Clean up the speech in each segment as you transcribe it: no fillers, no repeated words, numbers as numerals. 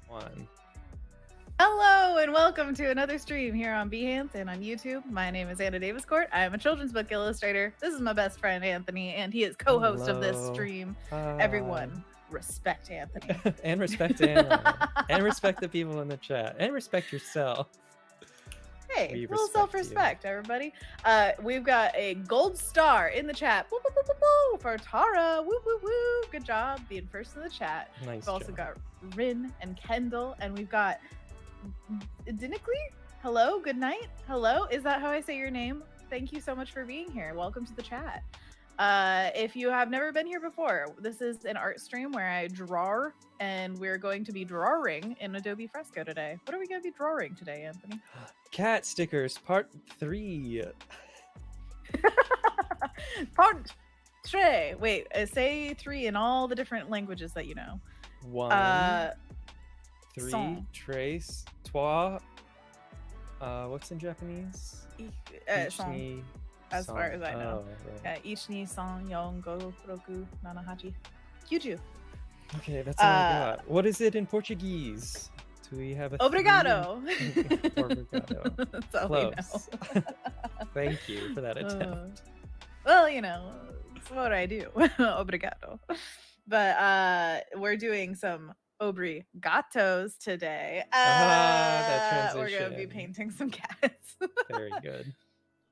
One. Hello and welcome to another stream here on Behance and on YouTube. My name is Anna Daviscourt. I am a children's book illustrator. This is my best friend Anthony, and he is co-host of this stream. Everyone, respect Anthony. And respect Anna. And respect the people in the chat. And respect yourself. Hey, a little self-respect, everybody. We've got a gold star in the chat. Woo, woo, woo, woo, woo, for Tara. Woo, woo, woo. Good job being first in the chat. Nice We've also job. got Rynn and Kendall, and we've got Dinically. Hello, good night. Hello, is that how I say your name? Thank you so much for being here. Welcome to the chat. If you have never been here before, this is an art stream where I draw, and we're going to be drawing in Adobe Fresco today. What are we going to be drawing today, Anthony? Cat stickers, part 3. Part 3. Wait, say 3 in all the different languages that you know. 1, 3, Song. trace, trois. What's in Japanese? Song. Ichi, As song. far as I know. Oh, right. Ichi, san, yon, go, roku, nanahachi. Kyuju. Okay, that's all I got. What is it in Portuguese? Do we have a Obrigado. Obrigado. That's all Close. we know. Thank you for that attempt. Well, you know, it's what I do. Obrigado. But we're doing some obrigatos today. that We're going to be transition. painting some cats. Very good.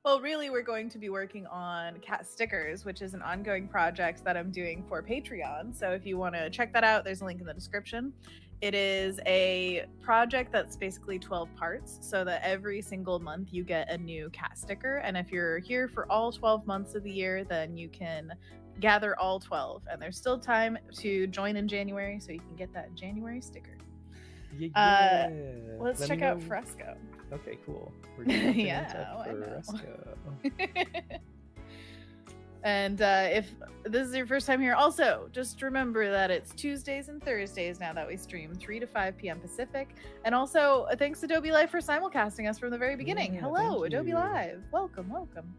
Well, really, we're going to be working on cat stickers, which is an ongoing project that I'm doing for Patreon. So if you want to check that out, there's a link in the description. It is a project that's basically 12 parts, so that every single month you get a new cat sticker. And if you're here for all 12 months of the year, then you can gather all 12. And there's still time to join in January, so you can get that January sticker. Yeah. Let's check out Fresco. Okay, cool. We're jumping Yeah, I into know. Fresco. And if this is your first time here, also just remember that it's Tuesdays and Thursdays now that we stream 3 to 5 p.m. Pacific. And also thanks Adobe Live for simulcasting us from the very beginning. Yeah, Hello, thank Adobe you. Live. Welcome, welcome.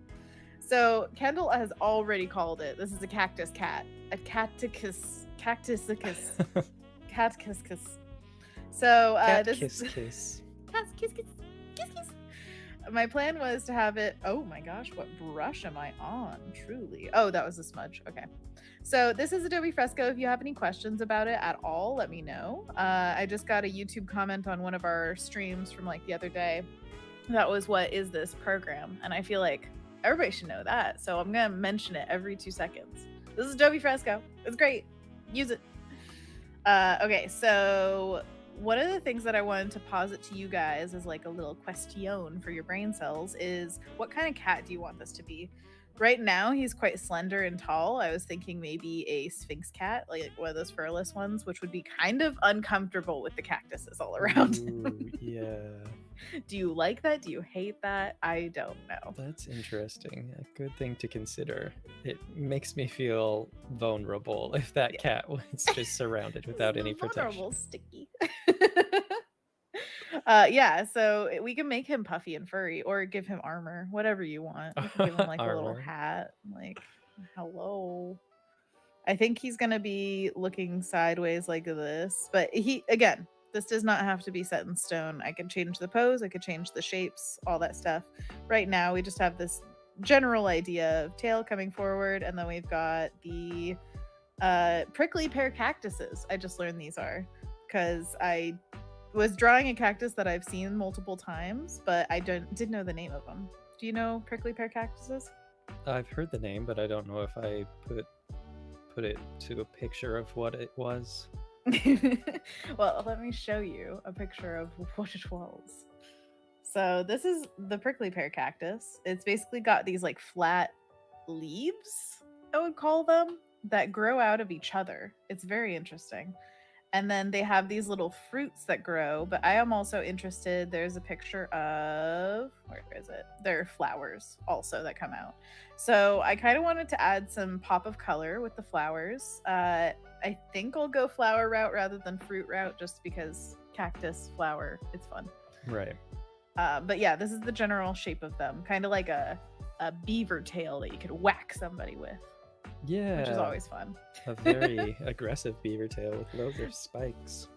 So Kendall has already called it. This is a cactus cat. A cactusicus. Cactusicus. So Cat this kiss kiss. Kiss. My plan was to have it. Oh my gosh, what brush am I on? Truly. Oh, that was a smudge. Okay. So this is Adobe Fresco. If you have any questions about it at all, let me know. I just got a YouTube comment on one of our streams from like the other day. That was, what is this program? And I feel like everybody should know that. So I'm going to mention it every 2 seconds. This is Adobe Fresco. It's great. Use it. Okay, so one of the things that I wanted to posit to you guys as like a little question for your brain cells is, what kind of cat do you want this to be? Right now, he's quite slender and tall. I was thinking maybe a Sphinx cat, like one of those furless ones, which would be kind of uncomfortable with the cactuses all around. Ooh, yeah. Do you like that? Do you hate that? I don't know. That's interesting. A good thing to consider. It makes me feel vulnerable if that cat was just surrounded without any protection. Vulnerable, sticky. Yeah, so we can make him puffy and furry, or give him armor, whatever you want. You can give him like a little Armor. hat, like hello. I think he's gonna be looking sideways like this, but this does not have to be set in stone. I can change the pose, I could change the shapes, all that stuff. Right now, we just have this general idea of tail coming forward, and then we've got the prickly pear cactuses. I just learned these are, because I was drawing a cactus that I've seen multiple times, but I didn't know the name of them. Do you know prickly pear cactuses? I've heard the name, but I don't know if I put it to a picture of what it was. Well, let me show you a picture of what it was. So this is the prickly pear cactus. It's basically got these like flat leaves, I would call them, that grow out of each other. It's very interesting. And then they have these little fruits that grow, but I am also interested. There's a picture of, where is it? There are flowers also that come out. So I kind of wanted to add some pop of color with the flowers. I think I'll go flower route rather than fruit route, just because cactus, flower, it's fun. Right. But yeah, this is the general shape of them. Kind of like a beaver tail that you could whack somebody with. Yeah. Which is always fun. A very aggressive beaver tail with loads of spikes.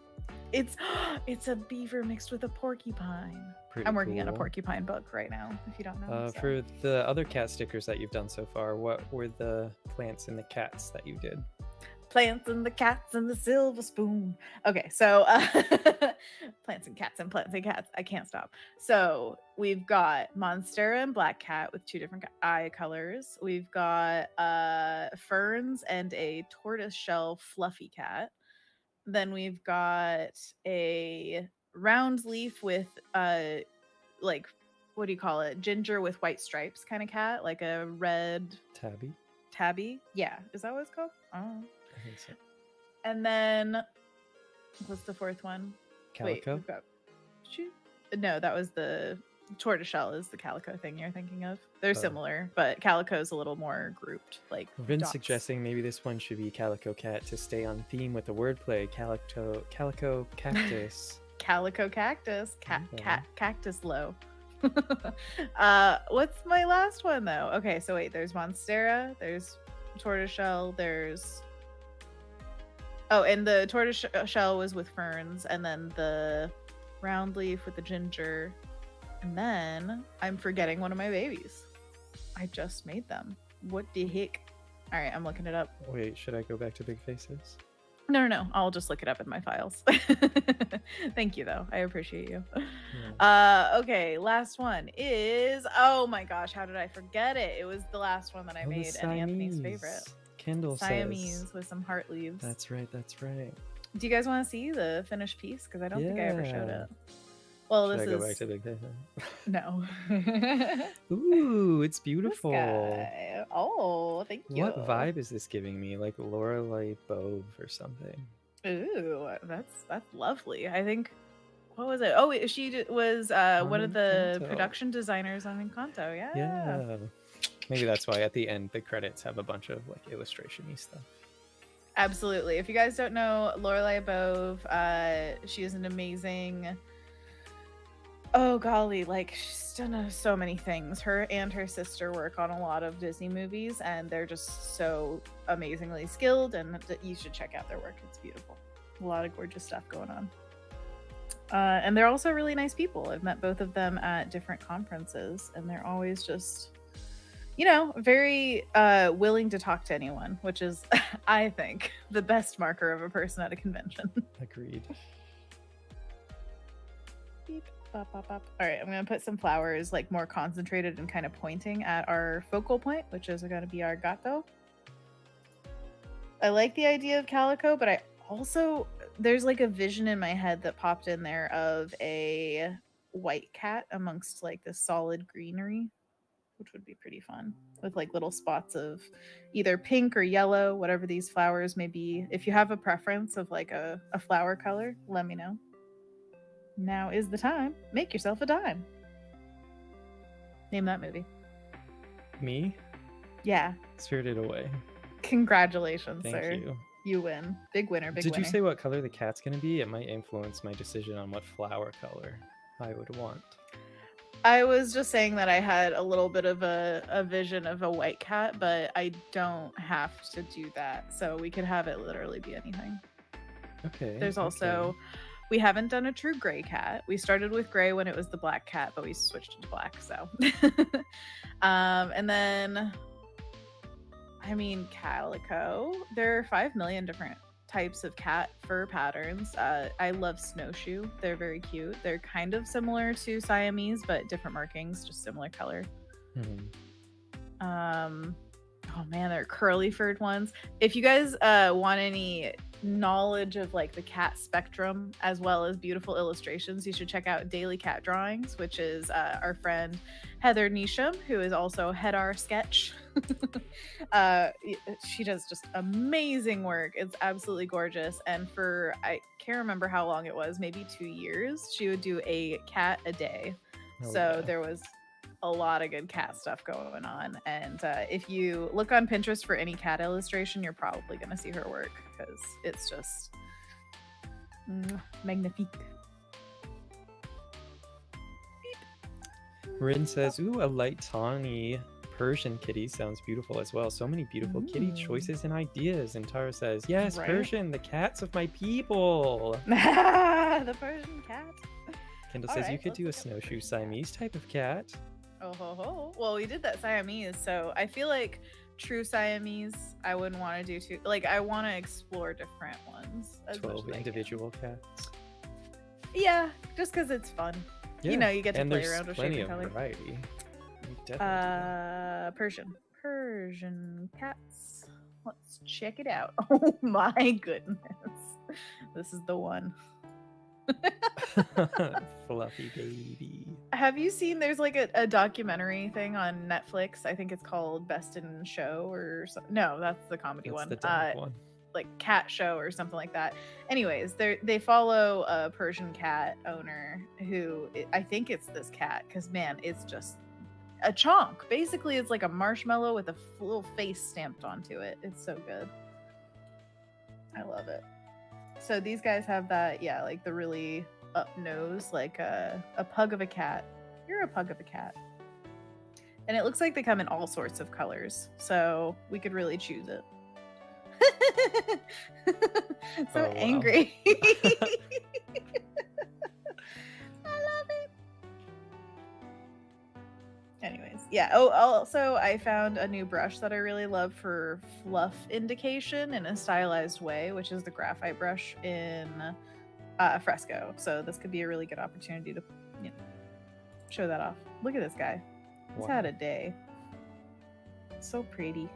It's a beaver mixed with a porcupine. Pretty I'm working on a cool. porcupine book right now, if you don't know. So. For the other cat stickers that you've done so far, what were the plants and the cats that you did? Plants and the cats and the silver spoon. Okay, so plants and cats and plants and cats. I can't stop. So we've got Monstera and Black Cat with 2 different eye colors. We've got ferns and a tortoiseshell fluffy cat. Then we've got a round leaf with like, what do you call it? Ginger with white stripes kind of cat, like a red tabby. Yeah, is that what it's called? Oh. I think so. And then, what's the 4th one? Calico? Wait, no, that was the tortoiseshell is the calico thing you're thinking of. They're similar, but calico's a little more grouped. Like I've been dots. suggesting maybe this one should be Calico Cat to stay on theme with the wordplay. Calico Cactus. Calico Cactus. Okay. Cactus low. What's my last one though? Okay, so wait, there's Monstera, there's tortoiseshell, there's and the tortoiseshell was with ferns, and then the round leaf with the ginger, and then I'm forgetting one of my babies. I just made them. What the heck? All right, I'm looking it up. Wait, should I go back to Big Faces? No. I'll just look it up in my files. Thank you, though. I appreciate you. Yeah. Okay, last one is, oh my gosh, how did I forget it? It was the last one that I made, and Anthony's favorite. Kendall Siamese says. with some heart leaves. That's right. Do you guys want to see the finished piece? Because I don't think I ever showed Yeah. it. Well, Should this I go is back to Big Faces? no. Ooh, it's This beautiful. guy. Oh, thank you. What vibe is this giving me? Like Lorelei Bove or something. Ooh, that's lovely. I think. What was it? Oh, she was one of the Encanto. production designers on Encanto. Yeah. Yeah. Maybe that's why at the end the credits have a bunch of like illustration-y stuff. Absolutely. If you guys don't know Lorelei Bove, she is an amazing. Oh golly, like she's done so many things. Her and her sister work on a lot of Disney movies, and they're just so amazingly skilled, and you should check out their work. It's beautiful. A lot of gorgeous stuff going on. And they're also really nice people. I've met both of them at different conferences, and they're always just, very willing to talk to anyone, which is, I think, the best marker of a person at a convention. Agreed. Beep, bop, bop, bop. All right, I'm going to put some flowers like more concentrated and kind of pointing at our focal point, which is going to be our gato. I like the idea of calico, but I also, there's like a vision in my head that popped in there of a white cat amongst like the solid greenery, which would be pretty fun, with like little spots of either pink or yellow, whatever these flowers may be. If you have a preference of like a flower color, let me know. Now is the time. Make yourself a dime. Name that movie. Me? Yeah. Spirited Away. Congratulations, Thank sir. you. You win. Big winner, big Did winner. you say what color the cat's going to be? It might influence my decision on what flower color I would want. I was just saying that I had a little bit of a vision of a white cat, but I don't have to do that. So we could have it literally be anything. Okay. There's also, we haven't done a true gray cat. We started with gray when it was the black cat, but we switched it to black. So, and then, I mean, calico. There are 5 million different types of cat fur patterns. I love snowshoe. They're very cute. They're kind of similar to Siamese, but different markings, just similar color. Oh man, there are curly furred ones. If you guys want any knowledge of like the cat spectrum as well as beautiful illustrations, you should check out Daily Cat Drawings, which is our friend Heather Nisham, who is also Hedar Sketch. She does just amazing work. It's absolutely gorgeous. And for, I can't remember how long it was, maybe 2 years, she would do a cat a day. There was a lot of good cat stuff going on. And if you look on Pinterest for any cat illustration, you're probably going to see her work because it's just magnifique. Rynn says, ooh, a light tawny Persian kitty sounds beautiful as well. So many beautiful kitty choices and ideas. And Tara says, yes, Right? Persian, the cats of my people. The Persian cat. Kendall All says right, you could let's do a look at the snowshoe Persian cat. Siamese type of cat. Oh ho ho. Well, we did that Siamese, so I feel like true Siamese I wouldn't want to do too. Like, I want to explore different ones. As 12 much as I individual cats. can. Yeah, just because it's fun. Yeah. You know, you get to and play there's around with plenty shape of and color. variety. You definitely do that. Persian cats. Let's check it out. Oh my goodness. This is the one. Fluffy baby. Have you seen there's like a documentary thing on Netflix? I think it's called Best in Show or something. No, that's the comedy That's one. the dog one. Like Cat Show or something like that. Anyways, they follow a Persian cat owner who, I think it's this cat, because man, it's just a chonk. Basically, it's like a marshmallow with a little face stamped onto it. It's so good. I love it. So these guys have that, yeah, like the really up nose, like a pug of a cat. You're a pug of a cat. And it looks like they come in all sorts of colors, so we could really choose it. So Oh, wow. angry. I love it. Anyways, yeah. Oh, also I found a new brush that I really love for fluff indication in a stylized way, which is the graphite brush in Fresco. So this could be a really good opportunity to, you know, show that off. Look at this guy. He's had a day. So pretty.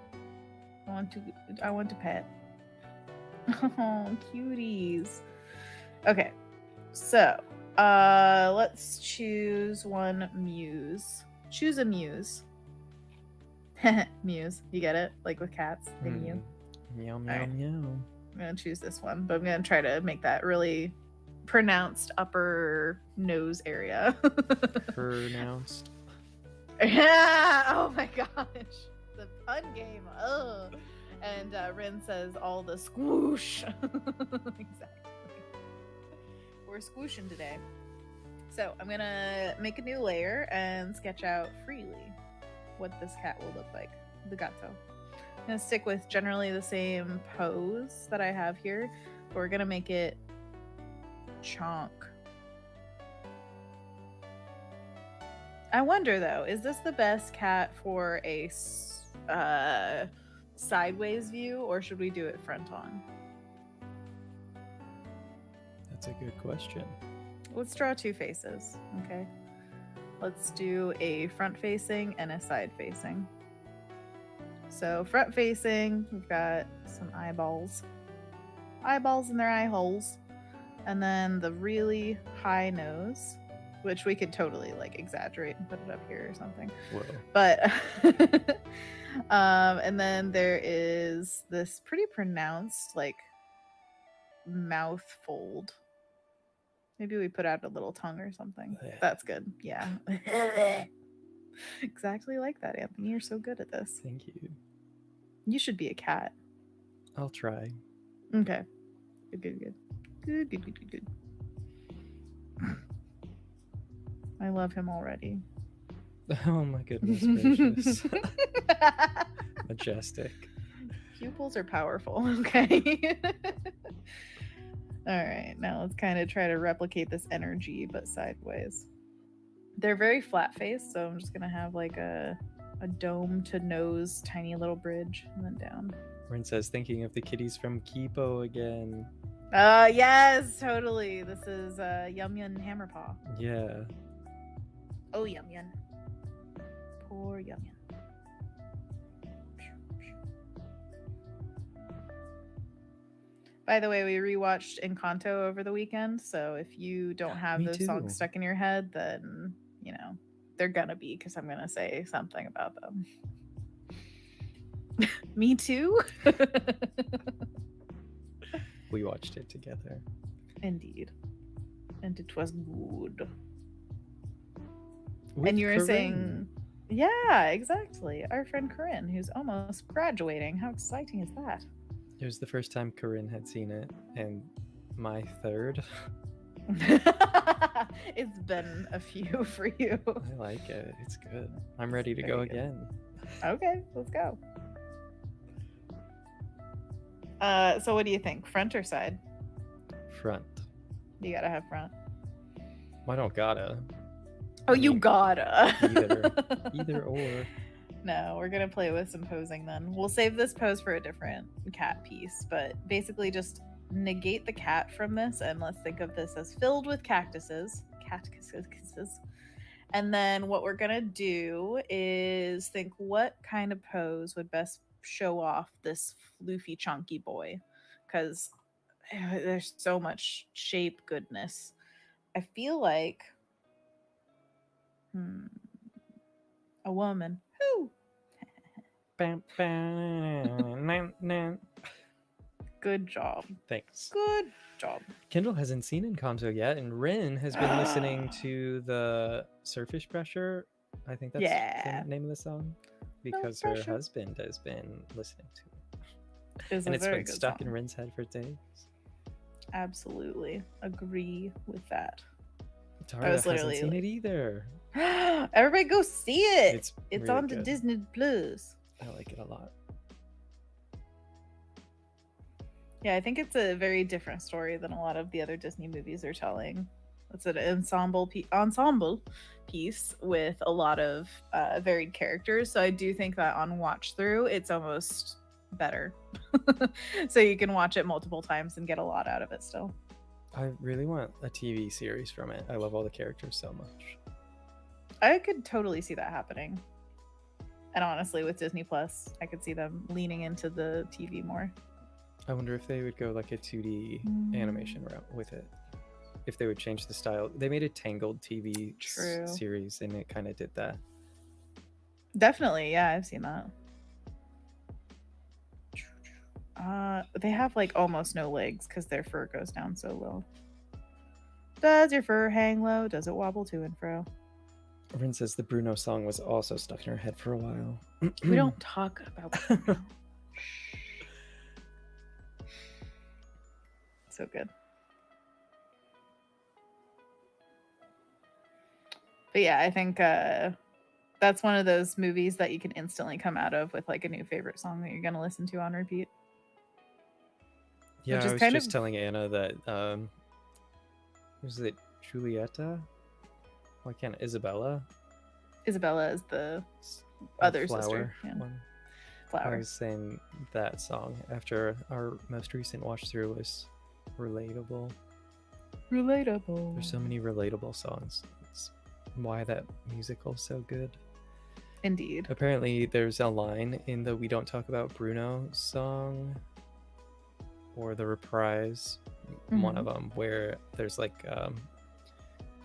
I want to pet. Oh, cuties. Okay, so let's choose one muse. Choose a muse. Muse, you get it? Like with cats, they mew. Meow, meow, Alright. meow. I'm gonna choose this one, but I'm gonna try to make that really pronounced upper nose area. Pronounced. Yeah. Oh my gosh, the pun game. Oh. And Rynn says all the squoosh. Exactly. We're squooshing today. So I'm gonna make a new layer and sketch out freely what this cat will look like. The gatto. I'm gonna stick with generally the same pose that I have here, but we're gonna make it chonk. I wonder though, is this the best cat for a sideways view, or should we do it front on? That's a good question. Let's draw two faces, okay? Let's do a front facing and a side facing. So front facing, we've got some eyeballs. Eyeballs in their eye holes. And then the really high nose, which we could totally like exaggerate and put it up here or something. Whoa. But and then there is this pretty pronounced like mouth fold. Maybe we put out a little tongue or something. Yeah. That's good. Yeah. Exactly like that, Anthony. You're so good at this. Thank you. You should be a cat. I'll try. Okay. Good. Good. I love him already. Oh my goodness gracious. Majestic. Pupils are powerful. Okay. All right. Now let's kind of try to replicate this energy, but sideways. They're very flat faced, so I'm just going to have like a dome to nose, tiny little bridge, and then down. Rynn says, thinking of the kitties from Kipo again. Yes, totally. This is Yum Yum Hammerpaw. Yeah. Oh, Yum Yum. Poor Yum Yum. By the way, we rewatched Encanto over the weekend, so if you don't have Me those too. songs stuck in your head, then, you know, they're gonna be, because I'm gonna say something about them. Me too? We watched it together. Indeed. And it was good. With And you were Corinne. saying, yeah, exactly. Our friend Corinne, who's almost graduating. How exciting is that? It was the first time Corinne had seen it, and my third. It's been a few for you. I like it. It's good. I'm ready to go Very good. again. Okay, let's go. So what do you think? Front or side? Front. You gotta have front. I don't gotta. Oh, I you mean, gotta. Either or. No, we're gonna play with some posing then. We'll save this pose for a different cat piece, but basically just negate the cat from this, and let's think of this as filled with cactuses. Cactuses. And then what we're gonna do is think what kind of pose would best show off this floofy chunky boy, because there's so much shape goodness. I feel like a woman. Whoo! Bam, bam, Good job. Thanks. Good job. Kendall hasn't seen Encanto yet, and Rynn has been listening to the Surface Pressure. I think that's the name of the song, because her husband has been listening to it. And it's been stuck in Rynn's head for days. Absolutely agree with that. Tara hasn't seen it either. Everybody go see it. It's really on good. the Disney Plus. I like it a lot. Yeah, I think it's a very different story than a lot of the other Disney movies are telling. It's an ensemble piece with a lot of varied characters. So I do think that on watch through, it's almost better. So you can watch it multiple times and get a lot out of it still. I really want a TV series from it. I love all the characters so much. I could totally see that happening. And honestly, with Disney Plus, I could see them leaning into the TV more. I wonder if they would go like a 2D animation route with it. If they would change the style. They made a Tangled TV series, and it kind of did that. Definitely, yeah, I've seen that. They have like almost no legs because their fur goes down so low. Does your fur hang low? Does it wobble to and fro? Rynn says the Bruno song was also stuck in her head for a while. We don't talk about Bruno. So good. But yeah, I think that's one of those movies that you can instantly come out of with like a new favorite song that you're going to listen to on repeat. Yeah, I was just telling Anna that, was it Julieta? Why can't Isabella? Isabella is the other Flower sister. Yeah. One. Flower. I was saying that song after our most recent watch through was relatable. Relatable. There's so many relatable songs. It's why that musical's so good. Indeed. Apparently there's a line in the We Don't Talk About Bruno song, or the Reprise, one of them, where there's like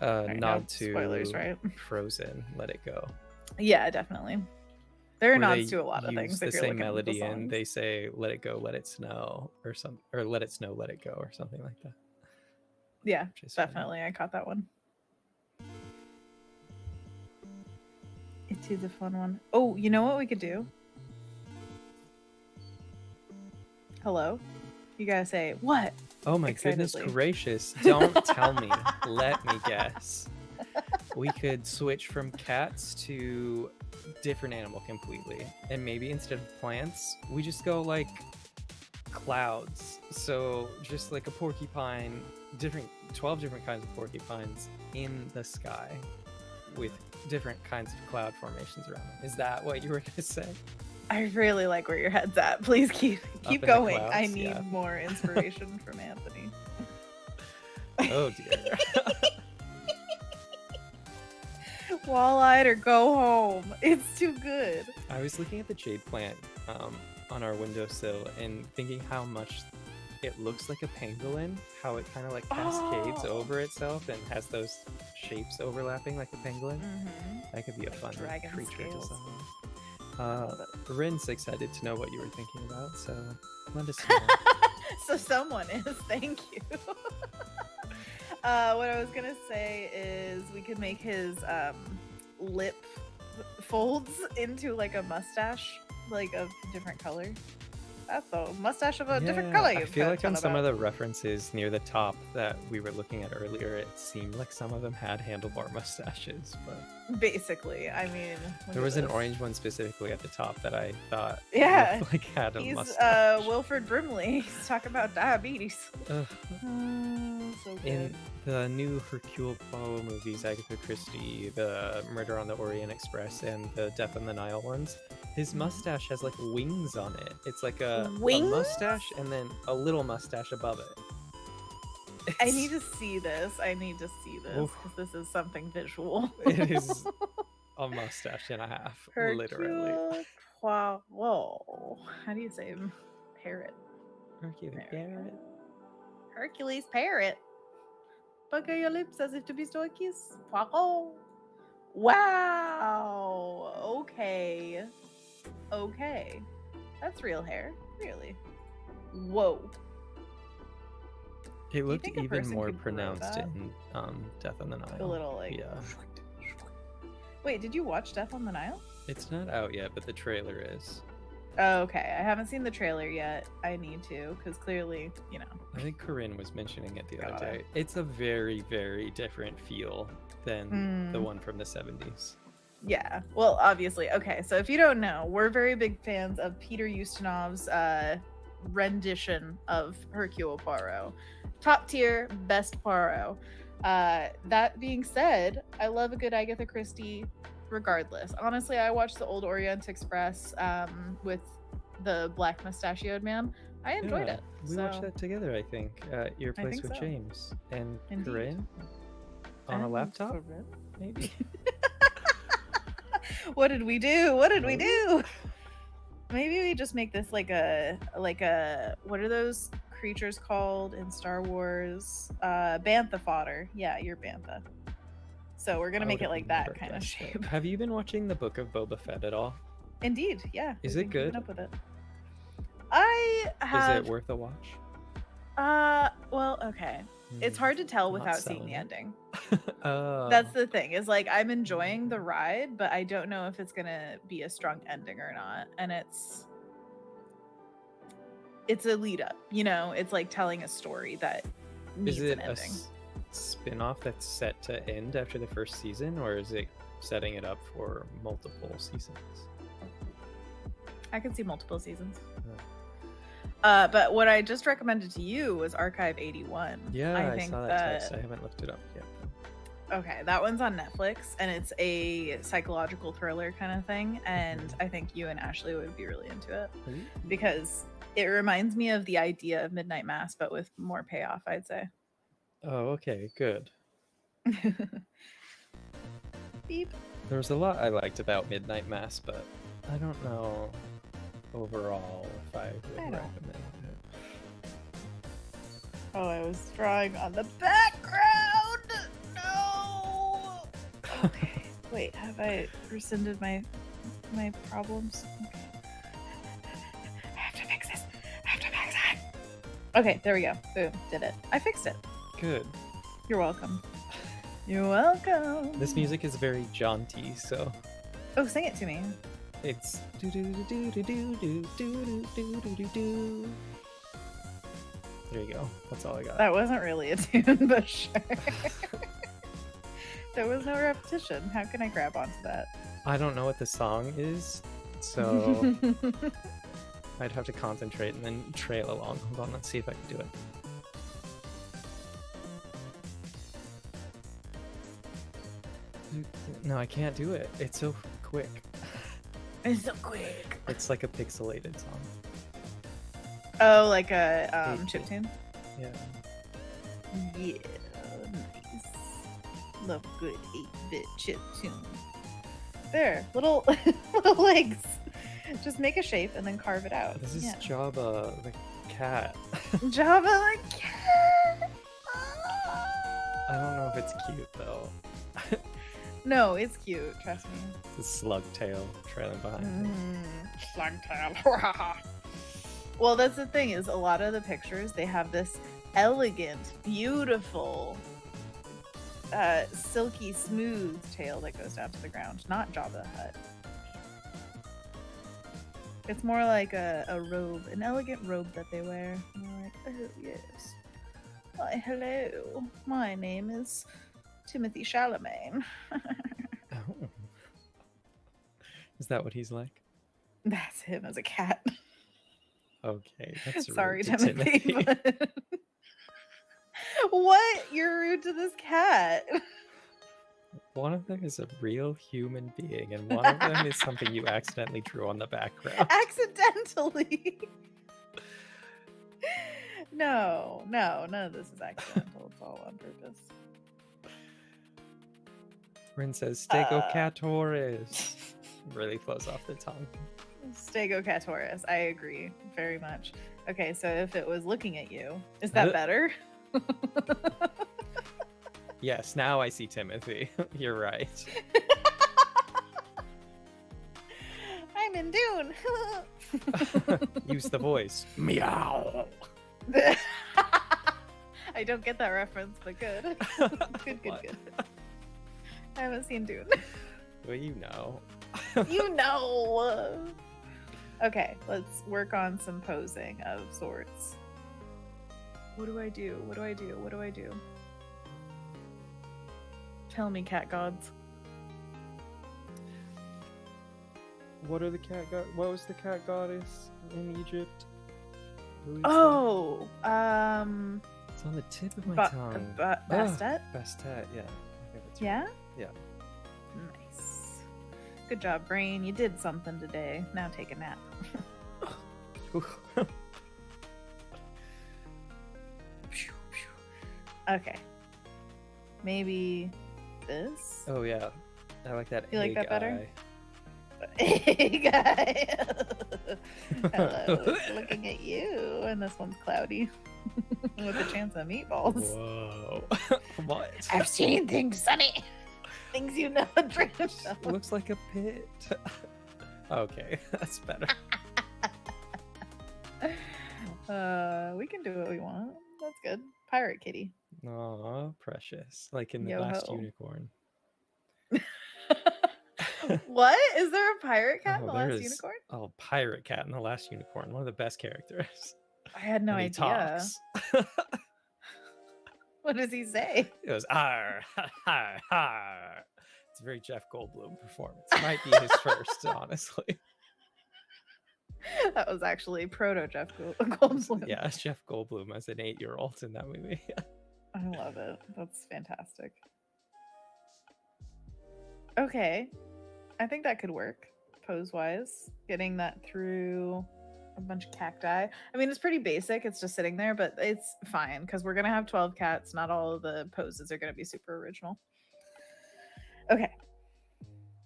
nod to spoilers, right? Frozen, Let It Go. Yeah, definitely. There are nods to a lot of things. The same melody, and they say "Let it go, let it snow," or "Let it snow, let it go," or something like that. Yeah, definitely. Funny. I caught that one. It is a fun one. Oh, you know what we could do? Hello? You gotta say, what? Oh my goodness gracious. Don't tell me. Let me guess. We could switch from cats to different animal completely. And maybe instead of plants, we just go like clouds. So just like a porcupine, 12 different kinds of porcupines in the sky with different kinds of cloud formations around them. Is that what you were going to say? I really like where your head's at. Please keep going. Clouds, I need more inspiration from Anthony. Oh dear. Wall-eyed or go home. It's too good. I was looking at the jade plant on our windowsill and thinking how much it looks like a pangolin, how it kind of like cascades over itself and has those shapes overlapping like a pangolin. That could be a fun creature design. Rynn's excited to know what you were thinking about, so let us know. So someone is. Thank you. What I was gonna say is we could make his lip folds into like a mustache, like of different color. That's a mustache of a different color. I feel like on some of the references near the top that we were looking at earlier, it seemed like some of them had handlebar mustaches, but basically, I mean, there was an orange one specifically at the top that I thought like had a mustache. Wilford Brimley. He's talking about diabetes. so good. In the new Hercule Poirot movies, Agatha Christie, the Murder on the Orient Express, and the Death on the Nile ones, his mustache has like wings on it. It's like a mustache and then a little mustache above it. I need to see this. Because this is something visual. It is a mustache and a half, literally. Hercule Poirot. How do you say parrot? Hercules parrot. Hercules parrot. Pucker your lips as if to bestow a kiss. Poirot. Wow. Okay. That's real hair. Really. Whoa. It looked even more pronounced in Death on the Nile. A little like. Yeah. Wait, did you watch Death on the Nile? It's not out yet, but the trailer is. Oh, okay. I haven't seen the trailer yet. I need to, because clearly, I think Rynn was mentioning it the other day. It's a very, very different feel than the one from the 70s. Yeah. Well, obviously. Okay, so if you don't know, we're very big fans of Peter Ustinov's rendition of Hercule Poirot. Top tier, best Poirot. That being said, I love a good Agatha Christie regardless. Honestly, I watched the old Orient Express with the black mustachioed man. I enjoyed it. We watched that together, I think, at your place with James and Rynn on a laptop, maybe. What did we do? Maybe we just make this like a what are those creatures called in Star Wars? Bantha fodder. Yeah, you're Bantha. So we're gonna make it like that kind of shape. Have you been watching the Book of Boba Fett at all? Indeed, yeah. Is it good? Up with it. I have. Is it worth a watch? Well, okay. It's hard to tell without seeing the ending. Oh. That's the thing. Is like I'm enjoying the ride, but I don't know if it's gonna be a strong ending or not. And it's a lead up. It's like telling a story that needs an ending. Is it a spin-off that's set to end after the first season, or is it setting it up for multiple seasons? I can see multiple seasons. But what I just recommended to you was Archive 81. Yeah, I saw that text. I haven't looked it up yet. Okay, that one's on Netflix, and it's a psychological thriller kind of thing, and I think you and Ashley would be really into it because it reminds me of the idea of Midnight Mass, but with more payoff, I'd say. Oh, okay, good. Beep. There was a lot I liked about Midnight Mass, but I don't know overall if I would recommend it. Oh, I was drawing on the background. No. Okay. Wait, have I rescinded my problems? Okay. I have to fix this. Okay, there we go. Boom, did it. I fixed it. Good. You're welcome. You're welcome. This music is very jaunty, so. Oh, sing it to me. It's do do do do do do do do do do do do. There you go. That's all I got. That wasn't really a tune, but sure. There was no repetition. How can I grab onto that? I don't know what the song is, so I'd have to concentrate and then trail along. Hold on, let's see if I can do it. No, I can't do it. It's so quick. It's so quick. It's like a pixelated song. Oh, like a chiptune? Yeah. Yeah, nice. Love good 8-bit chiptune. There, little legs. Just make a shape and then carve it out. This is Jabba the cat. Jabba the cat! I don't know if it's cute though. No, it's cute, trust me. The slug tail trailing behind me. Slug tail. Well, that's the thing, is a lot of the pictures, they have this elegant, beautiful, silky, smooth tail that goes down to the ground. Not Jabba the Hutt. It's more like a robe, an elegant robe that they wear. And they're like, oh yes. Why, hello. My name is Timothy Chalamet. Oh. Is that what he's like? That's him as a cat. Okay, that's sorry, rude to Timothy. But... What? You're rude to this cat. One of them is a real human being, and one of them is something you accidentally drew on the background. Accidentally. No, none of this is accidental. It's all on purpose. Rynn says, Stegocatoris. Really flows off the tongue. Stegocatoris. I agree very much. Okay, so if it was looking at you, is that better? Yes, now I see Timothy. You're right. I'm in Dune. Use the voice. Meow. I don't get that reference, but good. Good. I haven't seen Dune. Well, you know. You know. Okay, let's work on some posing of sorts. What do I do? Tell me, cat gods. What was the cat goddess in Egypt? Oh, it's on the tip of my tongue. Bastet? Bastet, yeah. I think that's right. Yeah? Yeah. Nice. Good job, brain. You did something today. Now take a nap. Okay. Maybe this? Oh, yeah. I like that. You like that better? Eye. Hey, guy. Hello. It's looking at you. And this one's cloudy. With a chance of meatballs. Whoa. What? I've seen things, Sonny. Things you know and dream of. Looks like a pit. Okay, that's better. We can do what we want. That's good. Pirate kitty. Aw, precious. Like in the Yo-ho. Last Unicorn. What? Is there a pirate cat in the there Last is- Unicorn? Oh, pirate cat in the Last Unicorn. One of the best characters. I had no And he idea. talks. What does he say? It goes, "Arr, har, har, har." It's a very Jeff Goldblum performance. Might be his first, honestly. That was actually proto Jeff Goldblum. Yeah, it's Jeff Goldblum as an 8-year-old in that movie. I love it. That's fantastic. Okay. I think that could work pose-wise. Getting that through a bunch of cacti. I mean, it's pretty basic. It's just sitting there, but it's fine because we're going to have 12 cats. Not all of the poses are going to be super original. Okay.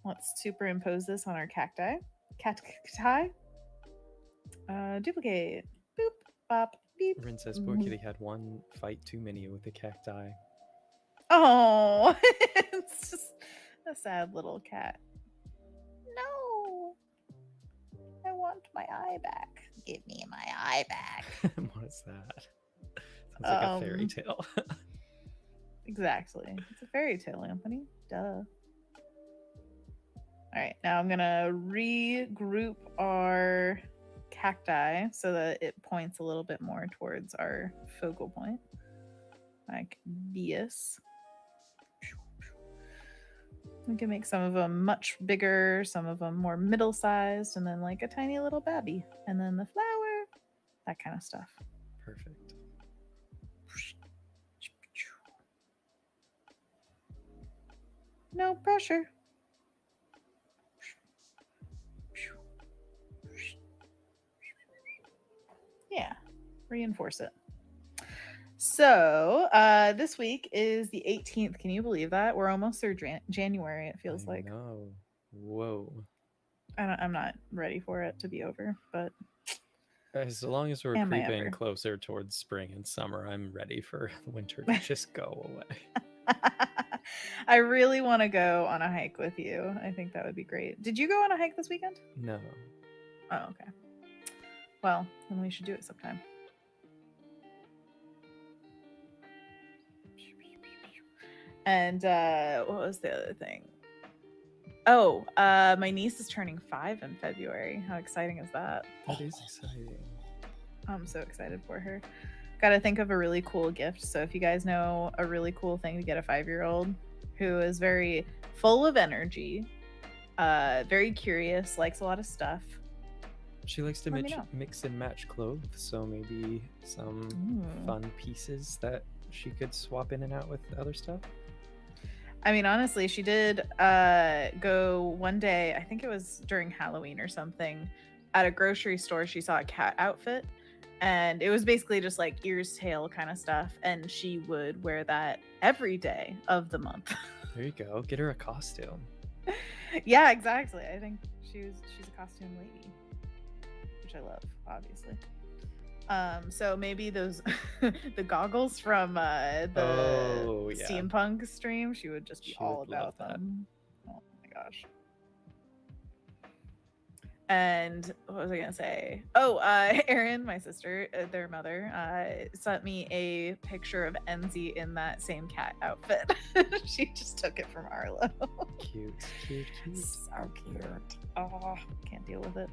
Let's superimpose this on our cacti. Cacti. Duplicate. Boop. Bop. Beep. Rynn says poor kitty had one fight too many with the cacti. Oh, it's just a sad little cat. No, I want my eye back. Give me my eye back. What is that? Sounds like a fairy tale. Exactly. It's a fairy tale, Anthony. Duh. All right, now I'm gonna regroup our cacti so that it points a little bit more towards our focal point, like this. We can make some of them much bigger, some of them more middle-sized, and then like a tiny little babby, and then the flower, that kind of stuff. Perfect. No pressure. Yeah, reinforce it. So this week is the 18th. Can you believe that? We're almost through January, it feels like. No. Whoa. I'm not ready for it to be over, but As long as we're Am I creeping ever? closer towards spring and summer, I'm ready for winter to just go away. I really want to go on a hike with you. I think that would be great. Did you go on a hike this weekend? No. Oh, okay. Well, then we should do it sometime. And what was the other thing? Oh, my niece is turning 5 in February. How exciting is that? That is exciting. I'm so excited for her. Got to think of a really cool gift. So if you guys know a really cool thing to get a 5-year-old who is very full of energy, very curious, likes a lot of stuff. She likes to Let me know. mix and match clothes, so maybe some fun pieces that she could swap in and out with other stuff? I mean, honestly, she did go one day, I think it was during Halloween or something, at a grocery store. She saw a cat outfit, and it was basically just like ears, tail kind of stuff. And she would wear that every day of the month. There you go. Get her a costume. Yeah, exactly. I think she's a costume lady, which I love, obviously. So maybe those the goggles from the steampunk stream, she would just be all about them. Oh my gosh. And what was I gonna say? Oh, Erin, my sister, their mother, sent me a picture of Enzi in that same cat outfit. She just took it from Arlo. Cute. So cute. Oh, can't deal with it.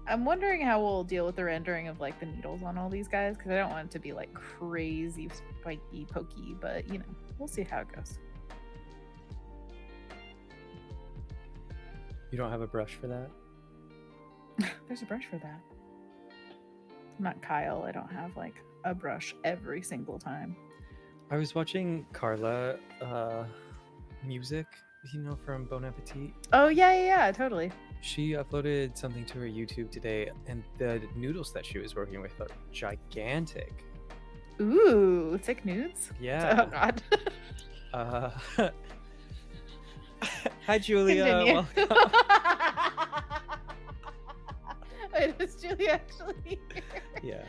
I'm wondering how we'll deal with the rendering of like the needles on all these guys, because I don't want it to be like crazy spiky pokey, but you know, we'll see how it goes. You don't have a brush for that? There's a brush for that. I'm not Kyle. I don't have like a brush every single time. I was watching Carla music, from Bon Appetit. Oh yeah, totally. She uploaded something to her YouTube today, and the noodles that she was working with are gigantic. Ooh, thick nudes? Yeah. Oh God. Hi, Julia. Continue. Welcome. Wait, is Julia actually here? Yeah.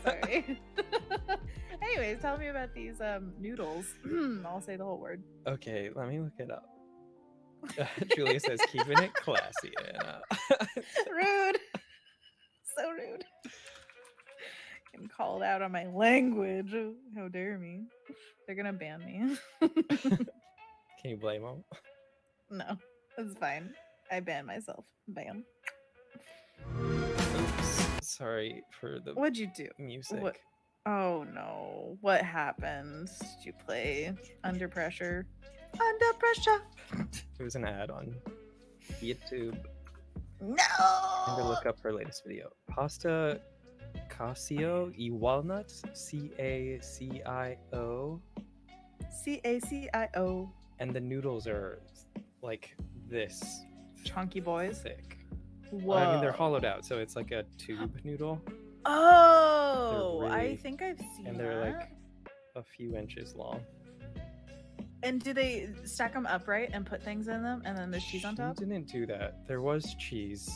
Sorry. Anyways, tell me about these noodles. I'll say the whole word. Okay, let me look it up. Julia says, keeping it classy. Rude. So rude. Getting called out on my language. How dare me. They're gonna ban me. Can you blame them? No, it's fine. I ban myself. Bam. Oops. Sorry for the What'd you do? music. What? Oh no. What happened? Did you play Under Pressure? Under Pressure. It was an ad on YouTube. No. I'm gonna look up her latest video. Pasta Casio e walnuts. Cacio. Cacio. And the noodles are like this Chunky boys. thick. Whoa. I mean, they're hollowed out, so it's like a tube noodle. Oh, Really, I think I've seen and they're that. like a few inches long. And do they stack them upright and put things in them, and then there's cheese on top? She didn't do that. There was cheese.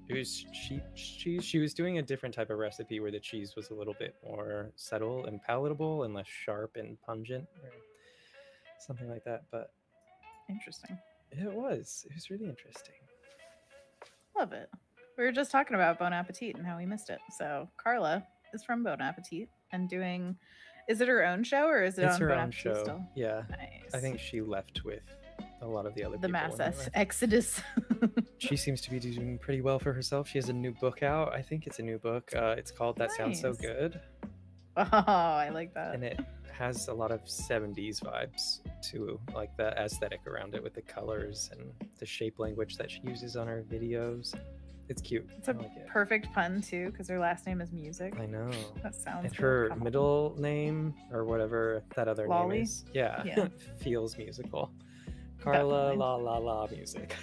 It was sheep cheese. She was doing a different type of recipe where the cheese was a little bit more subtle and palatable and less sharp and pungent, or something like that. But Interesting. it was really interesting. Love it. We were just talking about Bon Appetit and how we missed it. So Carla is from Bon Appetit and doing. Is it her own show, or is it It's on her Bon own Appetit show. still? Yeah. Nice. I think she left with a lot of the other the people. mass when they were- exodus. She seems to be doing pretty well for herself. She has a new book out. I think it's a new book. It's called That Sounds So Nice. Good. Oh, I like that. And it has a lot of 70s vibes to like the aesthetic around it with the colors and the shape language that she uses on her videos. It's cute. It's a I like it. perfect pun too, because her last name is Music. I know. That sounds. And really her common. middle name, or whatever that other Lolly? name is, yeah. Feels musical. Carla Definitely. la la la music.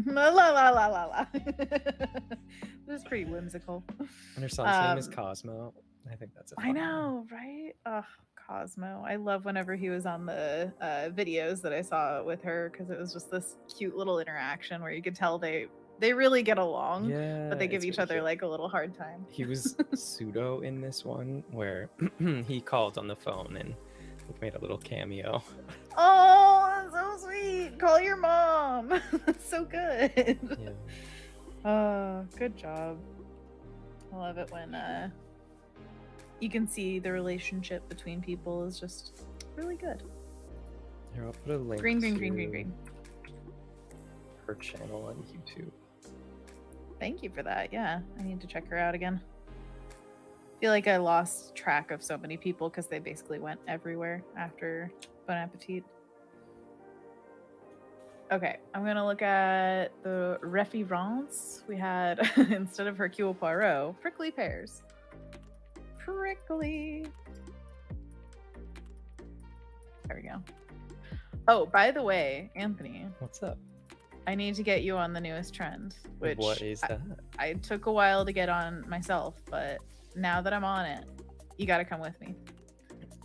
La la la la la. This is pretty whimsical. And her son's name is Cosmo. I think that's a I fun know, right? Oh, Cosmo. I love whenever he was on the videos that I saw with her, because it was just this cute little interaction where you could tell they really get along, Yeah, but they give it's each really other cute. like a little hard time. He was pseudo in this one where he called on the phone and like, made a little cameo. Oh, that's so sweet. Call your mom. That's so good. Yeah. Good job. I love it when you can see the relationship between people is just really good. Here, I'll put a link Green. to her channel on YouTube. Thank you for that. Yeah, I need to check her out again. I feel like I lost track of so many people because they basically went everywhere after Bon Appetit. Okay, I'm gonna look at the reference. We had, instead of Hercule Poirot, prickly pears. prickly. There we go. Oh, by the way, Anthony, What's up? I need to get you on the newest trend, which What is that? I took a while to get on myself, but now that I'm on it, you got to come with me.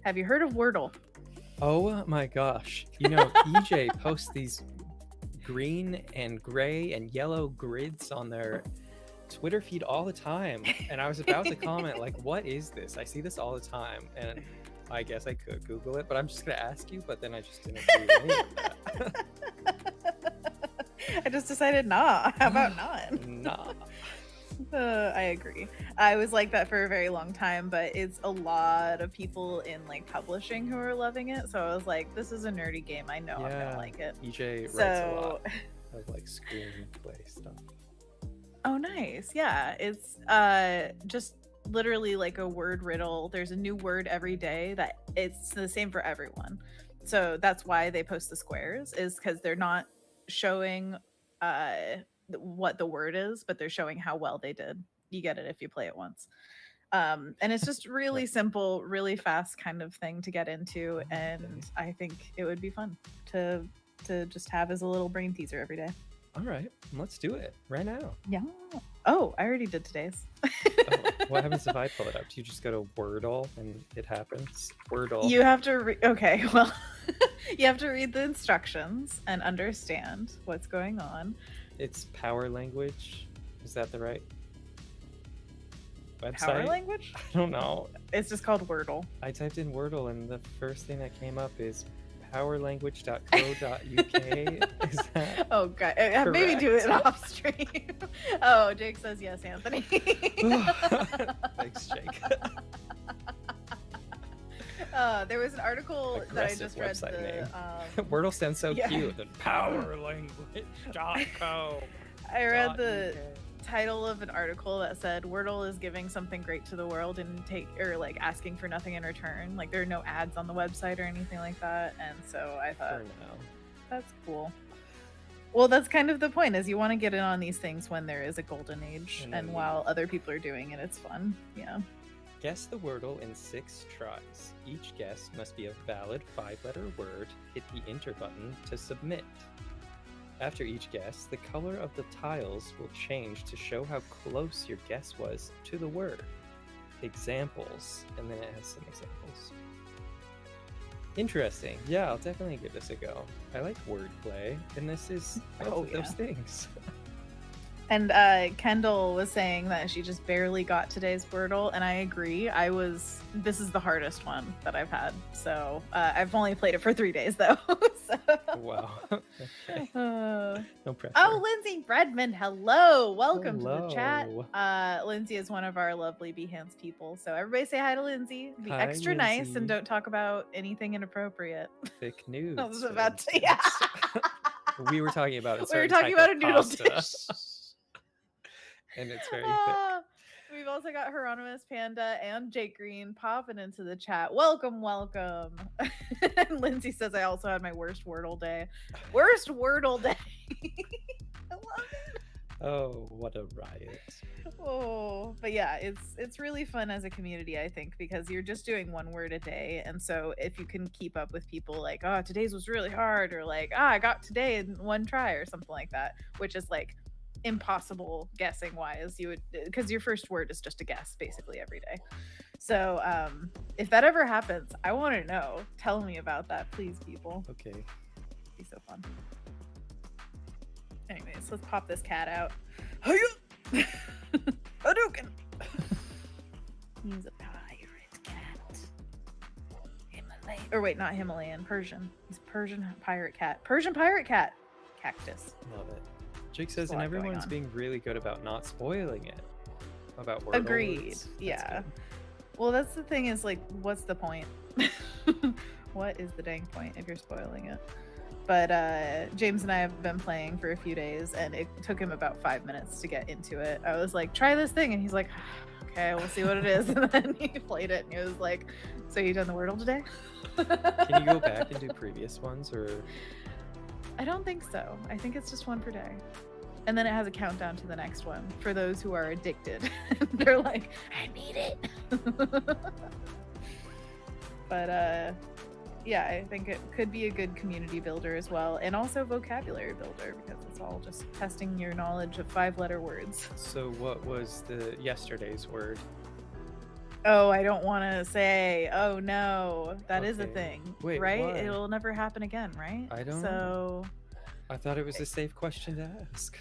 Have you heard of Wordle? Oh my gosh. You know, EJ posts these green and gray and yellow grids on their Twitter feed all the time. And I was about to comment, like, what is this? I see this all the time. And I guess I could Google it, but I'm just going to ask you. But then I just didn't do any of that. I just decided not. How about not? Nah. I agree. I was like that for a very long time, but it's a lot of people in like publishing who are loving it. So I was like, this is a nerdy game. I know I'm gonna like it. EJ writes a lot of like screenplay stuff. Oh, nice. Yeah, it's just literally like a word riddle. There's a new word every day that it's the same for everyone. So that's why they post the squares, is because they're not showing what the word is, but they're showing how well they did. You get it if you play it once. And it's just really simple, really fast kind of thing to get into, and I think it would be fun to just have as a little brain teaser every day. All right, let's do it right now. Yeah. Oh, I already did today's. What happens if I pull it up? Do you just go to Wordle and it happens? Wordle. You have to okay, well, you have to read the instructions and understand what's going on. It's Power Language. Is that the right website? Power Language? I don't know. It's just called Wordle. I typed in Wordle and the first thing that came up is powerlanguage.co.uk. Is that Oh god, maybe do it off stream. Oh, Jake says yes, Anthony. Thanks, Jake. There was an article that I just read. Wordle sounds so cute. The powerlanguage.co. I read the title of an article that said Wordle is giving something great to the world and like asking for nothing in return. Like there are no ads on the website or anything like that. And so I thought that's cool. Well, that's kind of the point, is you want to get in on these things when there is a golden age, and while other people are doing it, it's fun. Yeah. Guess the Wordle in 6 tries. Each guess must be a valid 5-letter word. Hit the enter button to submit. After each guess, the color of the tiles will change to show how close your guess was to the word. Examples, and then it has some examples. Interesting. Yeah, I'll definitely give this a go. I like wordplay, and this is both of those things. And Kendall was saying that she just barely got today's Wordle, and I agree. This is the hardest one that I've had. So I've only played it for 3 days though. So. Wow. Okay. No pressure. Oh, Lindsay Redmond, hello. Welcome to the chat. Lindsay is one of our lovely Behance people. So everybody say hi to Lindsay. Be extra nice and don't talk about anything inappropriate. Fake news. I was about to, yeah. We were talking about a noodle dish. And it's very thick. We've also got Hieronymus Panda and Jake Green popping into the chat. Welcome. And Lindsay says I also had my worst Wordle day. Worst Wordle day. I love it. Oh, what a riot. Oh, but yeah, it's really fun as a community, I think, because you're just doing one word a day. And so if you can keep up with people like, oh, today's was really hard, or like, I got today in one try, or something like that, which is like impossible guessing wise, because your first word is just a guess basically every day. So if that ever happens, I want to know. Tell me about that, please, people. Okay. It'd be so fun. Anyways, let's pop this cat out. Hadouken! He's a pirate cat. Himalayan. Or wait, not Himalayan, Persian. He's Persian pirate cat. Persian pirate cat. Cactus. Love it. Jake says, and everyone's being really good about not spoiling it. About Wordle. Agreed. Yeah. Well, that's the thing, is like, what's the point? What is the dang point if you're spoiling it? But James and I have been playing for a few days, and it took him about 5 minutes to get into it. I was like, try this thing, and he's like, okay, we'll see what it is. And then he played it, and he was like, so you done the Wordle today? Can you go back and do previous ones, or? I don't think so. I think it's just one per day. And then it has a countdown to the next one for those who are addicted. They're like, I need it. But yeah, I think it could be a good community builder as well, and also vocabulary builder, because it's all just testing your knowledge of 5-letter words. So what was the yesterday's word? Oh, I don't want to say. Oh no, that is a Okay. thing. Wait, right? why? It'll never happen again, right? I don't So, I thought it was a safe question to ask.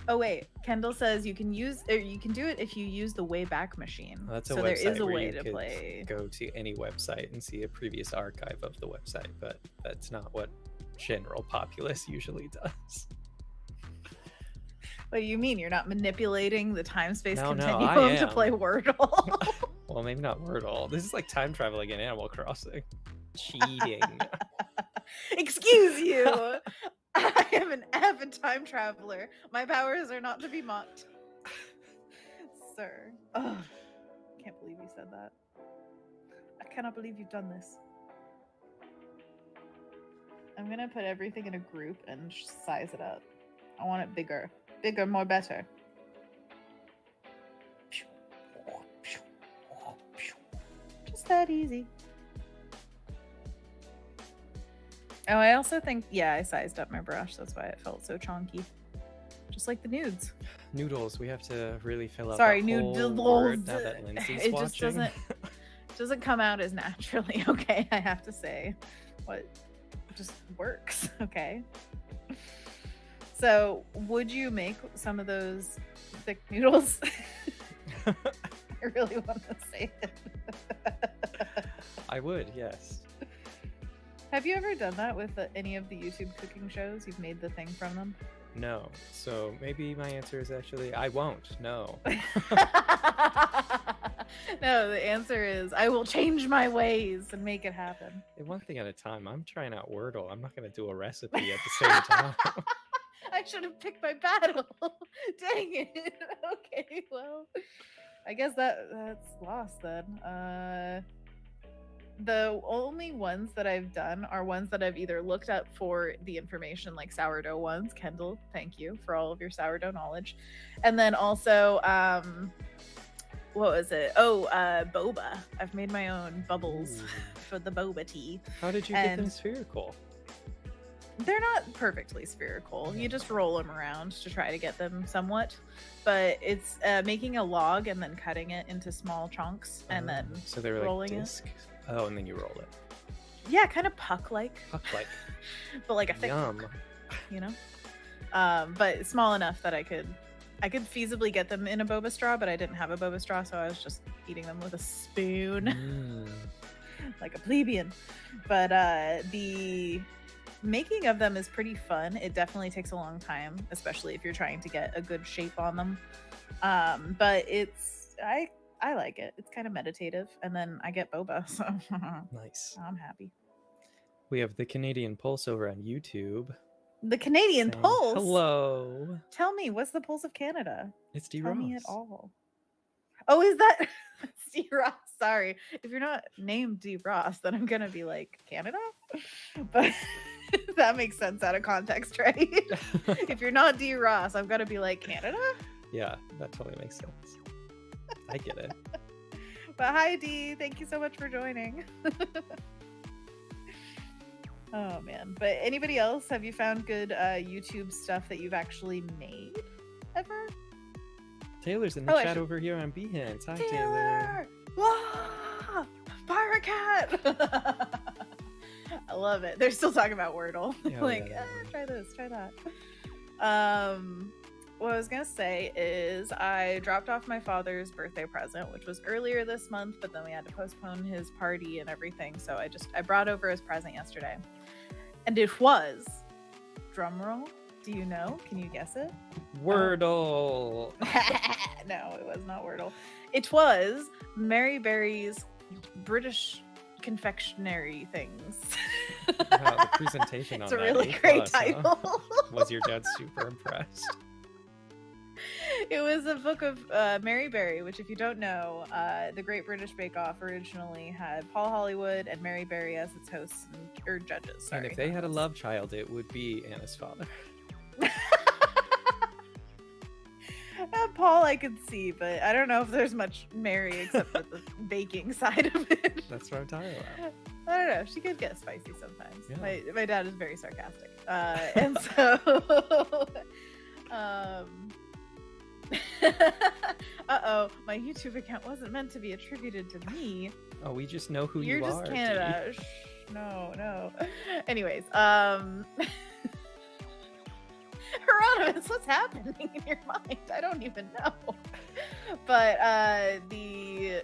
oh wait, Kendall says you can use, or you can do it if you use the Wayback Machine. Well, that's a so website there is a where way you to could play. go to any website and see a previous archive of the website, but that's not what general populace usually does. What do you mean? You're not manipulating the time-space No, I continuum to am. play Wordle? Well, maybe not Wordle. This is like time traveling in Animal Crossing. Cheating. Excuse you. I am an avid time traveler. My powers are not to be mocked. Sir. Ugh. Can't believe you said that. I cannot believe you've done this. I'm gonna put everything in a group and size it up. I want it bigger. Bigger, more better. Just that easy. Oh, I also think, yeah, I sized up my brush. That's why it felt so chonky. Just like the nudes. Noodles. We have to really fill out Sorry, the whole noodles. word now that Lindsay's It watching. just doesn't come out as naturally. Okay, I have to say, what just works. Okay. So, would you make some of those thick noodles? I really want to say it. I would, yes. Have you ever done that with any of the YouTube cooking shows? You've made the thing from them? No. So maybe my answer is actually I won't. No. No, the answer is I will change my ways and make it happen. One thing at a time. I'm trying out Wordle. I'm not going to do a recipe at the same time. I should have picked my battle. Dang it. Okay, well, I guess that's lost then. The only ones that I've done are ones that I've either looked up for the information, like sourdough ones. Kendall, thank you for all of your sourdough knowledge. And then also, what was it? Oh, boba. I've made my own bubbles Ooh. for the boba tea. How did you get them spherical? They're not perfectly spherical. You just roll them around to try to get them somewhat. But it's making a log and then cutting it into small chunks and then so they were rolling like it. disc. Oh, and then you roll it. Yeah, kind of puck-like. Puck-like. But like a thick Yum. puck, you know? But small enough that I could feasibly get them in a boba straw, but I didn't have a boba straw, so I was just eating them with a spoon. Like a plebeian. But the making of them is pretty fun. It definitely takes a long time, especially if you're trying to get a good shape on them. But I like it. It's kind of meditative, and then I get boba, so Nice. I'm happy. We have the Canadian Pulse over on YouTube. The Canadian saying, Pulse. Hello. Tell me, what's the Pulse of Canada? It's D. Tell Ross. me at all. Oh, is that D. Ross? Sorry, if you're not named D. Ross, then I'm gonna be like Canada, but that makes sense out of context, right? If you're not D. Ross, I've got to be like Canada. Yeah, that totally makes sense. I get it. But hi, D. Thank you so much for joining. Oh man! But anybody else? Have you found good YouTube stuff that you've actually made ever? Taylor's in the chat over here on Behance. Hi, Taylor. Wah! Pirate cat! I love it. They're still talking about Wordle. Yeah, Like, yeah. try this, try that. What I was gonna say is I dropped off my father's birthday present, which was earlier this month, but then we had to postpone his party and everything. So I brought over his present yesterday, and it was, drumroll. Do you know? Can you guess it? Wordle. No, it was not Wordle. It was Mary Berry's British confectionery things. Wow, the presentation on It's a that really A+, great huh? title. Was your dad super impressed? It was a book of Mary Berry, which, if you don't know, the Great British Bake Off originally had Paul Hollywood and Mary Berry as its hosts or judges. Sorry, And if they not had a hosts. love child, it would be Anna's father. Paul I could see, but I don't know if there's much Mary except for the baking side of it. That's what I'm talking about. I don't know. She could get spicy sometimes. Yeah. My dad is very sarcastic. And so uh-oh, my YouTube account wasn't meant to be attributed to me. Oh, we just know who You're you are. just Canada. Shh, no. Anyways, Hieronymus, what's happening in your mind? I don't even know. But the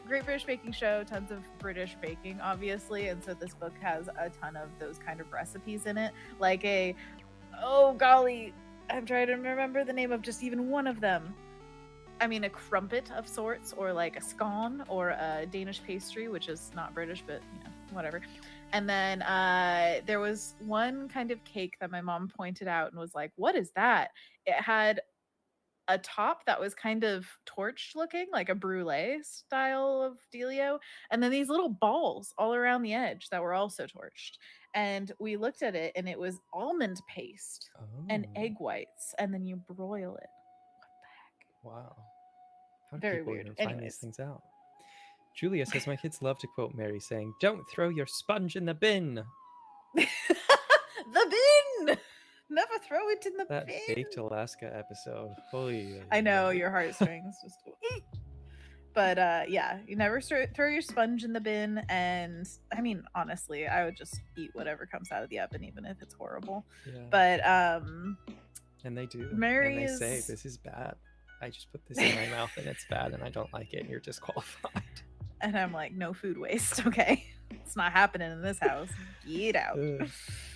Great British Baking Show, tons of British baking, obviously, and so this book has a ton of those kind of recipes in it, like oh golly, I'm trying to remember the name of just even one of them. I mean, a crumpet of sorts, or like a scone, or a Danish pastry, which is not British, but whatever. And then there was one kind of cake that my mom pointed out and was like, what is that? It had a top that was kind of torched looking, like a brulee style of dealio, and then these little balls all around the edge that were also torched. And we looked at it, and it was almond paste and egg whites, and then you broil it. What the heck? Wow. How do Very people weird. even find these things out? Julia says, my kids love to quote Mary saying, don't throw your sponge in the bin. The bin! Never throw it in the bin. That Baked Alaska episode. Holy. I know, your heartstrings just... But yeah, you never throw your sponge in the bin. And I mean, honestly, I would just eat whatever comes out of the oven, even if it's horrible. Yeah. But and they do. Mary and they say, this is bad. I just put this in my mouth and it's bad and I don't like it and you're disqualified. And I'm like, no food waste, okay? It's not happening in this house. Get out.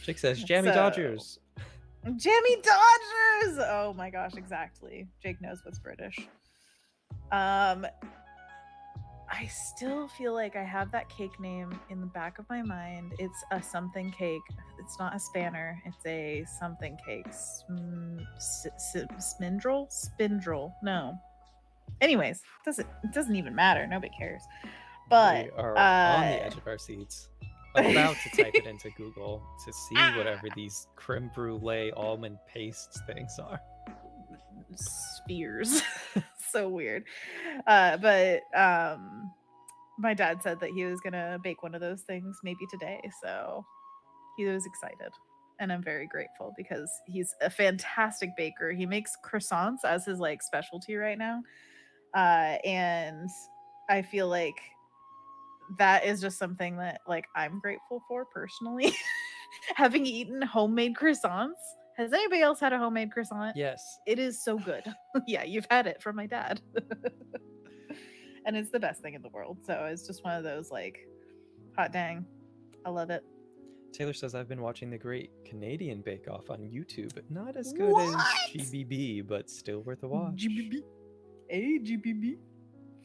Chick says, Jammy Dodgers. Jammy Dodgers! Oh my gosh, exactly. Jake knows what's British. I still feel like I have that cake name in the back of my mind. It's a something cake. It's not a spanner. It's a something cake. Spindle? No. Anyways, it doesn't even matter. Nobody cares. But we are on the edge of our seats, about to type it into Google to see whatever these creme brulee almond pastes things are. Spheres. So weird. But my dad said that he was gonna bake one of those things maybe today, so he was excited, and I'm very grateful because he's a fantastic baker. He makes croissants as his like specialty right now, and I feel like that is just something that like I'm grateful for personally. Having eaten homemade croissants. Has anybody else had a homemade croissant? Yes. It is so good. Yeah, you've had it from my dad. And it's the best thing in the world. So it's just one of those like, hot dang. I love it. Taylor says, I've been watching the Great Canadian Bake Off on YouTube. Not as good as GBB, but still worth a watch. GBB. Hey, GBB.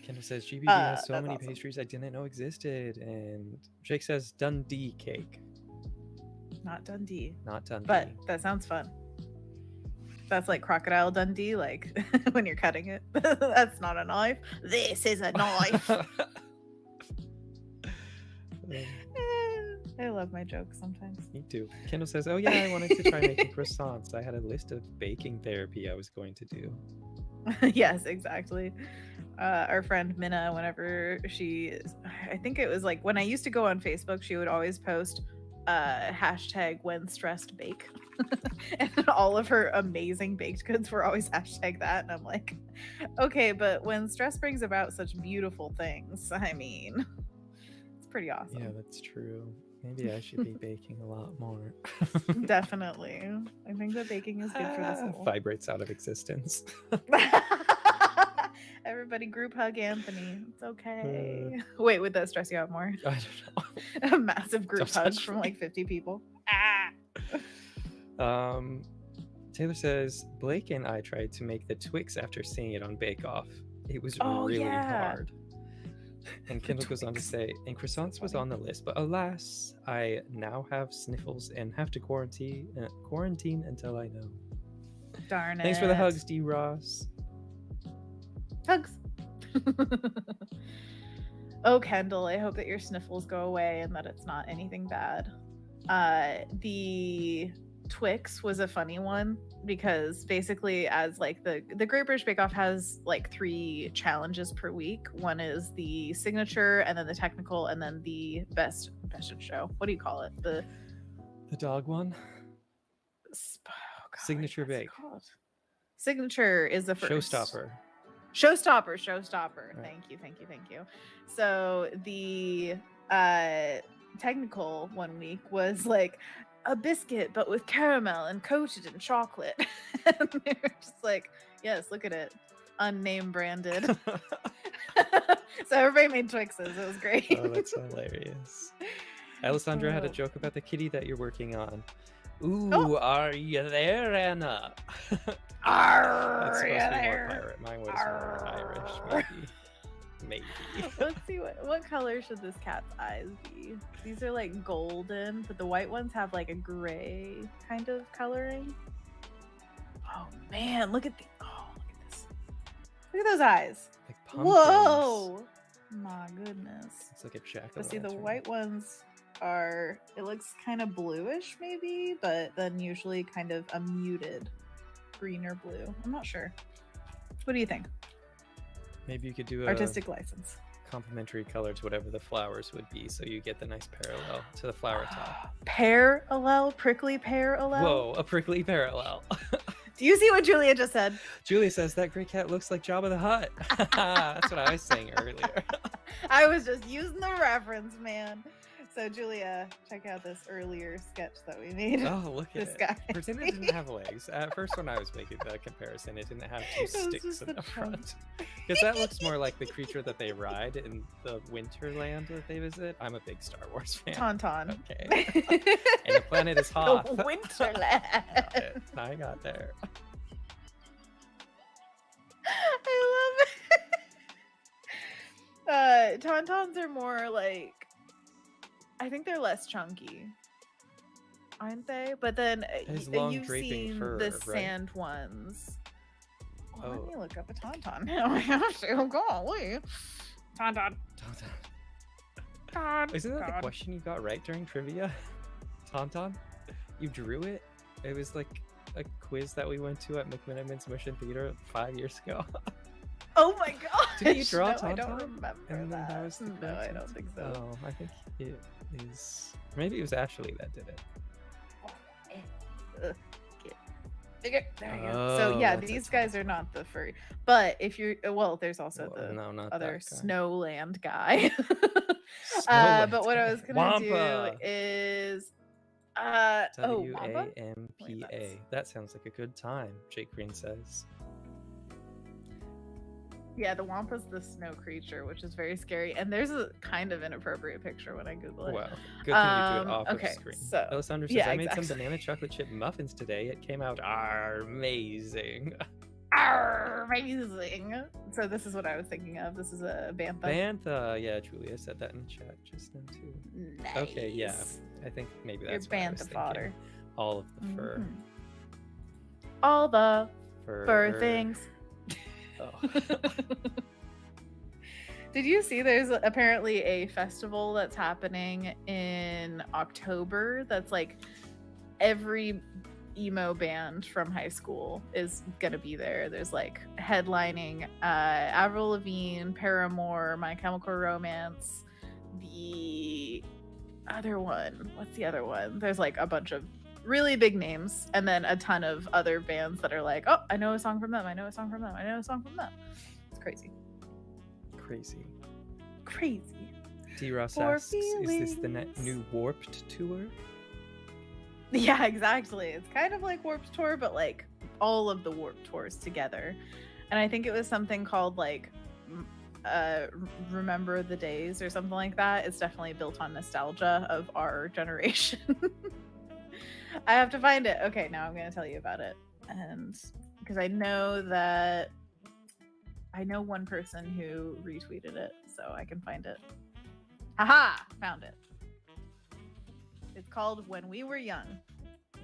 Kendall says, GBB has so many awesome. pastries I didn't know existed. And Jake says, Dundee cake. Not Dundee. Not Dundee. But that sounds fun. That's like Crocodile Dundee, like when you're cutting it. That's not a knife. This is a knife. I love my jokes sometimes. Me too. Kendall says, oh yeah, I wanted to try making croissants. I had a list of baking therapy I was going to do. Yes, exactly. Our friend Minna, whenever I think it was like when I used to go on Facebook, she would always post hashtag when stressed bake. And all of her amazing baked goods were always hashtag that. And I'm like, okay, but when stress brings about such beautiful things, I mean, it's pretty awesome. Yeah, that's true. Maybe I should be baking a lot more. Definitely. I think that baking is good for the soul. Vibrates out of existence. Everybody group hug Anthony. It's okay. Wait, would that stress you out more? I don't know. A massive group hug from like 50 people. Taylor says, Blake and I tried to make the Twix after seeing it on Bake Off. It was really hard. And Kendall goes on to say, and croissants was on the list, but alas, I now have sniffles and have to quarantine until I know. Darn it. Thanks for the hugs, D. Ross. Hugs. Oh, Kendall, I hope that your sniffles go away and that it's not anything bad. The Twix was a funny one because basically, as like the Great British Bake Off has like 3 challenges per week. One is the signature, and then the technical, and then the best in show. What do you call it? The dog one. Signature what's it bake. called? Signature is the first. Showstopper. Right. Thank you. So the technical one week was like a biscuit but with caramel and coated in chocolate. And they were just like, yes, look at it, unnamed branded. So everybody made Twixes. It was great. Oh, that's hilarious. Alessandra had a joke about the kitty that you're working on. Ooh, Are you there, Anna? That's supposed to be more pirate. Mine was more Irish, maybe. Let's see, what color should this cat's eyes be? These are like golden, but the white ones have like a gray kind of coloring. Oh man, look at this. Look at those eyes. Like pumpkins. Whoa! My goodness. It's like a jack-o'-lantern. But see, the white ones are, it looks kind of bluish maybe, but then usually kind of a muted green or blue. I'm not sure. What do you think? Maybe you could do a artistic license. Complementary color to whatever the flowers would be, so you get the nice parallel to the flower top. Parallel? Prickly parallel? Whoa, a prickly parallel. Do you see what Julia just said? Julia says that gray cat looks like Jabba the Hutt. That's what I was saying earlier. I was just using the reference, man. So Julia, check out this earlier sketch that we made. Oh, look at this guy. Pretend it didn't have legs. At first, when I was making the comparison, it didn't have 2 sticks in the front. Because that looks more like the creature that they ride in the Winterland that they visit. I'm a big Star Wars fan. Tauntaun. Okay. And the planet is hot. The Winterland. I got there. I love it. Tauntauns are more like, I think they're less chunky, aren't they? But then you've seen fur, the right? sand ones. Well, Oh. let me look up a tauntaun now. I have to. Golly. Tauntaun. Isn't that the question you got right during trivia? Tauntaun? You drew it? It was like a quiz that we went to at McMenamin's Mission Theater 5 years ago. Oh my god! Did you draw Tauntaun? I don't remember And then that was the No, I don't think so. Oh, I think it is. Maybe it was Ashley that did it. There you go. Oh, So yeah, that's these a guys are not the furry. But if you're, well, there's also Well, the no, not other that guy. Snowland guy. Snowland But what I was gonna Wampa. do is Wampa? WAMPA. That sounds like a good time, Jake Green says. Yeah, the Wampa's the snow creature, which is very scary. And there's a kind of inappropriate picture when I Google it. Wow. Good thing you do it off okay, of screen. so- Alessandra says, yeah, I made exactly. some banana chocolate chip muffins today. It came out amazing. Amazing. So this is what I was thinking of. This is a bantha. Bantha. Yeah, Julia said that in chat just now too. Nice. Okay, yeah. I think maybe Your that's what I was bantha thinking. fodder. All of the fur. Mhm. All the fur things. Oh. Did you see there's apparently a festival that's happening in October that's like every emo band from high school is gonna be there. There's like headlining Avril Lavigne, Paramore, My Chemical Romance, the other one. What's the other one? There's like a bunch of really big names and then a ton of other bands that are like, oh, I know a song from them. I know a song from them. I know a song from them. It's crazy. Crazy. D. Ross For asks, is this the feelings. new Warped tour? Yeah, exactly. It's kind of like Warped Tour, but like all of the Warped Tours together. And I think it was something called like Remember the Days or something like that. It's definitely built on nostalgia of our generation. I have to find it. Okay, now I'm going to tell you about it. And because I know one person who retweeted it, so I can find it. Haha! Found it. It's called When We Were Young.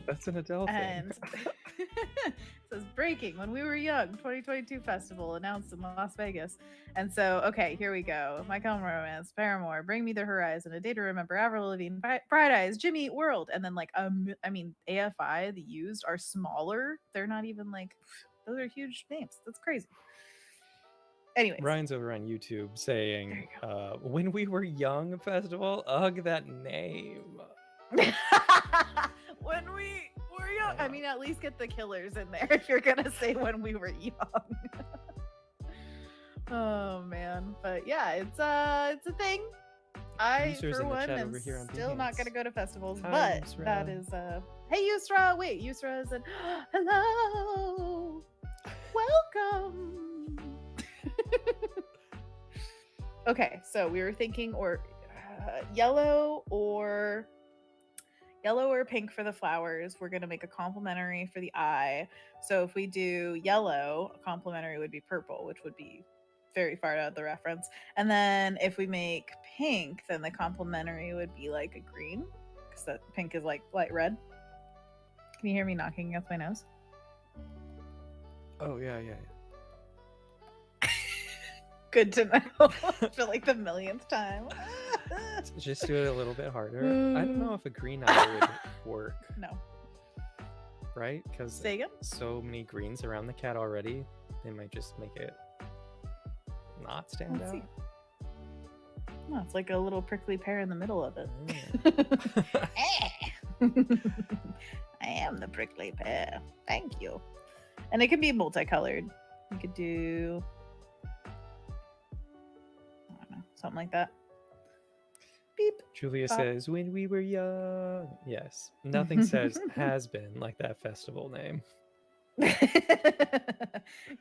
That's an Adele And thing. It says breaking when we were young 2022 festival announced in Las Vegas. And so, okay, here we go. My Chemical Romance, Paramore, Bring Me the Horizon, A Day to Remember, Avril Lavigne, Bright Eyes, Jimmy Eat World, and then like AFI, the used are smaller. They're not even like those are huge names. That's crazy. Anyways, Ryan's over on YouTube saying, "When we were young festival, ugh, that name." When we were young, I mean, at least get the Killers in there if you're gonna say when we were young. Oh man, but yeah, it's a thing. I Yusra's for in the one chat am over here on still not gonna Behance. go to festivals, Hi, but Yusra. that is hey Yusra, wait, Yusra is in hello, welcome. Okay, so we were thinking yellow or pink for the flowers. We're gonna make a complimentary for the eye. So if we do yellow, a complimentary would be purple, which would be very far out of the reference. And then if we make pink, then the complimentary would be like a green, because that pink is like light red. Can you hear me knocking against my nose? Oh yeah. Good to know. For like the millionth time. Just do it a little bit harder. I don't know if a green eye would work. No. Right? Because Say again? so many greens around the cat already, they might just make it not stand Let's out. see. Oh, it's like a little prickly pear in the middle of it. I am the prickly pear. Thank you. And it can be multicolored. You could do, I don't know, something like that. Beep. Julia Pop. says, "When we were young." Yes. Nothing says has been like that festival name.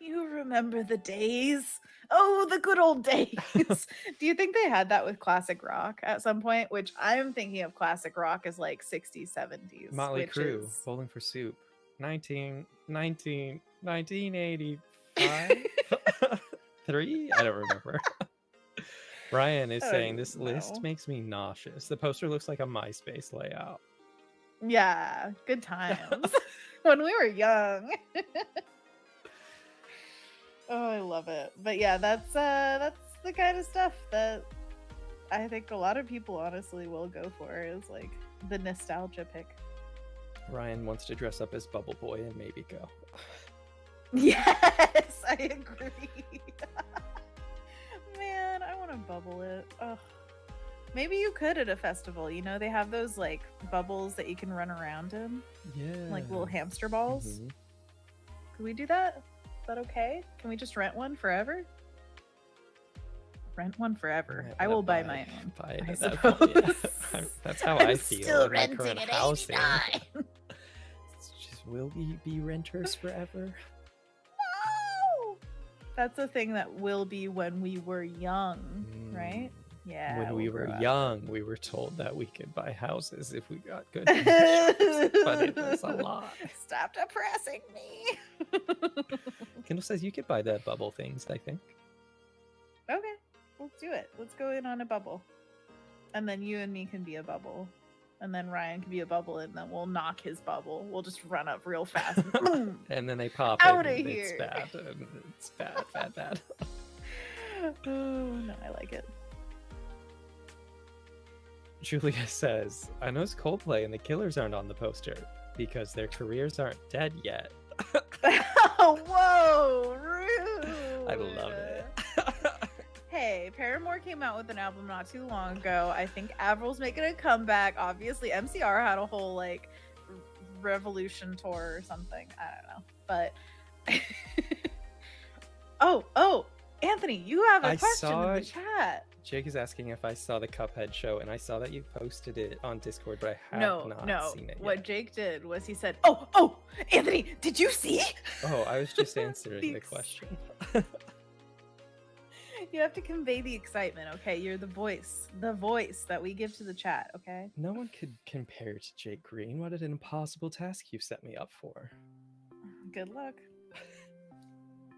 You remember the days? Oh, the good old days. Do you think they had that with classic rock at some point? Which I'm thinking of classic rock as like 60s, 70s. Motley which Crue, is... Bowling for Soup. 1985? 3? I don't remember. Ryan is saying, "This list makes me nauseous. The poster looks like a MySpace layout." Yeah, good times. When we were young. Oh, I love it. But yeah, that's the kind of stuff that I think a lot of people honestly will go for, is like the nostalgia pick. Ryan wants to dress up as Bubble Boy and maybe go. Yes, I agree. Man, I want to bubble it. Ugh. Maybe you could at a festival. You know, they have those like bubbles that you can run around in. Yeah. Like little hamster balls. Mhm. Could we do that? Is that okay? Can we just rent one forever? Rent one forever. I'm I will gonna buy my own. buy it I at that point, yeah. suppose. That's how I'm I feel still in my renting current at housing. 89. It's just, will we be renters forever? No! That's a thing that will be when we were young, right? Yeah. When we we'll were grow up. young, we were told that we could buy houses if we got good insurance, but it was a lie. Stop depressing me. Kendall says you could buy the bubble things, I think. Okay, let's do it. Let's go in on a bubble. And then you and me can be a bubble. And then Ryan can be a bubble, and then we'll knock his bubble. We'll just run up real fast. And boom! And then they pop Outta it, and here. it's bad. And it's bad. Oh, no, I like it. Julia says, "I know it's Coldplay and the Killers aren't on the poster because their careers aren't dead yet." Whoa, rude. I love it. Hey, Paramore came out with an album not too long ago. I think Avril's making a comeback. Obviously, MCR had a whole like revolution tour or something. I don't know, but oh, Anthony, you have a question in the chat. Jake is asking if I saw the Cuphead show, and I saw that you posted it on Discord, but I have not seen it yet. What Jake did was he said, "Oh, Anthony, did you see it?" Oh, I was just answering the question. You have to convey the excitement, okay? You're the voice that we give to the chat, okay? No one could compare to Jake Green. What an impossible task you've set me up for. Good luck.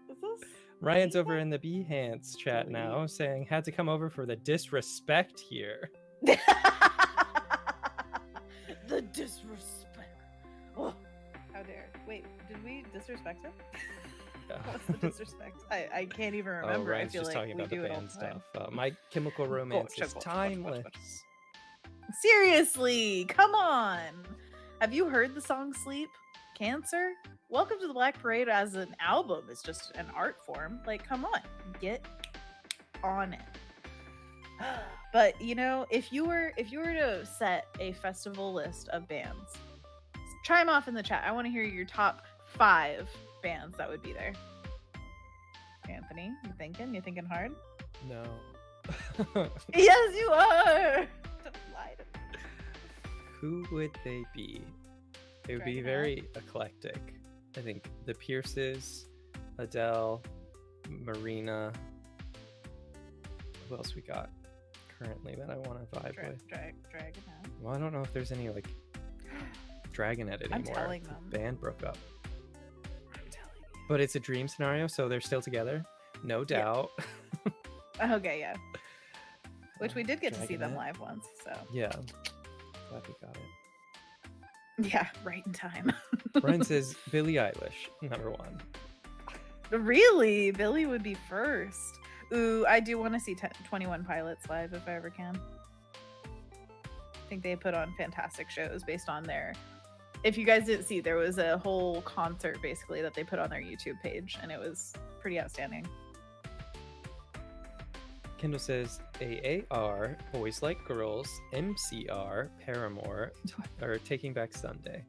Is this... Ryan's over in the Behance chat now saying, "Had to come over for the disrespect here." The disrespect. Oh, how dare. Wait, did we disrespect him? Yeah. What's the disrespect? I can't even remember. Oh, I Ryan's feel just like talking we about the do it all band the time. stuff. My Chemical Romance is Gotcha. timeless. Seriously, come on. Have you heard the song Sleep? Cancer? Welcome to the Black Parade as an album is just an art form. Like, come on, get on it. But you know, if you were to set a festival list of bands, try them off in the chat. I want to hear your top 5 bands that would be there. Anthony, you thinking hard? No. Yes, you are. Don't lie to me. Who would they be? It would be very eclectic. I think the Pierces, Adele, Marina. Who else we got currently that I want to vibe with? Dragonette. Well, I don't know if there's any like Dragonette anymore. I'm telling them. The band broke up. I'm telling you. But it's a dream scenario, so they're still together. No doubt. Yeah. Okay, yeah. Which we did get to see them Dragonette. live once, so. Yeah. Glad we got it. Yeah, right in time. Ryan says Billie Eilish, number 1. Really? Billy would be first. Ooh, I do want to see 21 Pilots live if I ever can. I think they put on fantastic shows based on their... If you guys didn't see, there was a whole concert basically that they put on their YouTube page, and it was pretty outstanding. Kendall says AAR, Boys Like Girls, MCR, Paramore, or Taking Back Sunday.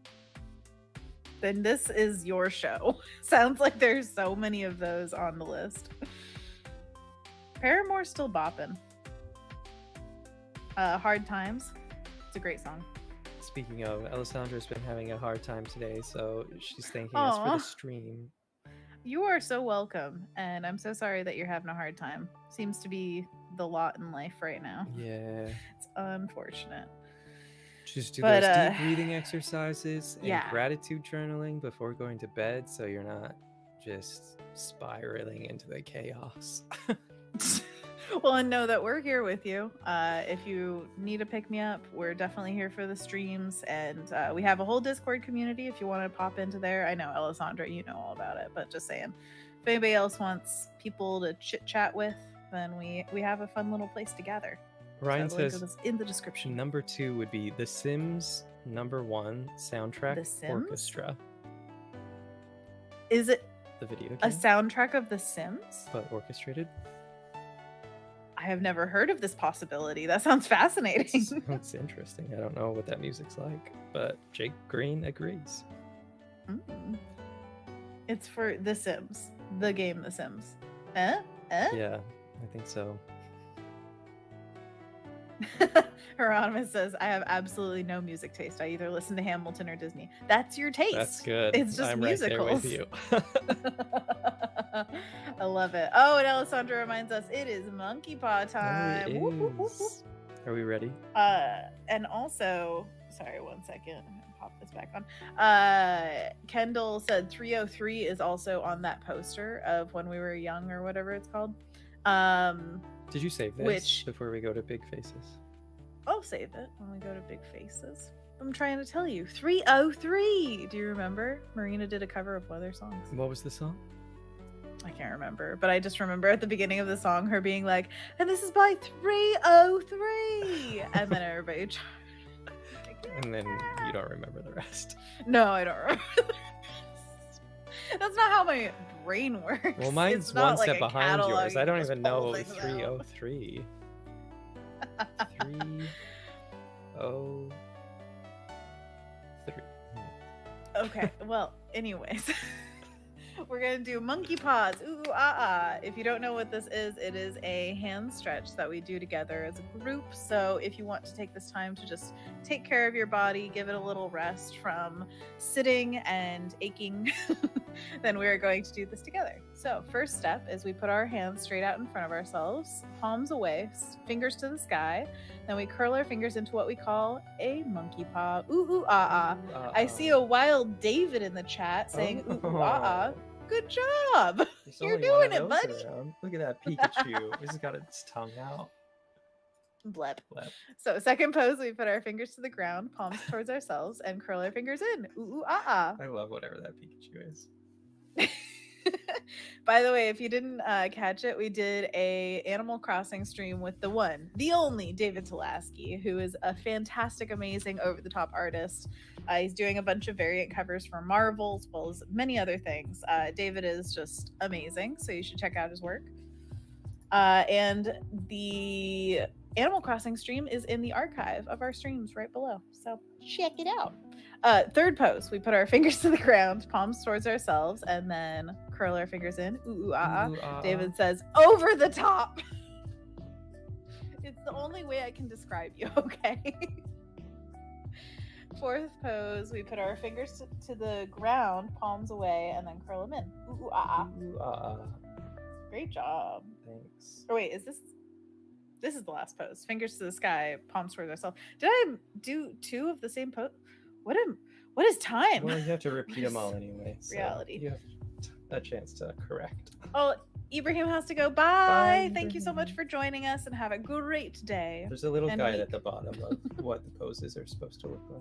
Then this is your show. Sounds like there's so many of those on the list. Paramore's still bopping. Hard Times. It's a great song. Speaking of, Alessandra's been having a hard time today, so she's thanking us for the stream. You are so welcome, and I'm so sorry that you're having a hard time. Seems to be the lot in life right now. Yeah. It's unfortunate. Just do those deep breathing exercises and yeah. gratitude journaling before going to bed so you're not just spiraling into the chaos. Well, and know that we're here with you. If you need to pick me up, we're definitely here for the streams, and we have a whole Discord community if you want to pop into there. I know, Alessandra, you know all about it, but just saying, if anybody else wants people to chit chat with, then we have a fun little place to gather. Ryan so says in the description. Number 2 would be The Sims. Number 1 soundtrack The Sims? orchestra. Is it the video game? A soundtrack of The Sims? But orchestrated? I have never heard of this possibility. That sounds fascinating. Sounds interesting. I don't know what that music's like, but Jake Green agrees. It's for The Sims. The game The Sims. Yeah, I think so. Hieronymus says, I have absolutely no music taste. I either listen to Hamilton or Disney. That's your taste. That's good. It's just I'm musicals. right there with you. I love it. Oh, and Alessandra reminds us it is monkey paw time. It is. Are we ready? And also, sorry, 1 second. I'm gonna pop this back on. Kendall said 303 is also on that poster of When We Were Young or whatever it's called. Did you save this before we go to Big Faces? I'll save it when we go to Big Faces. I'm trying to tell you. 303! Do you remember? Marina did a cover of one of their songs. What was the song? I can't remember, but I just remember at the beginning of the song her being like, and this is by 303! And then everybody and then you don't remember the rest. No, I don't remember the rest. That's not how my brain works. Well, mine's one step behind yours. I don't even know 303. 303. Okay, well, anyways. We're gonna do monkey paws. Ooh, ah, ah. If you don't know what this is, it is a hand stretch that we do together as a group. So if you want to take this time to just take care of your body, give it a little rest from sitting and aching, then we're going to do this together. So first step is we put our hands straight out in front of ourselves, palms away, fingers to the sky. Then we curl our fingers into what we call a monkey paw. Ooh, ooh, ah, ah. I see a wild David in the chat saying, ooh, ooh, ah, ah. Good job. You're doing it, buddy. Around. Look at that Pikachu. It's got its tongue out. Blep. Blep. So second pose, we put our fingers to the ground, palms towards ourselves, and curl our fingers in. Ooh, ooh, ah, I love whatever that Pikachu is. ah. By the way, if you didn't catch it, we did a Animal Crossing stream with the one, the only David Tulaski, who is a fantastic, amazing, over-the-top artist. He's doing a bunch of variant covers for Marvel, as well as many other things. David is just amazing, so you should check out his work. And the Animal Crossing stream is in the archive of our streams right below, so check it out. Third pose, we put our fingers to the ground, palms towards ourselves, and then curl our fingers in. Ooh, ooh, ah, Ooh, ah. David says, over the top. It's the only way I can describe you, okay? Fourth pose, we put our fingers to the ground, palms away, and then curl them in. Ooh, ooh, ah, ah. Ooh, ah. Great job. Thanks. Or wait, is this is the last pose? Fingers to the sky, palms towards ourselves. Did I do two of the same pose? What is time? Well, you have to repeat them all anyway. So reality. you have a chance to correct. Oh, Ibrahim has to go. Bye. Thank you so much for joining us, and have a great day. There's a little And guide week. at the bottom of what the poses are supposed to look like.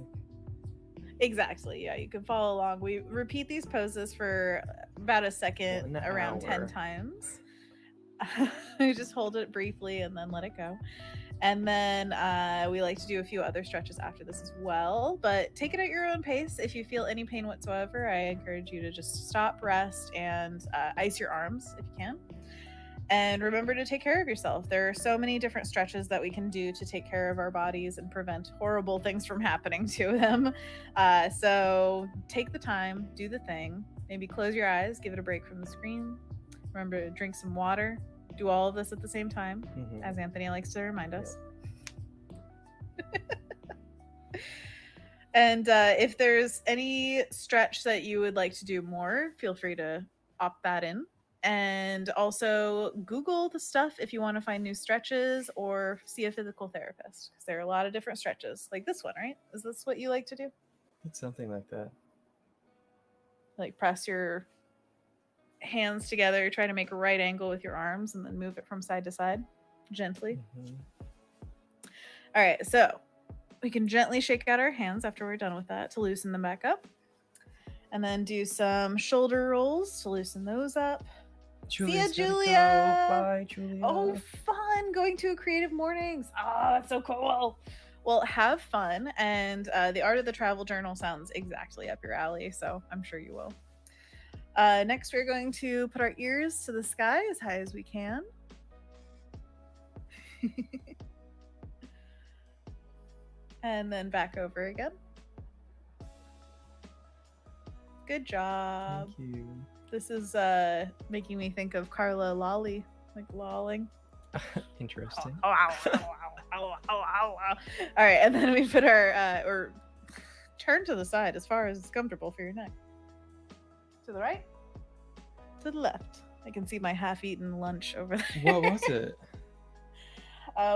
Exactly. Yeah, you can follow along. We repeat these poses for about a second, 1 around 10 hour. times. We just hold it briefly and then let it go. And then we like to do a few other stretches after this as well. But take it at your own pace. If you feel any pain whatsoever, I encourage you to just stop, rest, and ice your arms if you can. And remember to take care of yourself. There are so many different stretches that we can do to take care of our bodies and prevent horrible things from happening to them. So take the time, do the thing. Maybe close your eyes, give it a break from the screen. Remember to drink some water. Do all of this at the same time, as Anthony likes to remind us. And if there's any stretch that you would like to do more, feel free to opt that in. And also Google the stuff if you want to find new stretches or see a physical therapist, because there are a lot of different stretches, like this one, right? Is this what you like to do? It's something like that. Like press your hands together, try to make a right angle with your arms, and then move it from side to side gently. All right, so we can gently shake out our hands after we're done with that to loosen them back up, and then do some shoulder rolls to loosen those up. See ya, Julia. Bye, Julia. Oh, fun going to a creative mornings. Oh, that's so cool. Well, have fun, and the art of the travel journal sounds exactly up your alley, so I'm sure you will. Next, we're going to put our ears to the sky as high as we can. And then back over again. Good job. Thank you. This is making me think of Carla Lolly, like lolling. Interesting. Oh, ow, ow, ow, ow, ow, ow. All right, and then we put our, or turn to the side as far as it's comfortable for your neck. To the right, to the left. I can see my half-eaten lunch over there. What was it?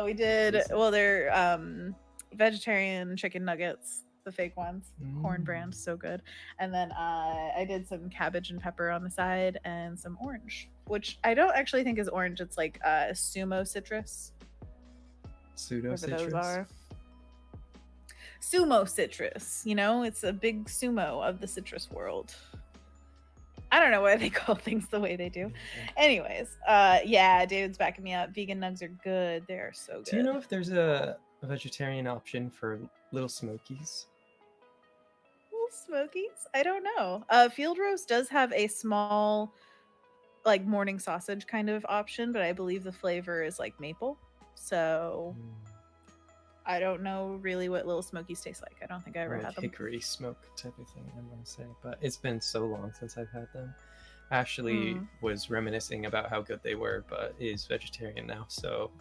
We did, well, they're vegetarian chicken nuggets, the fake ones, Corn brand, so good. And then I did some cabbage and pepper on the side and some orange, which I don't actually think is orange. It's like sumo citrus. Pseudo Whatever citrus. those are. Sumo citrus, you know, it's a big sumo of the citrus world. I don't know why they call things the way they do. Anyways, yeah, David's backing me up. Vegan nugs are good. They're so good. Do you know if there's a vegetarian option for Little Smokies? Little Smokies? I don't know. Field Roast does have a small, like, morning sausage kind of option, but I believe the flavor is like maple. So I don't know really what Little Smokies taste like. I don't think I ever Or had them. hickory smoke type of thing, I want to say. But it's been so long since I've had them. Ashley was reminiscing about how good they were, but is vegetarian now, so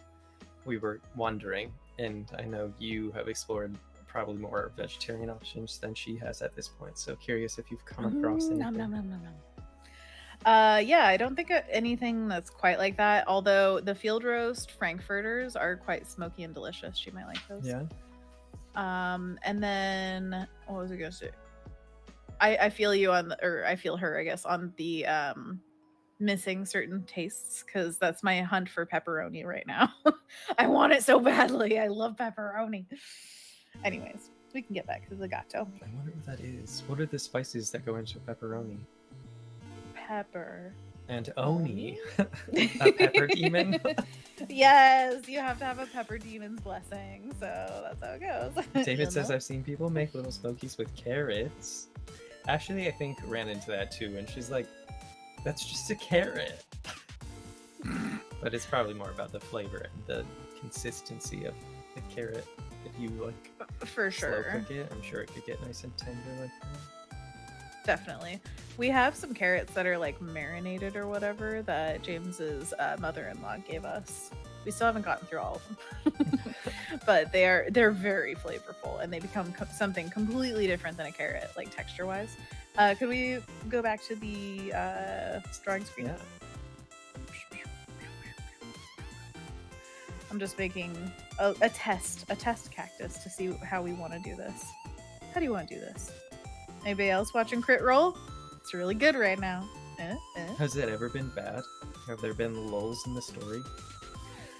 we were wondering. And I know you have explored probably more vegetarian options than she has at this point. So curious if you've come across anything. Nom, nom, nom, nom, nom. Yeah, I don't think anything that's quite like that. Although the Field Roast Frankfurters are quite smoky and delicious. She might like those. Yeah. And then what was I gonna say? I feel you on the, or I feel her, I guess, on the missing certain tastes because that's my hunt for pepperoni right now. I want it so badly. I love pepperoni. Anyways, we can get back to the gato. I wonder what that is. What are the spices that go into pepperoni? Pepper. And oni. A pepper demon? Yes, you have to have a pepper demon's blessing. So that's how it goes. David says I've seen people make little smokies with carrots. Ashley, I think, ran into that too, and she's like, that's just a carrot. But it's probably more about the flavor and the consistency of the carrot. If you like for sure slow cook it, I'm sure it could get nice and tender like that. Definitely. We have some carrots that are like marinated or whatever that James's mother-in-law gave us. We still haven't gotten through all of them, but they're very flavorful and they become something completely different than a carrot, like texture-wise. Could we go back to the drawing screen? Yeah. I'm just making a test cactus to see how we want to do this. How do you want to do this? Anybody else watching Crit Roll? It's really good right now. Has it ever been bad? Have there been lulls in the story?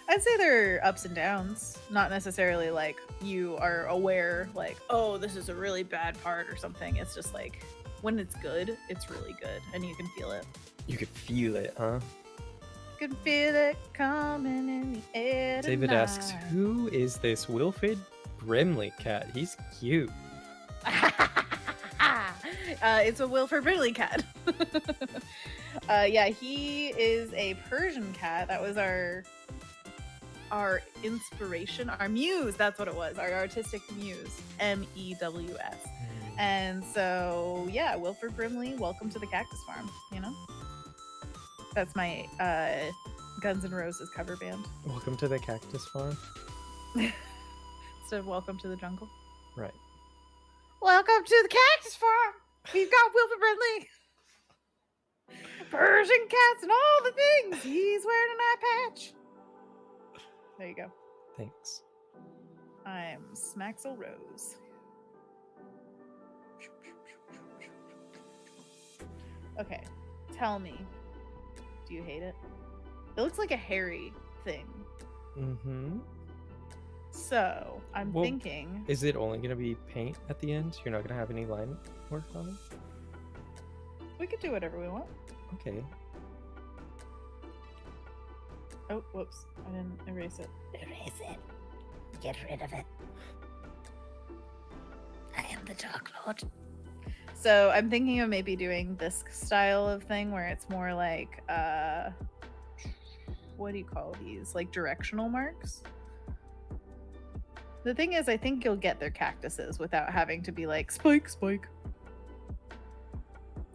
I'd say there are ups and downs. Not necessarily like you are aware, like, oh, this is a really bad part or something. It's just like when it's good, it's really good, and you can feel it. You could feel it, huh? You can feel it coming in the air. David asks, who is this Wilfred Brimley cat? He's cute. It's a Wilford Brimley cat. Yeah, he is a Persian cat. That was our inspiration, our muse. That's what it was. Our artistic muse, MEWS. And so, yeah, Wilford Brimley, welcome to the Cactus Farm. You know, that's my Guns N' Roses cover band. Welcome to the Cactus Farm. Instead of Welcome to the Jungle. Right. Welcome to the Cactus Farm. We've got Wilford Brimley, Persian cats, and all the things. He's wearing an eye patch. There you go. Thanks. I'm Smaxel Rose. Okay, tell me, do you hate it? It looks like a hairy thing. Mm-hmm. So, I'm thinking... Is it only going to be paint at the end? You're not going to have any line work on it? We could do whatever we want. Okay. Oh, whoops. I didn't erase it. Erase it. Get rid of it. I am the Dark Lord. So I'm thinking of maybe doing this style of thing where it's more like, what do you call these? Like directional marks? The thing is, I think you'll get their cactuses without having to be like, spike, spike.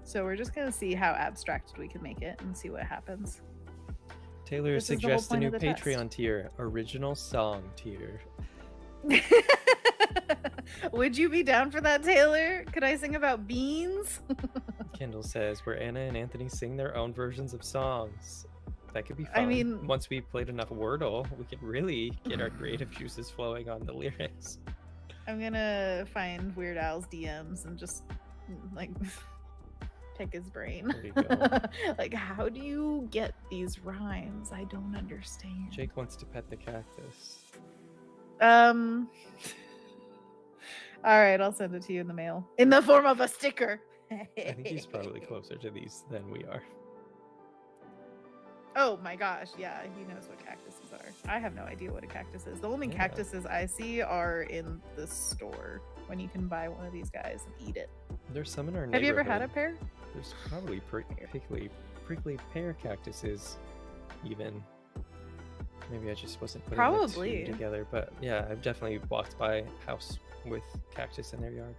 So we're just going to see how abstracted we can make it and see what happens. Taylor This is the whole suggests a point new of the test. Patreon tier, original song tier. Would you be down for that, Taylor? Could I sing about beans? Kendall says, where Anna and Anthony sing their own versions of songs. That could be fun. I mean, once we played enough Wordle, we could really get our creative juices flowing on the lyrics. I'm gonna find Weird Al's DMs and just like pick his brain. There you go. Like, how do you get these rhymes? I don't understand. Jake wants to pet the cactus. All right, I'll send it to you in the mail in the form of a sticker. I think he's probably closer to these than we are. Oh my gosh, yeah, he knows what cactuses are. I have no idea what a cactus is. The only Yeah. cactuses I see are in the store when you can buy one of these guys and eat it. There's some in our Have you ever had a neighborhood. pear? There's probably prickly pear cactuses, even. Maybe I just wasn't putting the Probably. two together, but yeah, I've definitely walked by a house with cactus in their yard.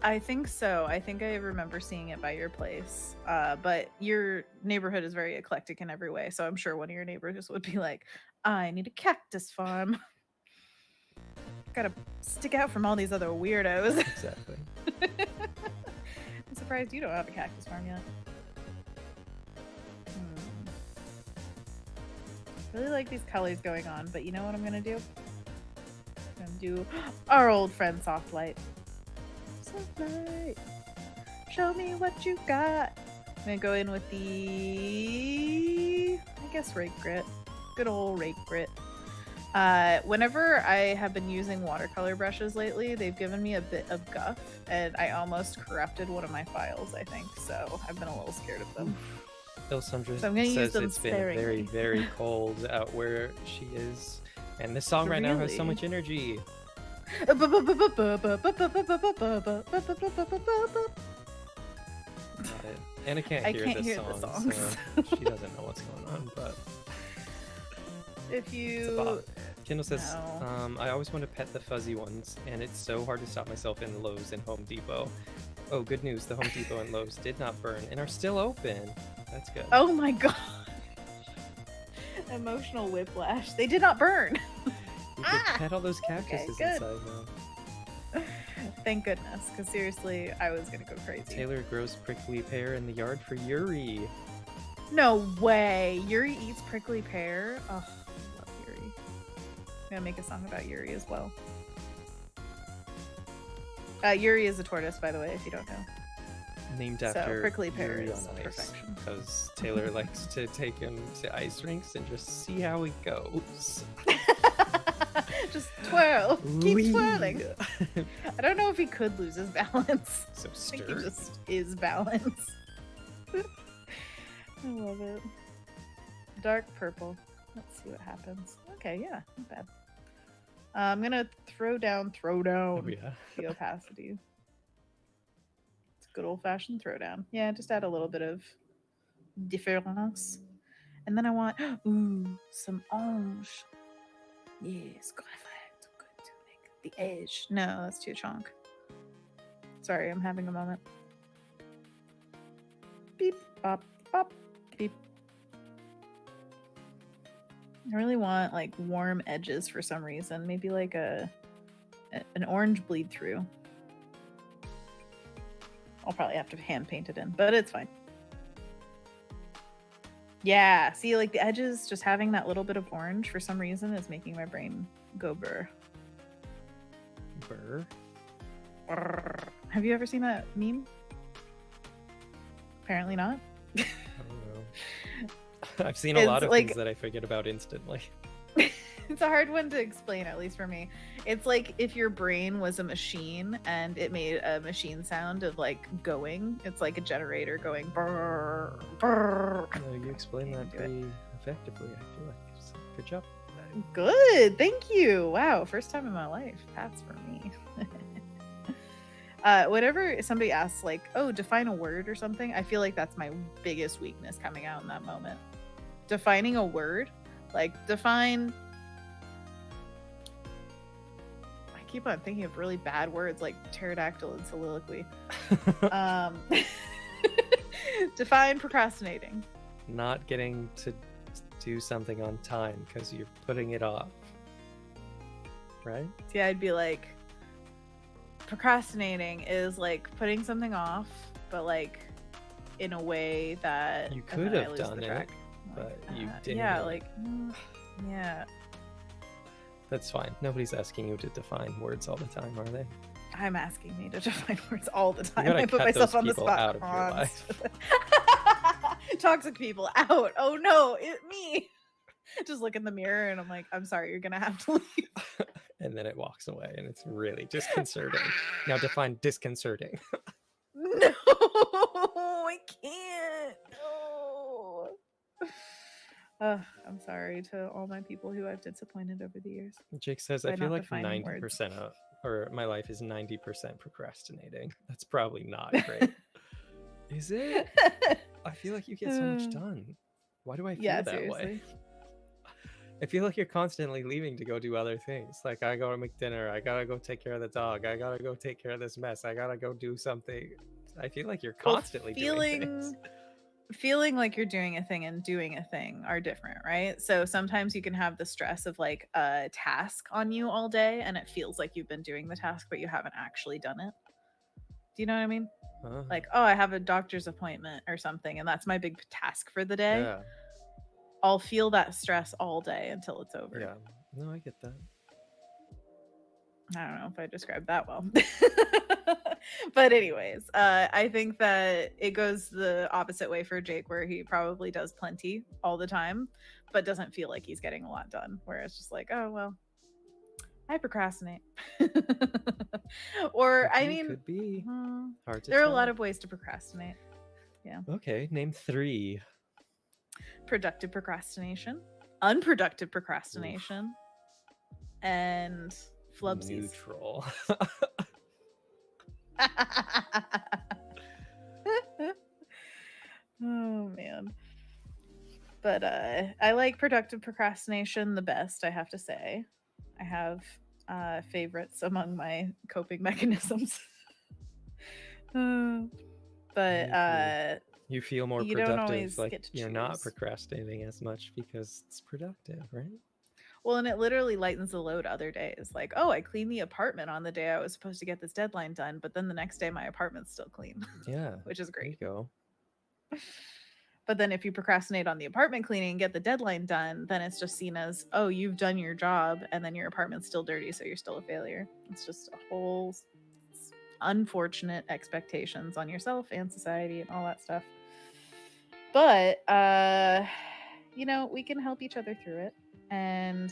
I think so. I think I remember seeing it by your place. But your neighborhood is very eclectic in every way, so I'm sure one of your neighbors would be like, I need a cactus farm. Gotta stick out from all these other weirdos. Exactly. I'm surprised you don't have a cactus farm yet. Really like these colors going on, but you know what I'm gonna do? I'm gonna do our old friend Softlight. Softlight, show me what you got. gonna go in with the, I guess, rake grit. Good old rake grit. Whenever I have been using watercolor brushes lately, they've given me a bit of guff, and I almost corrupted one of my files, I think, so I've been a little scared of them. Ilsandra So I'm gonna use says them it's been sparingly. very, very cold out where she is. And this song right now has so Really? much energy. Got it. Anna can't I hear can't this hear the song, songs. so she doesn't know what's going on, but If it's a you... bop. Kendall says, No. I always want to pet the fuzzy ones, and it's so hard to stop myself in Lowe's and Home Depot. Oh, good news. The Home Depot and Lowe's did not burn and are still open. That's good. Oh my god. Emotional whiplash. They did not burn. You could pet all those cactuses good. inside now. Thank goodness, because seriously, I was gonna go crazy. Taylor grows prickly pear in the yard for Yuri. No way. Yuri eats prickly pear. Oh, I love Yuri. I'm gonna make a song about Yuri as well. Yuri is a tortoise, by the way, if you don't know. Named So, after prickly pear Yuri is on Ice, perfection. because Taylor likes to take him to ice rinks and just see how he goes. Just twirl. Keep Whee! twirling. I don't know if he could lose his balance. So I think he stirred. just is balance. I love it. Dark purple. Let's see what happens. Okay, yeah, not bad. I'm gonna throw down Oh, yeah. the opacity. It's a good old-fashioned throwdown. Yeah, just add a little bit of difference. And then I want some orange. Yes, graphite. Good to make the edge. No, that's too chunk. Sorry, I'm having a moment. Beep, bop, bop, beep. I really want like warm edges for some reason. Maybe like an orange bleed through. I'll probably have to hand paint it in, but it's fine. Yeah, see, like the edges, just having that little bit of orange for some reason is making my brain go burr. Burr? Brr. Have you ever seen that meme? Apparently not. I don't know. I've seen a lot It's of like- things that I forget about instantly. It's a hard one to explain, at least for me. It's like if your brain was a machine and it made a machine sound of like going. It's like a generator going brr, brr. No, you explained that Can't do it. pretty effectively, I feel like. So, good job. Good, thank you. Wow, first time in my life. That's for me. Whenever somebody asks like, oh, define a word or something, I feel like that's my biggest weakness coming out in that moment. Defining a word, like define. I keep on thinking of really bad words like pterodactyl and soliloquy. Define procrastinating. Not getting to do something on time because you're putting it off. Right? See, I'd be like, procrastinating is like putting something off, but like in a way that You and then could I have lose done the it, track. but you didn't. Yeah, like yeah. That's fine. Nobody's asking you to define words all the time, are they? I'm asking me to define words all the time. gotta I put cut myself those on the people spot. out of your life. Toxic people out. Oh no, it me. Just look in the mirror and I'm like, I'm sorry, you're gonna have to leave. And then it walks away, and it's really disconcerting. Now define disconcerting. No, I can't. No. I'm sorry to all my people who I've disappointed over the years. Jake says, By I feel not like defining 90% of, or my life is 90% procrastinating. That's probably not great. Is it? I feel like you get so much done. Why do I feel Yeah, that way? seriously. I feel like you're constantly leaving to go do other things. Like, I gotta make dinner. I gotta go take care of the dog. I gotta go take care of this mess. I gotta go do something. I feel like you're Well, constantly doing things. feeling like you're doing a thing and doing a thing are different, right? So sometimes you can have the stress of like a task on you all day and it feels like you've been doing the task but you haven't actually done it. Do you know what I mean? Like, oh, I have a doctor's appointment or something and that's my big task for the day. Yeah. I'll feel that stress all day until it's over. Yeah. No, I get that. I don't know if I described that well. But anyways, I think that it goes the opposite way for Jake, where he probably does plenty all the time, but doesn't feel like he's getting a lot done. Where it's just like, oh well, I procrastinate. Or I mean, could be hard to there are tell. a lot of ways to procrastinate. Yeah. Okay, name 3. Productive procrastination, unproductive procrastination, and flubsies. Neutral. Oh man. But I like productive procrastination the best, I have to say. I have favorites among my coping mechanisms. But you feel more you don't productive, always like get to you're not choose. procrastinating as much because it's productive, right? Well, and it literally lightens the load other days. Like, oh, I cleaned the apartment on the day I was supposed to get this deadline done, but then the next day my apartment's still clean. Yeah. Which is great. There you go. But then if you procrastinate on the apartment cleaning and get the deadline done, then it's just seen as, oh, you've done your job and then your apartment's still dirty, so you're still a failure. It's just a whole unfortunate expectations on yourself and society and all that stuff. But we can help each other through it. And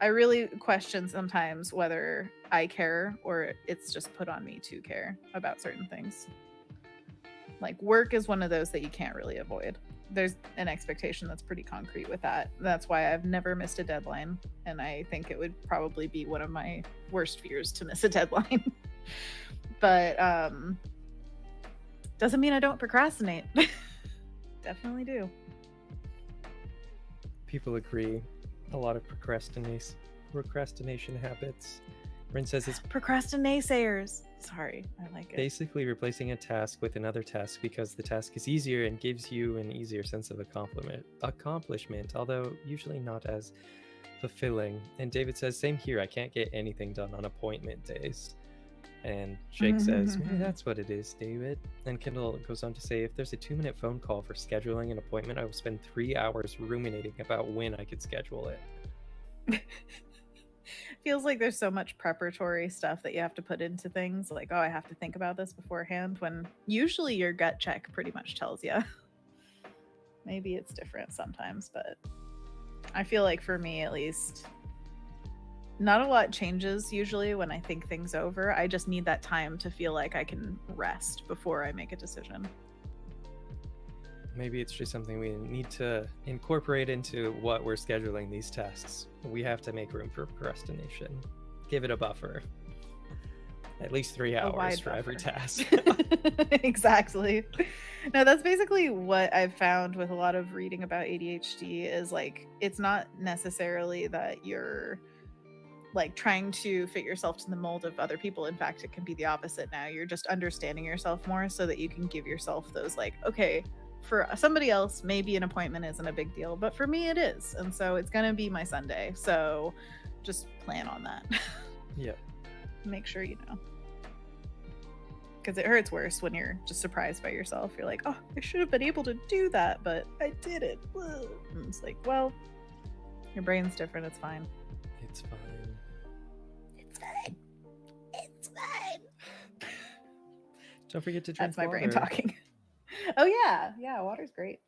I really question sometimes whether I care or it's just put on me to care about certain things. Like work is one of those that you can't really avoid. There's an expectation that's pretty concrete with that. That's why I've never missed a deadline. And I think it would probably be one of my worst fears to miss a deadline. But doesn't mean I don't procrastinate. Definitely do. People agree. A lot of procrastination habits. Rynn says it's procrastinators. Sorry, I like it. Basically replacing a task with another task because the task is easier and gives you an easier sense of accomplishment, although usually not as fulfilling. And David says, same here, I can't get anything done on appointment days. And Jake says, maybe that's what it is, David. And Kendall goes on to say, if there's a 2-minute phone call for scheduling an appointment, I will spend 3 hours ruminating about when I could schedule it. Feels like there's so much preparatory stuff that you have to put into things. Like, oh, I have to think about this beforehand, when usually your gut check pretty much tells you. Maybe it's different sometimes, but I feel like for me at least, not a lot changes usually when I think things over. I just need that time to feel like I can rest before I make a decision. Maybe it's just something we need to incorporate into what we're scheduling these tasks. We have to make room for procrastination. Give it a buffer. At least 3 hours for every task. Exactly. No, that's basically what I've found with a lot of reading about ADHD is like, it's not necessarily that you're like trying to fit yourself to the mold of other people. In fact, it can be the opposite now. You're just understanding yourself more so that you can give yourself those like, okay, for somebody else, maybe an appointment isn't a big deal, but for me it is. And so it's going to be my Sunday. So just plan on that. Yep. Make sure you know. Because it hurts worse when you're just surprised by yourself. You're like, oh, I should have been able to do that, but I didn't. And it's like, well, your brain's different. It's fine. It's fine. It's fine. It's fine. Don't forget to drink That's my water. brain talking. Oh yeah, water's great.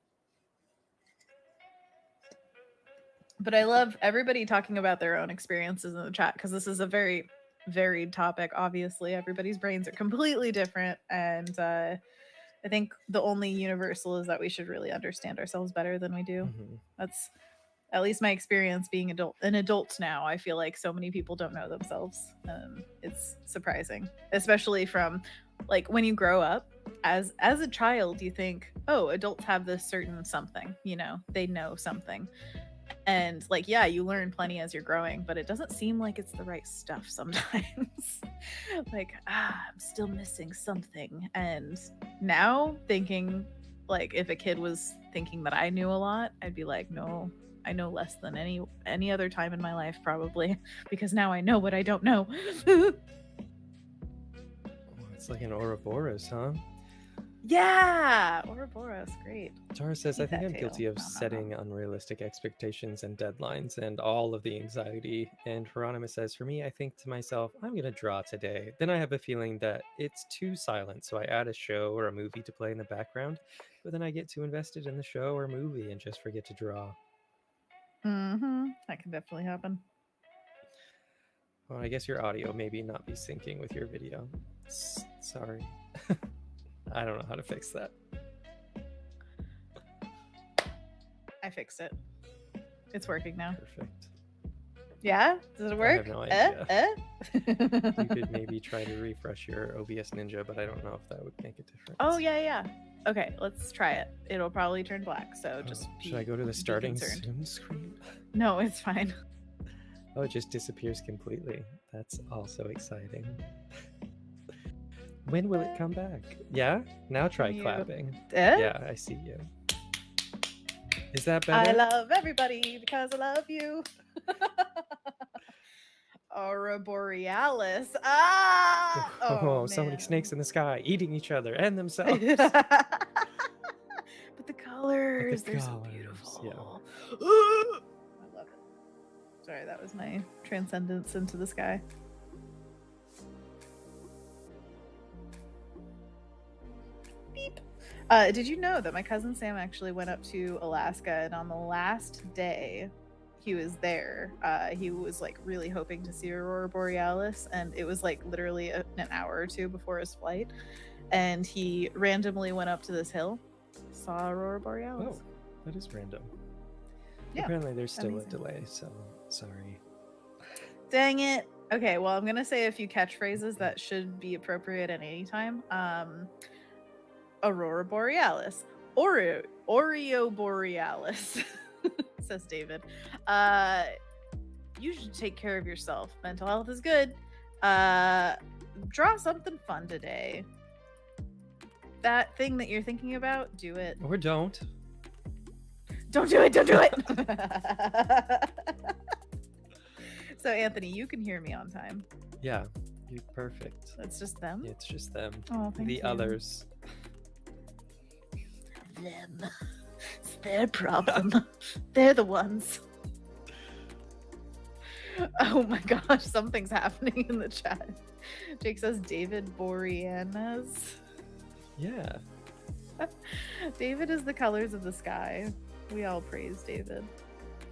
But I love everybody talking about their own experiences in the chat, because this is a very varied topic. Obviously, everybody's brains are completely different, and I think the only universal is that we should really understand ourselves better than we do. That's at least my experience being an adult now. I feel like so many people don't know themselves. It's surprising, especially from like when you grow up as a child, you think, oh, adults have this certain something, they know something. And like, yeah, you learn plenty as you're growing, but it doesn't seem like it's the right stuff sometimes. Like, I'm still missing something. And now thinking like, if a kid was thinking that I knew a lot, I'd be like, no, I know less than any other time in my life, probably, because now I know what I don't know. It's like an Ouroboros, huh? Yeah, Ouroboros, great. Tara says, I Eat think that I'm tail. guilty of Nom, nom, nom. setting unrealistic expectations and deadlines and all of the anxiety. And Hieronymus says, for me, I think to myself, I'm going to draw today. Then I have a feeling that it's too silent, so I add a show or a movie to play in the background. But then I get too invested in the show or movie and just forget to draw. That can definitely happen. Well, I guess your audio maybe not be syncing with your video. Sorry. I don't know how to fix that. I fixed it. It's working now. Perfect. Yeah? Does it work? have no idea. You You could maybe try to refresh your OBS Ninja, but I don't know if that would make a difference. Oh, yeah. Okay, let's try it. It'll probably turn black, so just Should I go to the be starting concerned. soon screen? No, it's fine. Oh, it just disappears completely. That's also exciting. When will it come back? Yeah? Now try You- clapping. Eh? Yeah, I see you. Is that I better? love everybody because I love you. Aurora Borealis. Ah! Oh, so many man. snakes in the sky eating each other and themselves. But the colors, they're so colors, beautiful. yeah. I love it. Sorry, that was my transcendence into the sky. Beep. Did you know that my cousin Sam actually went up to Alaska, and on the last day he was there, he was like really hoping to see Aurora Borealis, and it was like literally an hour or two before his flight, and he randomly went up to this hill, saw Aurora Borealis. Oh, that is random. Yeah, Apparently there's still amazing. a delay, so sorry. Dang it. Okay, well, I'm gonna say a few catchphrases that should be appropriate at any time. Aurora Borealis, Oreo Borealis, says David. You should take care of yourself. Mental health is good. Draw something fun today. That thing that you're thinking about, do it. Or don't. Don't do it. Don't do it. So, Anthony, you can hear me on time. Yeah, you're perfect. It's just them. It's just them. Oh, thank The you. others. Them. It's their problem. They're the ones. Oh my gosh, something's happening in the chat. Jake says David Boreanas. Yeah. David is the colors of the sky. We all praise David.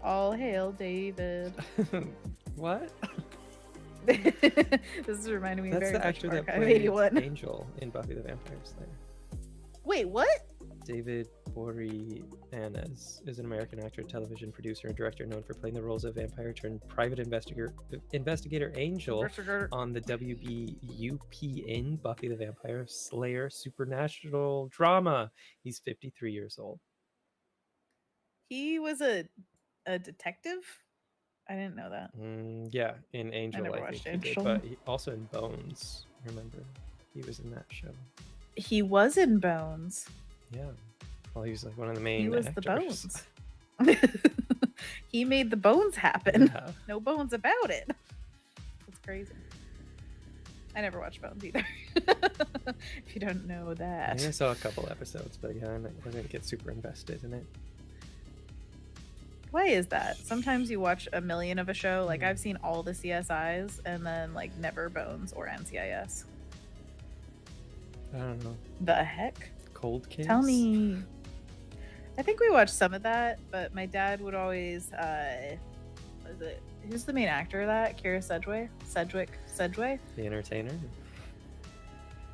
All hail David. What? This is reminding me That's very the much actor of that Archive played 81. Angel in Buffy the Vampire Slayer. Wait, what? David Boreanaz is an American actor, television producer, and director known for playing the roles of vampire turned private investigator Angel on the WBUPN Buffy the Vampire Slayer supernatural drama. He's 53 years old. He was a detective? I didn't know that. Yeah, in Angel, never I think watched he did, Angel. but also in Bones. Remember, he was in that show. He was in Bones. Yeah, well, he was like one of the main. He was actors. the bones. He made the bones happen. Yeah. No bones about it. That's crazy. I never watched Bones either. If you don't know I that. think I saw a couple episodes, but yeah, I didn't get super invested in it. Why is that? Sometimes you watch a million of a show. Like I've seen all the CSIs and then like never Bones or NCIS. I don't know. The heck? Cold Case. Tell me. I think we watched some of that, but my dad would always was it who's the main actor of that? Kira Sedgwick? The Entertainer.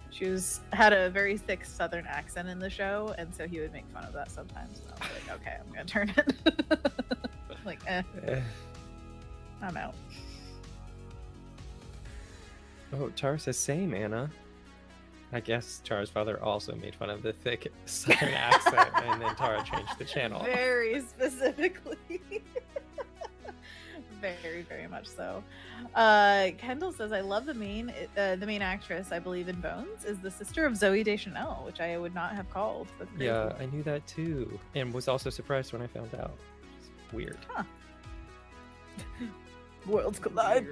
She had a very thick southern accent in the show, and so he would make fun of that sometimes. And I was like, okay, I'm gonna turn it. Like, I'm out. Oh, Tara says same, Anna. I guess Tara's father also made fun of the thick southern accent, and then Tara changed the channel. Very specifically. Very, very much so. Kendall says, I love the main actress, I believe in Bones, is the sister of Zooey Deschanel, which I would not have called. But Yeah, I knew that too, and was also surprised when I found out. It's weird. Huh. Worlds collide.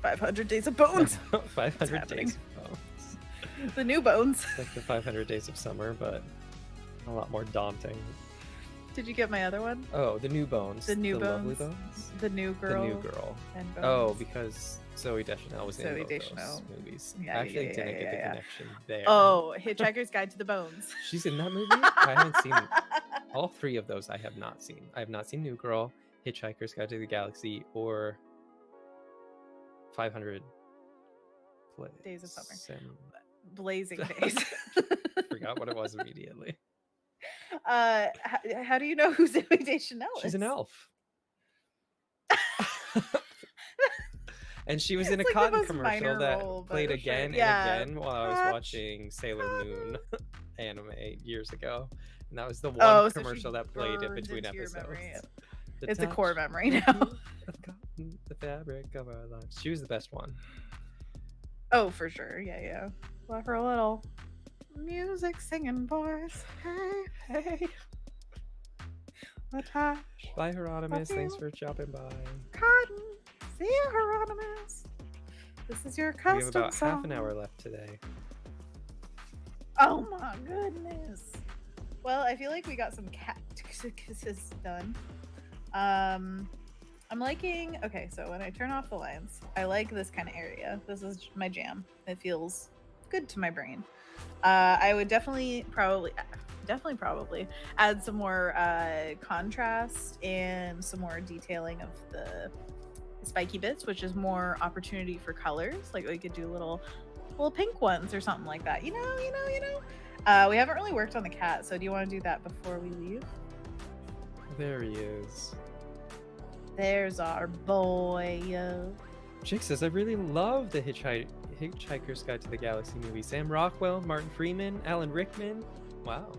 500 Days of Bones. 500 happening? Days of Bones. The new bones. It's like the 500 Days of Summer, but a lot more daunting. Did you get my other one? Oh, the new bones. The new Lovely bones. Bones. The new girl. The new girl. And Oh, bones. because Zoe Deschanel was in Zoe both those Deschanel. movies. Yeah, I actually yeah, didn't get the yeah. connection there. Oh, Hitchhiker's Guide to the Bones. She's in that movie? I haven't seen all three of those. I have not seen. I have not seen New Girl, Hitchhiker's Guide to the Galaxy, or 500 Days of Summer. Sem- Blazing Days. Forgot what it was immediately. How do you know who Zoe Deschanel is? She's an elf. And she was in a It's like the cotton most commercial minor that role, but played sure. again Yeah. and again while I was Cotton, watching Sailor Moon anime years ago. And that was the one Oh, so she commercial that played in burned between into your episodes. memory. The It's a touch core memory of now. you, of cotton, the fabric of our lives. She was the best one. Oh, for sure. Yeah. Love her little music singing voice. Hey, Hey, the touch, bye Hieronymus. Love Thanks you. for dropping by. cotton. See you, Hieronymus. This is your custom We have about song. half an hour left today. Oh my goodness. Well, I feel like we got some cactuses done. I'm liking. Okay, so when I turn off the lines, I like this kind of area. This is my jam. It feels good to my brain. I would definitely probably add some more contrast and some more detailing of the spiky bits, which is more opportunity for colors. Like we could do little pink ones or something like that. You know. We haven't really worked on the cat, so do you want to do that before we leave? There he is. There's our boy. Jake says, I really love the Hitchhiker's Guide to the Galaxy movie. Sam Rockwell, Martin Freeman, Alan Rickman. Wow.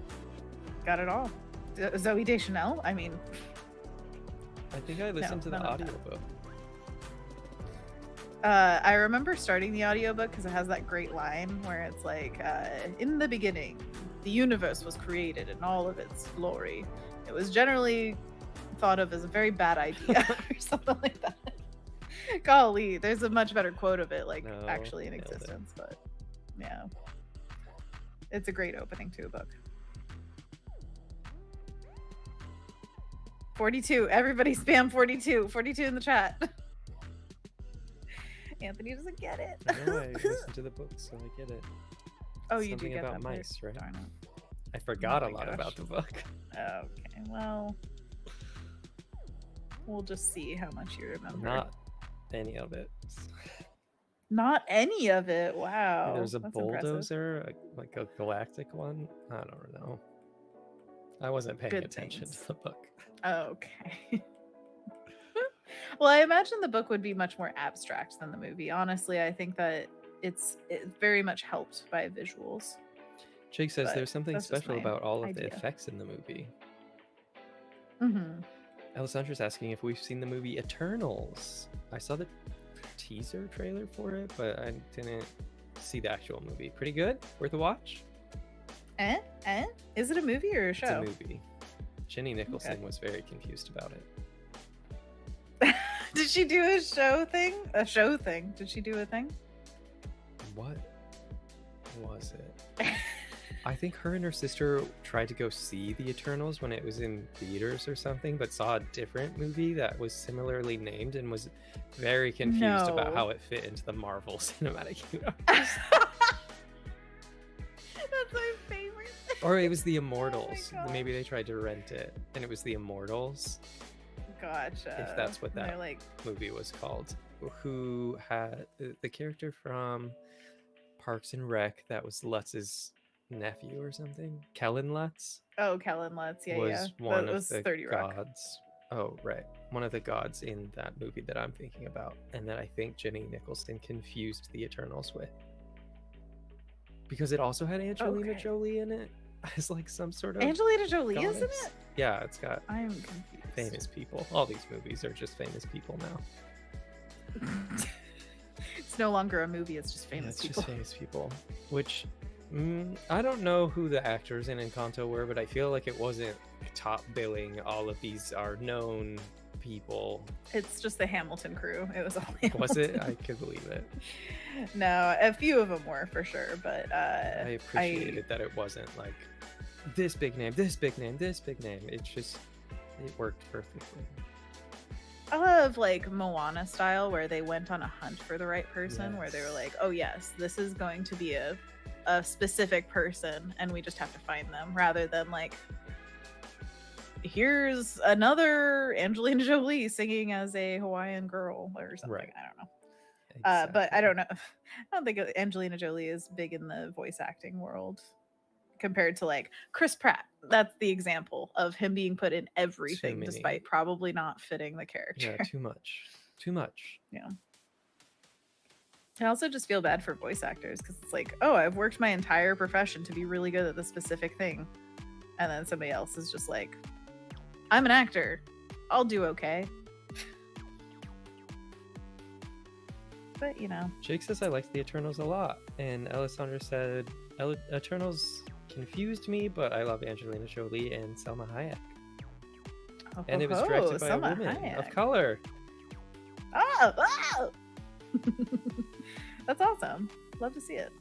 Got it all. Zoe Deschanel. I mean, I think I listened to the none of that. audiobook. I remember starting the audiobook because it has that great line where it's like, in the beginning, the universe was created in all of its glory. It was generally thought of as a very bad idea or something like that. Golly, there's a much better quote of it, like No, actually in nailed it. existence, but yeah. It's a great opening to a book. 42. Everybody spam 42. 42 in the chat. Anthony doesn't get it. No, I listened to the book, so I get it. Oh, you do Something get about that part. mice, right? Darn it. I forgot Oh a my lot gosh. about the book. Okay, well, we'll just see how much you remember. Not any of it. Not any of it. Wow. There's a that's impressive. bulldozer, like a galactic one. I don't know. I wasn't paying Good attention things. to the book. Okay. Well, I imagine the book would be much more abstract than the movie. Honestly, I think that it's very much helped by visuals. Jake says But there's something that's just special my about all of the idea. effects in the movie. Mm-hmm. Alessandra's asking if we've seen the movie Eternals. I saw the teaser trailer for it, but I didn't see the actual movie. Pretty good? Worth a watch? Is it a movie or a show? It's a movie. Jenny Nicholson was very confused about it. Did she do a show thing? A show thing? Did she do a thing? What was it? I think her and her sister tried to go see the Eternals when it was in theaters or something, but saw a different movie that was similarly named and was very confused about No. how it fit into the Marvel Cinematic Universe. That's my favorite. Or it was the Immortals. gosh. Maybe they tried to rent it, and it was the Immortals. Gotcha. If that's what They're that like, movie was called. Who had the character from Parks and Rec that was Lutz's nephew or something? Kellen Lutz oh, Kellen Lutz. Yeah, was yeah. one That of was the 30 Rock. gods. Oh, right. One of the gods in that movie that I'm thinking about, and that I think Jenny Nicholson confused the Eternals with. Because it also had Angelina Okay. Jolie in it as like some sort of Angelina Jolie is in goddess. it? Yeah, it's got I'm confused. famous people. All these movies are just famous people now. It's no longer a movie, it's just Yeah, famous it's people. just famous people. Which I don't know who the actors in Encanto were, but I feel like it wasn't top billing. All of these are known people. It's just the Hamilton crew. It was all Was it? Hamilton. I could believe it. No, a few of them were for sure, but I appreciated that it wasn't like this big name, this big name, this big name. It worked perfectly. I love like Moana style, where they went on a hunt for the right person, where they were Yes. like, oh yes, this is going to be a specific person and we just have to find them, rather than like, here's another Angelina Jolie singing as a Hawaiian girl or something. Right. I don't know. Exactly. But I don't know. I don't think Angelina Jolie is big in the voice acting world compared to like Chris Pratt. That's the example of him being put in everything many. despite probably not fitting the character. Yeah, too much. Yeah. I also just feel bad for voice actors because it's like, oh, I've worked my entire profession to be really good at this specific thing. And then somebody else is just like, I'm an actor. I'll do okay. But, you know. Jake says I liked the Eternals a lot, and Alessandra said Eternals confused me, but I love Angelina Jolie and Selma Hayek. And it was directed by a woman of color. Oh! That's awesome. Love to see it.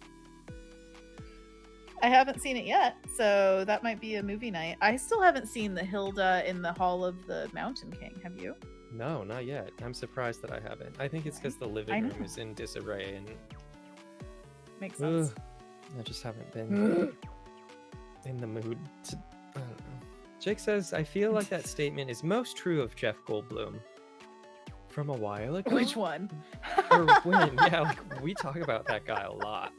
I haven't seen it yet, so that might be a movie night. I still haven't seen the Hilda in the Hall of the Mountain King. Have you? No, not yet. I'm surprised that I haven't. I think it's because the living room is in disarray, and Makes sense. I just haven't been in the mood to. I don't know. Jake says I feel like that statement is most true of Jeff Goldblum. From a while ago. Which one? Or when? Yeah, like we talk about that guy a lot.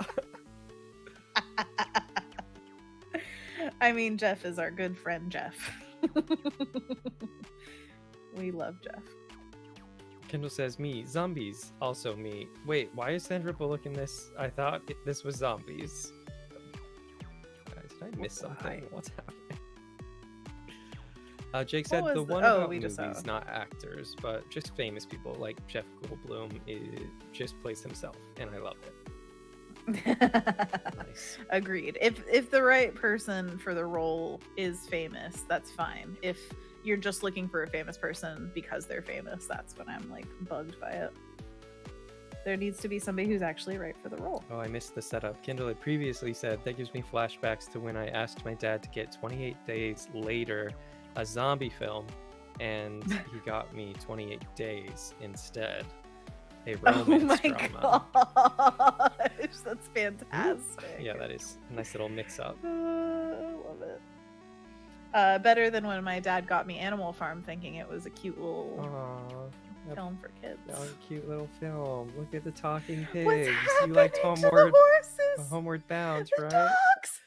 I mean, Jeff is our good friend, Jeff. We love Jeff. Kendall says me. Zombies. Also me. Wait, why is Sandra Bullock in this? I thought this was zombies. Guys, did I miss something? What's happening? Jake said the one about movies, not actors, but just famous people like Jeff Goldblum just plays himself, and I love it. Nice. Agreed. If the right person for the role is famous, that's fine. If you're just looking for a famous person because they're famous, that's when I'm like bugged by it. There needs to be somebody who's actually right for the role. Oh, I missed the setup. Kendall had previously said that gives me flashbacks to when I asked my dad to get 28 Days Later, a zombie film, and he got me 28 Days instead. A romance drama. Gosh, that's fantastic. Yeah, that is a nice little mix-up. I love it. Better than when my dad got me Animal Farm, thinking it was a cute little film for kids. That was a cute little film. Look at the talking pigs. What's You liked happening to the horses? Homeward Bound, The right? dogs.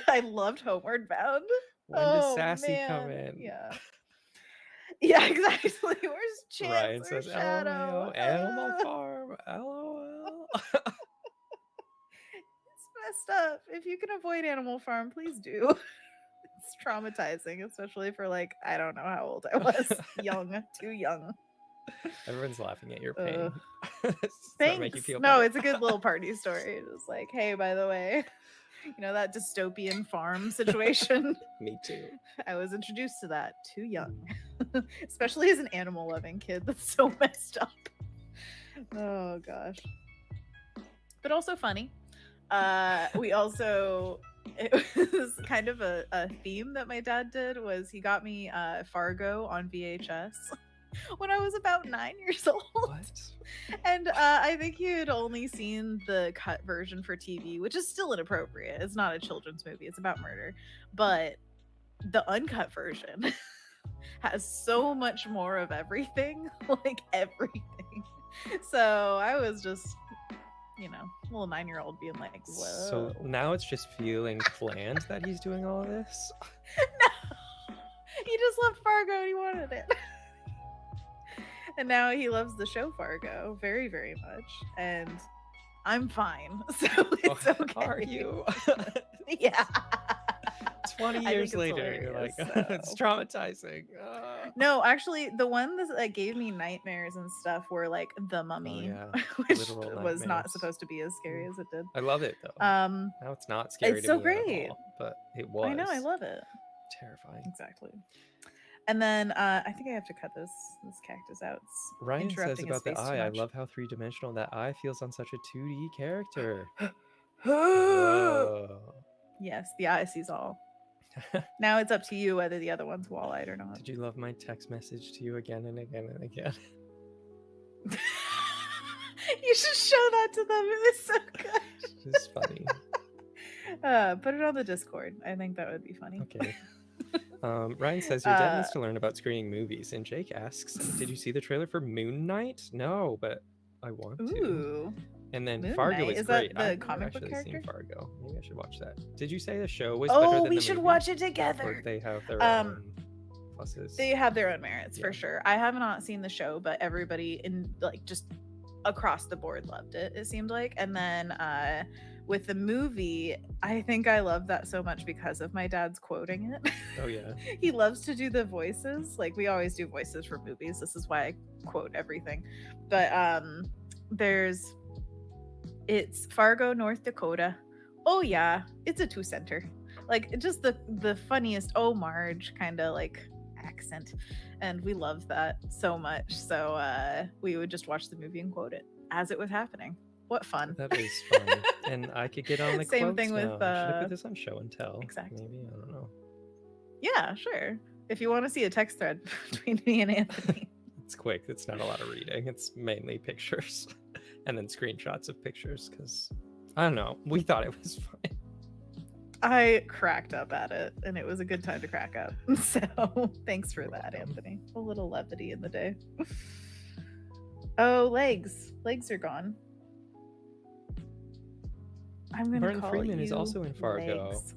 I loved Homeward Bound. When does Sassy come in? Yeah. Yeah, exactly. Where's Chance Ryan or says, Shadow? LOL, Animal Farm, LOL. It's messed up. If you can avoid Animal Farm, please do. It's traumatizing, especially for like, I don't know how old I was. Too young. Everyone's laughing at your pain. Does that Thanks. make you feel No, better? it's a good little party story. Just like, hey, by the way, you know that dystopian farm situation? Me too. I was introduced to that too young. Especially as an animal loving kid. That's so messed up. Oh gosh. But also funny. We also, it was kind of a theme that my dad did, was he got me Fargo on VHS when I was about 9 years old. What? And I think he had only seen the cut version for TV, which is still inappropriate. It's not a children's movie. It's about murder. But the uncut version has so much more of everything. Like everything. So I was just, you know, a little 9-year-old being like, whoa. So now it's just feeling planned that he's doing all of this? No. He just loved Fargo and he wanted it. And now he loves the show Fargo very, very much. And I'm fine. So it's okay. Are you? Yeah. 20 years later, you're like, hilarious, it's traumatizing. No, actually, the one that gave me nightmares and stuff were like The Mummy, which Literal was not nightmares. supposed to be as scary as it did. I love it though. Now it's not scary it's to so me great. at all, but it was. I know, I love it. Terrifying. Exactly. And then I think I have to cut this cactus out. It's Ryan says interrupting his about the face too eye, I much. love how three-dimensional that eye feels on such a 2D character. Whoa. Yes, the eye sees all. Now it's up to you whether the other one's wall-eyed or not. Did you love my text message to you again and again and again? You should show that to them. It was so good. It's funny. Put it on the Discord. I think that would be funny. Okay. Ryan says your dad needs to learn about screening movies, and Jake asks, "Did you see the trailer for Moon Knight?" No, but I want to. Ooh. And then Moon Fargo Knight. is Is that great. the I've comic never book actually seen character? Fargo. Maybe I should watch that. Did you say the show was better than Oh, the we should movie? watch it Or together. they have their own pluses? They have their own merits Yeah. for sure. I have not seen the show, but everybody in like just across the board loved it. It seemed like, and then with the movie, I think I love that so much because of my dad's quoting it. Oh yeah. He loves to do the voices. Like we always do voices for movies. This is why I quote everything. But it's Fargo, North Dakota. Oh yeah, it's a 2-center. Like just the funniest oh Marge kind of like accent, and we loved that so much. So we would just watch the movie and quote it as it was happening. What fun! That is fun. And I could get on the Same quotes thing with, now. Should I put this on show and tell? exactly. Maybe, I don't know. Yeah, sure. If you want to see a text thread between me and Anthony. It's quick. It's not a lot of reading. It's mainly pictures and then screenshots of pictures because I don't know. We thought it was fun. I cracked up at it, and it was a good time to crack up. So thanks for You're that, welcome. Anthony. A little levity in the day. Oh, legs. Legs are gone. I'm gonna Martin call Freeman is you also in Fargo. Legs.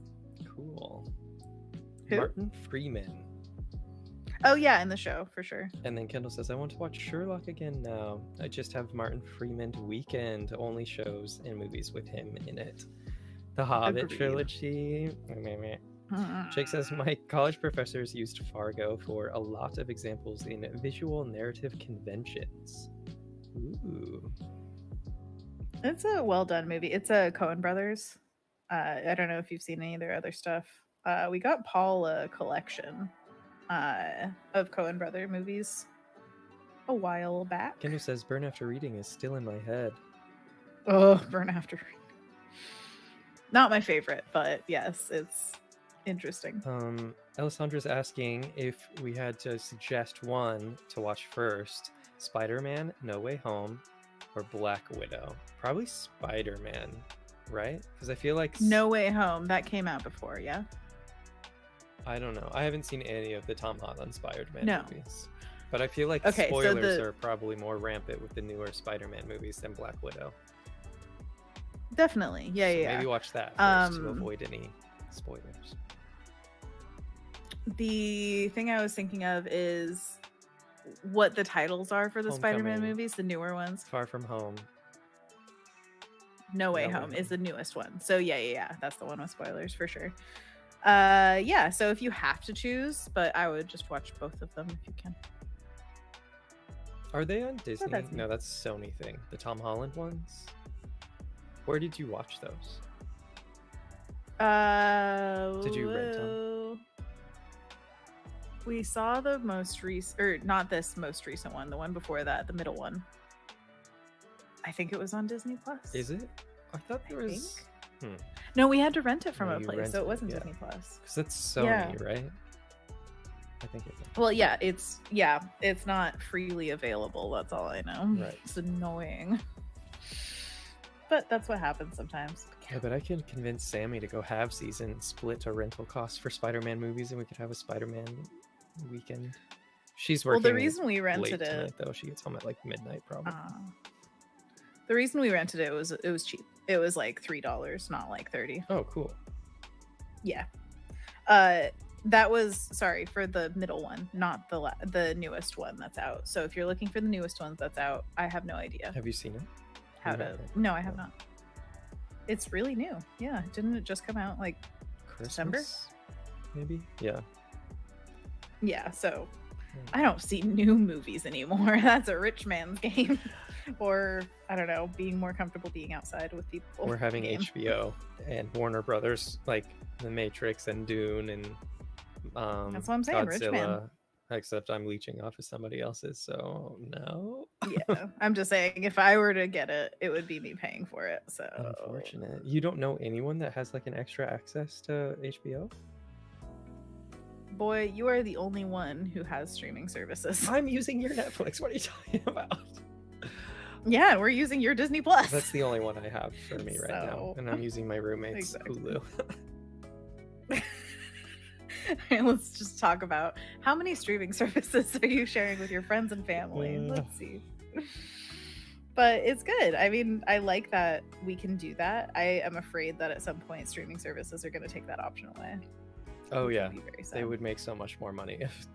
Cool. Who? Martin Freeman. Oh yeah, in the show for sure. And then Kendall says, I want to watch Sherlock again now. I just have Martin Freeman weekend only shows and movies with him in it. The Hobbit Agreed. trilogy. Jake says, my college professors used Fargo for a lot of examples in visual narrative conventions. Ooh. It's a well done movie. It's a Coen Brothers. I don't know if you've seen any of their other stuff. We got Paul a collection of Coen Brother movies a while back. Kendall says, Burn After Reading is still in my head. Oh, Burn After Reading. Not my favorite, but yes, it's interesting. Alessandra's asking if we had to suggest one to watch first. Spider-Man, No Way Home, or Black Widow. Probably Spider-Man, right? Because I feel like No Way Home, that came out before, yeah? I don't know. I haven't seen any of the Tom Holland Spider-Man No. movies. But I feel like Okay, so spoilers are probably more rampant with the newer Spider-Man movies than Black Widow. Definitely. Yeah, So yeah. maybe watch that first to Um, avoid any spoilers. The thing I was thinking of is what the titles are for the Spider-Man Homecoming. movies, the newer ones. Far From Home. No Way No Way Home is Home. the newest one. So yeah. That's the one with spoilers for sure. Yeah, so if you have to choose, but I would just watch both of them if you can. Are they on Disney? that's me. No, that's Sony thing. The Tom Holland ones? Where did you watch those? Did you rent them? We saw the most recent, or not this most recent one, the one before that, the middle one. I think it was on Disney Plus. Is it? I thought there I was... No, we had to rent it from No, a you place, so rented it it, wasn't yeah. Disney Plus. Because it's Sony, Yeah. right? I think it is. Well, it's not freely available. That's all I know. Right. It's annoying, but that's what happens sometimes. Yeah, but I can convince Sammy to go have season split a rental cost for Spider-Man movies, and we could have a Spider-Man weekend. She's Well, working the reason we late rented tonight, it, though. She gets home at like midnight, probably. the reason we rented it was cheap. It was like $3, not like 30. Oh, cool. Yeah. That was for the middle one, not the newest one that's out. So if you're looking for the newest one that's out, I have no idea Have you seen it? how You to. haven't? No, I have Oh. not. It's really new. Yeah, didn't it just come out like December? Christmas? Maybe? Yeah. Yeah, so Hmm. I don't see new movies anymore. That's a rich man's game. Or I don't know, being more comfortable being outside with people. We're having game. HBO and Warner Brothers, like The Matrix and Dune and That's what I'm saying, rich man. Godzilla Except I'm leeching off of somebody else's, so no. Yeah, I'm just saying, if I were to get it, it would be me paying for it. So Unfortunate. You don't know anyone that has like an extra access to HBO? boy, you are the only one who has streaming services. I'm using your Netflix. What are you talking about? Yeah, we're using your Disney Plus. That's the only one I have for me right now, and I'm using my roommate's Hulu. Right, let's just talk about how many streaming services are you sharing with your friends and family. Let's see. But it's good. I mean, I like that we can do that. I am afraid that at some point streaming services are going to take that option away. Oh yeah, they would make so much more money if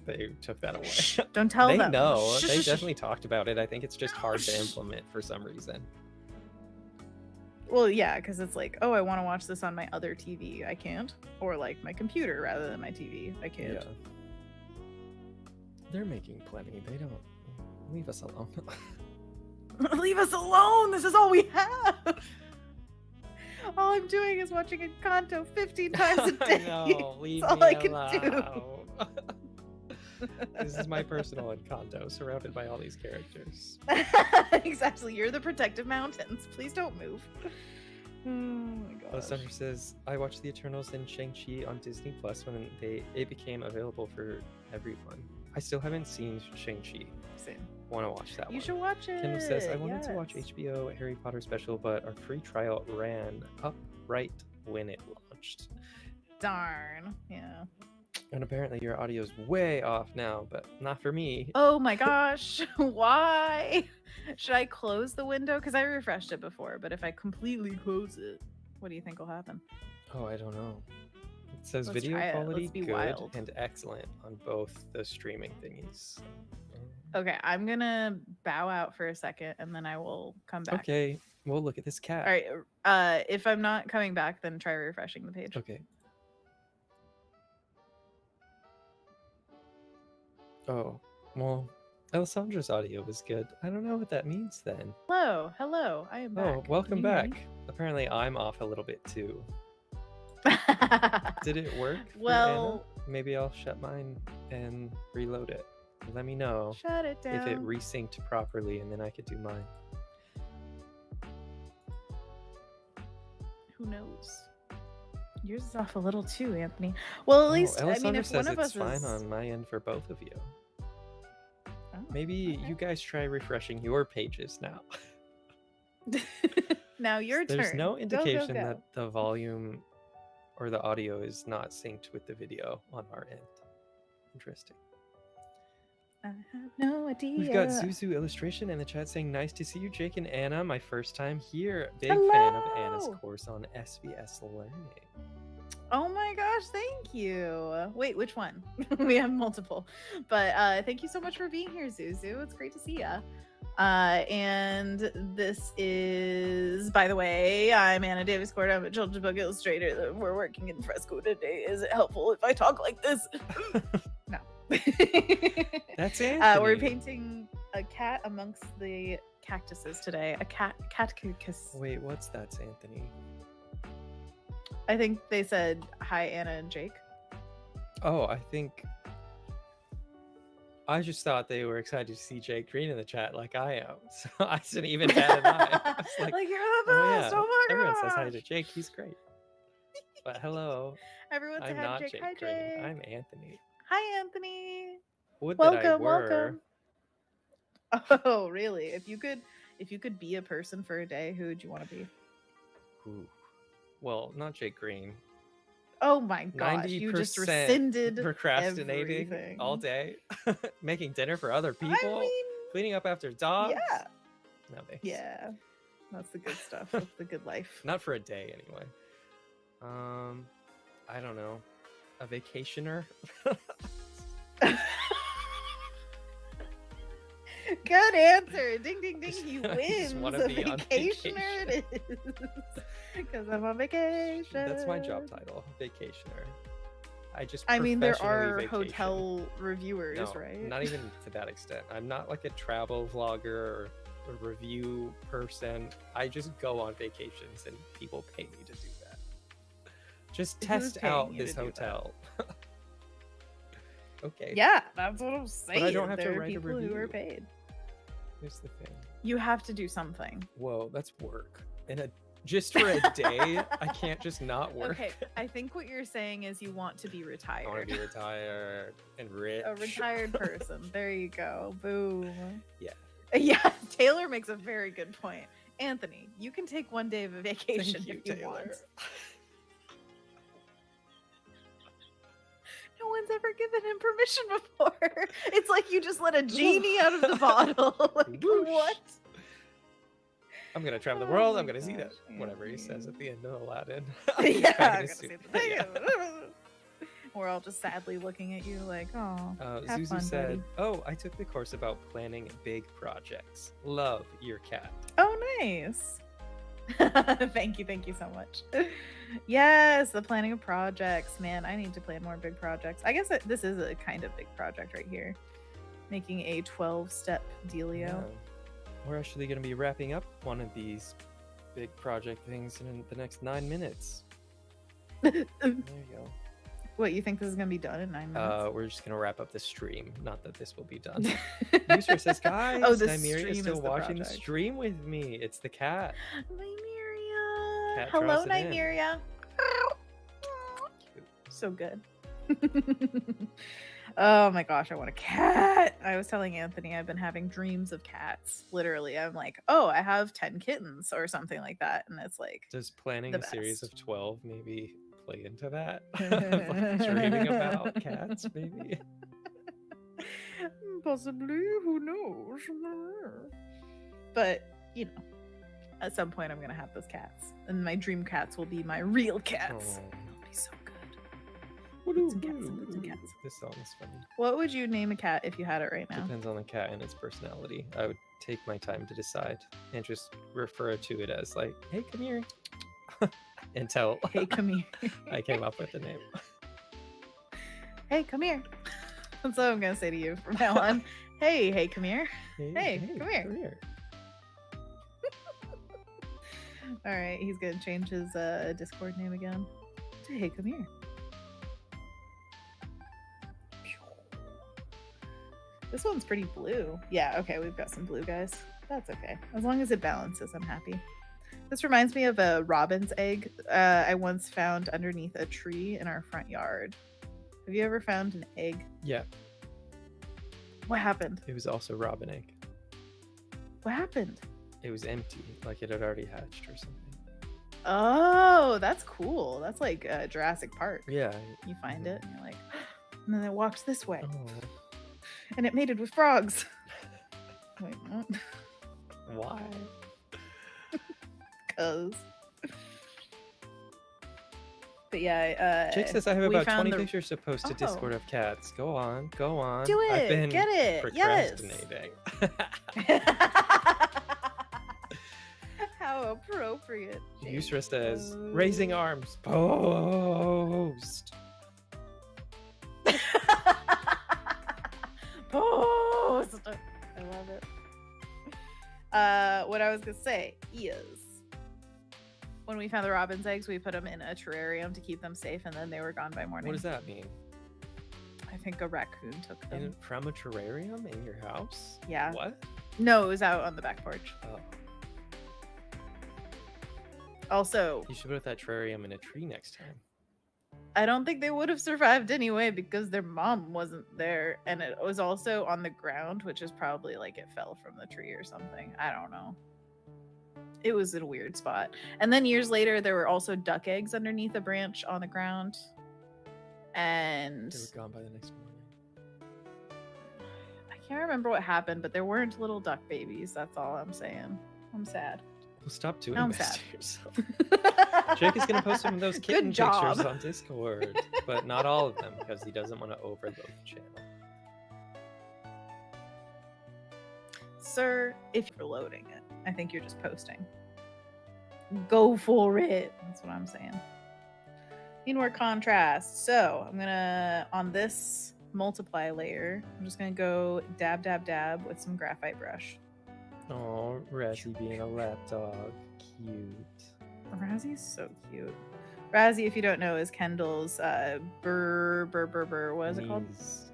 they took that away. Don't tell them. They know. They definitely talked about it. I think it's just hard to implement for some reason. Well, yeah, because it's like, oh, I want to watch this on my other TV. I can't. Or like my computer rather than my TV. I can't. Yeah. They're making plenty. They don't. Leave us alone. Leave us alone. This is all we have. All I'm doing is watching Encanto 15 times a day. No, leave That's all I can do. This is my personal Encanto, surrounded by all these characters. Exactly. You're the protective mountains. Please don't move. Oh my gosh. Alessandra says, I watched The Eternals and Shang-Chi on Disney Plus when it became available for everyone. I still haven't seen Shang-Chi. Same. Want to watch that one. You should watch it. Kendall says, I wanted to watch HBO Harry Potter special, but our free trial ran up right when it launched. Darn. Yeah. And apparently your audio's way off now, but not for me. Oh my gosh. Why? Should I close the window? Because I refreshed it before, but if I completely close it, what do you think will happen? Oh, I don't know. It says video quality good wild. And excellent on both the streaming thingies. Okay, I'm gonna bow out for a second and then I will come back. Okay, well, look at this cat. All right, if I'm not coming back, then try refreshing the page. Okay. Oh, well, Alessandra's audio was good. I don't know what that means then. Hello, I am back. Oh, welcome back. Apparently I'm off a little bit too. Did it work? Well, Anna? Maybe I'll shut mine and reload it. Let me know shut it down. If it resynced properly, and then I could do mine. Who knows? Yours is off a little too, Anthony. Well, at least Alessandra I mean, if says one of it's us fine on my end for both of you. Oh, maybe you guys try refreshing your pages now. Now your turn. There's no indication that the volume or the audio is not synced with the video on our end. Interesting. I have no idea. We've got Zuzu Illustration in the chat saying, nice to see you, Jake and Anna. My first time here. Big fan of Anna's course on SVS Learning. Oh my gosh, thank you. Wait, which one? We have multiple. But thank you so much for being here, Zuzu. It's great to see ya. And this is, by the way, I'm Anna Daviscourt. I'm a children's book illustrator. We're working in fresco today. Is it helpful if I talk like this? No. That's it. We're painting a cat amongst the cactuses today. A cactus. Wait, what's that, Anthony? I think they said hi, Anna and Jake. Oh, I just thought they were excited to see Jake Green in the chat like I am. So I didn't even bat an eye. I was like, you're the best. Oh my god. Everyone says hi to Jake. He's great. But hello. Everyone say hi to Jake. Hi, Green. Jake. I'm Anthony. Hi, Anthony. Welcome. Oh, really? If you could be a person for a day, who would you want to be? Ooh. Well, not Jake Green. Oh my gosh, you just rescinded procrastinating everything. All day, making dinner for other people, cleaning up after dogs. Yeah. No thanks. Yeah. That's the good stuff. That's the good life. Not for a day anyway. I don't know. A vacationer? Good answer. Ding ding ding. He I wins. just wanna A be on vacationer it is. Because I'm on vacation. That's my job title, vacationer. I mean, there are vacation. hotel reviewers, No, right? Not even to that extent. I'm not like a travel vlogger or a review person. I just go on vacations and people pay me to do that. Just test out this hotel. Okay. Yeah, that's what I'm saying. I don't have to there are write a people who are review. paid. Here's the thing. You have to do something. Whoa, that's work. Just for a day, I can't just not work. Okay, I think what you're saying is you want to be retired. I want to be retired and rich. A retired person. There you go. Boom. Yeah. Yeah, Taylor makes a very good point. Anthony, you can take one day of a vacation Thank you, if you Taylor. want. No one's ever given him permission before. It's like you just let a genie out of the bottle. Like, Whoosh. what? I'm gonna travel the Oh world. my I'm gonna see that. gosh, Whatever he says at the end of Aladdin. Yeah, Back in I'm his gonna suit. say the thing. Yeah. We're all just sadly looking at you like, oh, have Zuzu fun, said, buddy. "Oh, I took the course about planning big projects. Love your cat." Oh, nice. Thank you so much. Yes, the planning of projects. Man, I need to plan more big projects. I guess this is a kind of big project right here. Making a 12-step dealio. Yeah. We're actually going to be wrapping up one of these big project things in the next 9 minutes. There you go. What, you think this is going to be done in 9 minutes? We're just going to wrap up the stream. Not that this will be done. User says, guys, Oh, the Nymeria stream is is still the watching the project. stream with me. It's the cat. Nymeria. Cat Hello, draws it in. Nymeria. So good. Oh my gosh, I want a cat. I was telling Anthony I've been having dreams of cats. Literally, I'm like, oh, I have 10 kittens or something like that. And it's like, Does planning the a series best. of 12 maybe play into that? Like dreaming about cats, maybe? Possibly, who knows? But, you know, at some point I'm going to have those cats. And my dream cats will be my real cats. Oh. That'll be so good. Woo-doo, and cats, woo-doo, and woo-doo. cats. This song is funny. What would you name a cat if you had it right now? Depends on the cat and its personality. I would take my time to decide and just refer to it as like, hey, come here. Until Hey, come here. I came up with the name. Hey, come here. That's what I'm going to say to you from now on. Hey, come here. Hey, come here. All right, he's going to change his Discord name again to Hey, come here. This one's pretty blue. Yeah, okay, we've got some blue guys. That's okay. As long as it balances, I'm happy. This reminds me of a robin's egg I once found underneath a tree in our front yard. Have you ever found an egg? Yeah, What happened? it was also robin egg. What happened? It was empty, like it had already hatched or something. Oh, that's cool. That's like Jurassic Park. Yeah. You find it and you're like, and then it walks this way. Oh, And it mated with frogs. Wait, what? why? Cause. But yeah, Jake says I have we about found 20 the- pictures to post to Oh. Discord of cats. Go on, go on. Do I've it, been get it, yes. procrastinating. How appropriate. User says, Jake. raising arms, post. Post. I love it. What I was gonna say is, when we found the robin's eggs, we put them in a terrarium to keep them safe, and then they were gone by morning. What does that mean? I think a raccoon took them. From a terrarium in your house? Yeah. What? No, it was out on the back porch. Oh, Also, you should put that terrarium in a tree next time. I don't think they would have survived anyway because their mom wasn't there, and it was also on the ground, which is probably like it fell from the tree or something. I don't know. It was in a weird spot. And then years later, there were also duck eggs underneath a branch on the ground. And They were gone by the next morning. I can't remember what happened, but there weren't little duck babies. That's all I'm saying. I'm sad. Well, stop doing I'm this sad. to yourself. Jake is going to post some of those kitten Good job. pictures on Discord, but not all of them because he doesn't want to overload the channel. Sir, if you're loading it, I think you're just posting. Go for it. That's what I'm saying. Need more contrast. So I'm gonna, on this multiply layer, I'm just gonna go dab, dab, dab with some graphite brush. Oh, Razzie being a lap dog. Cute. Razzie's so cute. Razzie, if you don't know, is Kendall's what is it called? Knees.